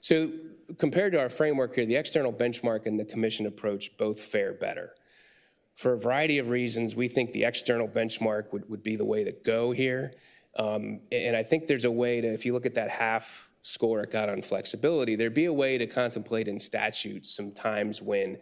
So compared to our framework here, the external benchmark and the commission approach both fare better. For a variety of reasons, we think the external benchmark would be the way to go here. And I think there's a way to, if you look at that half score it got on flexibility, there'd be a way to contemplate in statute some times when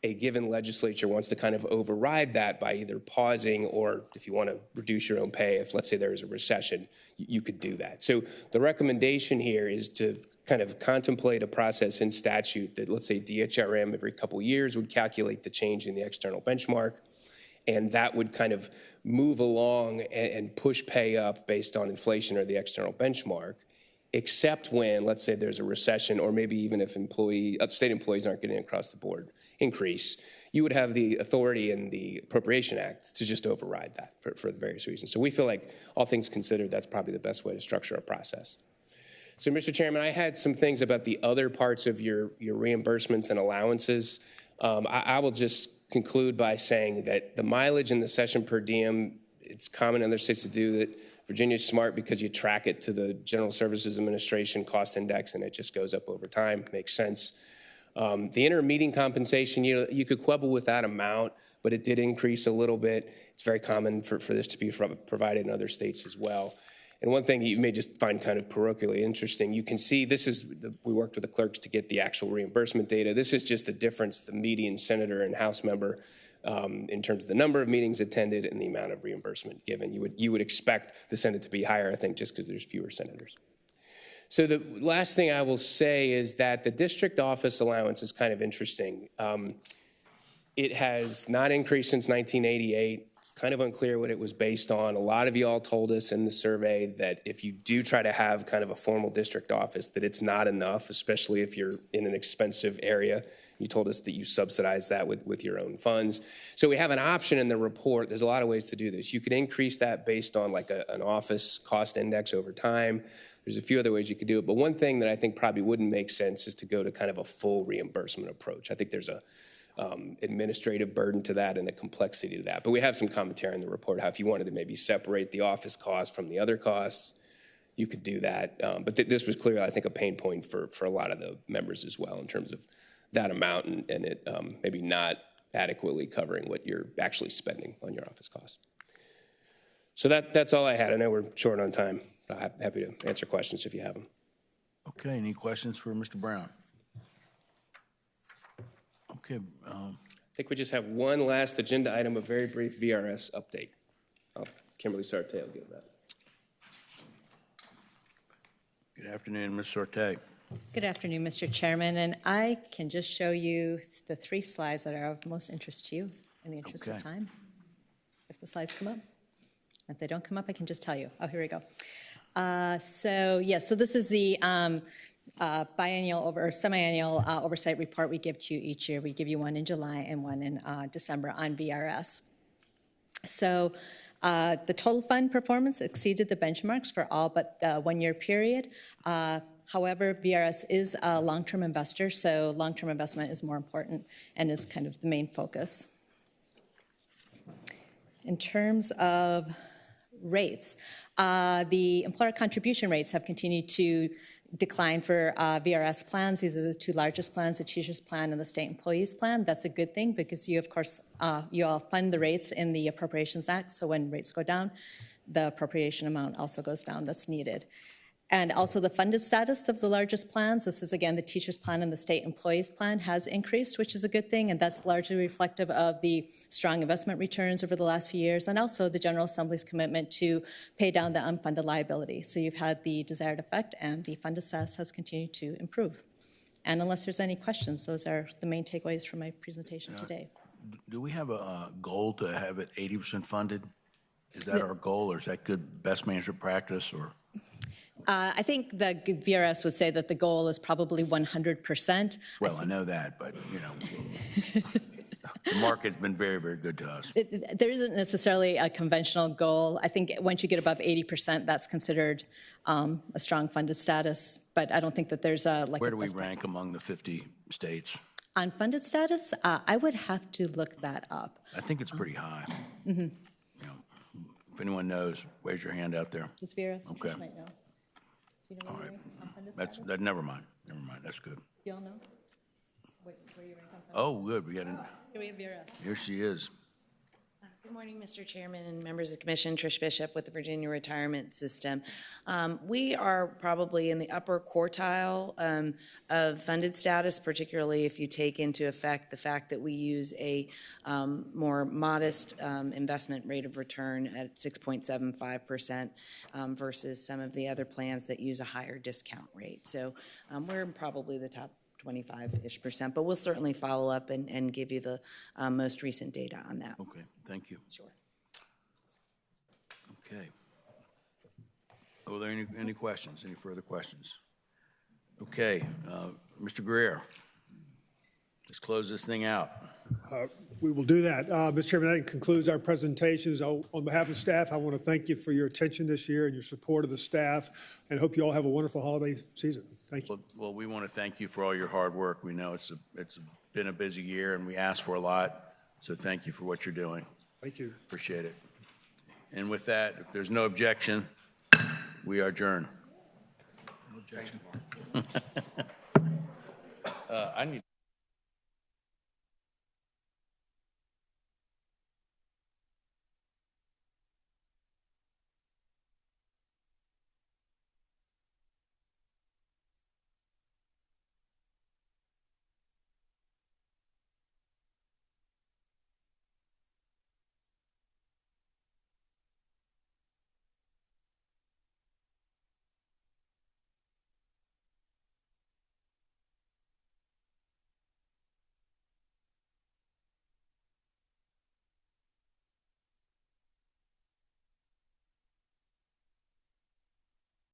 a given legislature wants to kind of override that by either pausing or if you want to reduce your own pay, if let's say there is a recession, you could do that. So the recommendation here is to kind of contemplate a process in statute that, let's say DHRM every couple years would calculate the change in the external benchmark, and that would kind of move along and push pay up based on inflation or the external benchmark, except when, let's say there's a recession, or maybe even if state employees aren't getting across the board increase, you would have the authority in the Appropriation Act to just override that for the various reasons. So we feel like, all things considered, that's probably the best way to structure a process. So, Mr. Chairman, I had some things about the other parts of your reimbursements and allowances. I will just conclude by saying that the mileage and the session per diem, it's common in other states to do that. Virginia's smart because you track it to the General Services Administration cost index, and it just goes up over time. Makes sense. The intermeeting compensation, you could quibble with that amount, but it did increase a little bit. It's very common for this to be provided in other states as well. And one thing you may just find kind of parochially interesting, you can see we worked with the clerks to get the actual reimbursement data. This is just the difference, the median senator and House member in terms of the number of meetings attended and the amount of reimbursement given. You would expect the Senate to be higher, I think, just because there's fewer senators. So the last thing I will say is that the district office allowance is kind of interesting. It has not increased since 1988. It's kind of unclear what it was based on. A lot of you all told us in the survey that if you do try to have kind of a formal district office, that it's not enough, especially if you're in an expensive area. You told us that you subsidize that with your own funds. So we have an option in the report. There's a lot of ways to do this. You could increase that based on like an office cost index over time. There's a few other ways you could do it. But one thing that I think probably wouldn't make sense is to go to kind of a full reimbursement approach. I think there's a administrative burden to that and a complexity to that. But we have some commentary in the report how if you wanted to maybe separate the office costs from the other costs, you could do that. But this was clearly, I think, a pain point for a lot of the members as well in terms of that amount and it maybe not adequately covering what you're actually spending on your office costs. So that's all I had. I know we're short on time. I'm happy to answer questions if you have them. Okay, any questions for Mr. Brown? Okay. I think we just have one last agenda item, a very brief VRS update. Kimberly Sarte will give that. Good afternoon, Ms. Sorte. Good afternoon, Mr. Chairman, and I can just show you the 3 slides that are of most interest to you in the interest of time. If the slides come up. If they don't come up, I can just tell you. Oh, here we go. So this is the biannual or semi-annual oversight report we give to you each year. We give you one in July and one in December on VRS. So the total fund performance exceeded the benchmarks for all but the 1-year period. However, VRS is a long-term investor, so long-term investment is more important and is kind of the main focus. In terms of rates, the employer contribution rates have continued to decline for VRS plans. These are the 2 largest plans, the teachers plan and the state employees plan. That's a good thing because you, of course, you all fund the rates in the Appropriations Act. So when rates go down, the appropriation amount also goes down that's needed. And also the funded status of the largest plans, this is again the teachers plan and the state employees plan, has increased, which is a good thing, and that's largely reflective of the strong investment returns over the last few years and also the General Assembly's commitment to pay down the unfunded liability. So you've had the desired effect and the funded status has continued to improve. And unless there's any questions, those are the main takeaways from my presentation today. Do we have a goal to have it 80% funded? Is that our goal, or is that good best management practice, or? I think the VRS would say that the goal is probably 100%. Well, I know that, but, you know, the market's been very, very good to us. There isn't necessarily a conventional goal. I think once you get above 80%, that's considered a strong funded status, but I don't think that there's a... Where do we rank among the 50 states? On funded status, I would have to look that up. I think it's pretty high. Mm-hmm. You know, if anyone knows, raise your hand out there. Does VRS okay. Might know. Do you know all right. That. Never mind. Never mind. That's good. You all know? Where you rank on funded? Oh, good. We got an. Here we have VRS. Here she is. Good morning, Mr. Chairman and members of the Commission. Trish Bishop with the Virginia Retirement System. We are probably in the upper quartile of funded status, particularly if you take into effect the fact that we use a more modest investment rate of return at 6.75% versus some of the other plans that use a higher discount rate. So we're probably the top 25-ish%, but we'll certainly follow up and give you the most recent data on that. Okay, thank you. Sure. Okay. Are there any questions, any further questions? Okay, Mr. Greer, let's close this thing out. We will do that. Mr. Chairman, that concludes our presentations. On behalf of staff, I want to thank you for your attention this year and your support of the staff, and hope you all have a wonderful holiday season. Thank you. Well, we want to thank you for all your hard work. We know it's been a busy year, and we asked for a lot, so thank you for what you're doing. Thank you. Appreciate it. And with that, if there's no objection, we are adjourned. No objection. I need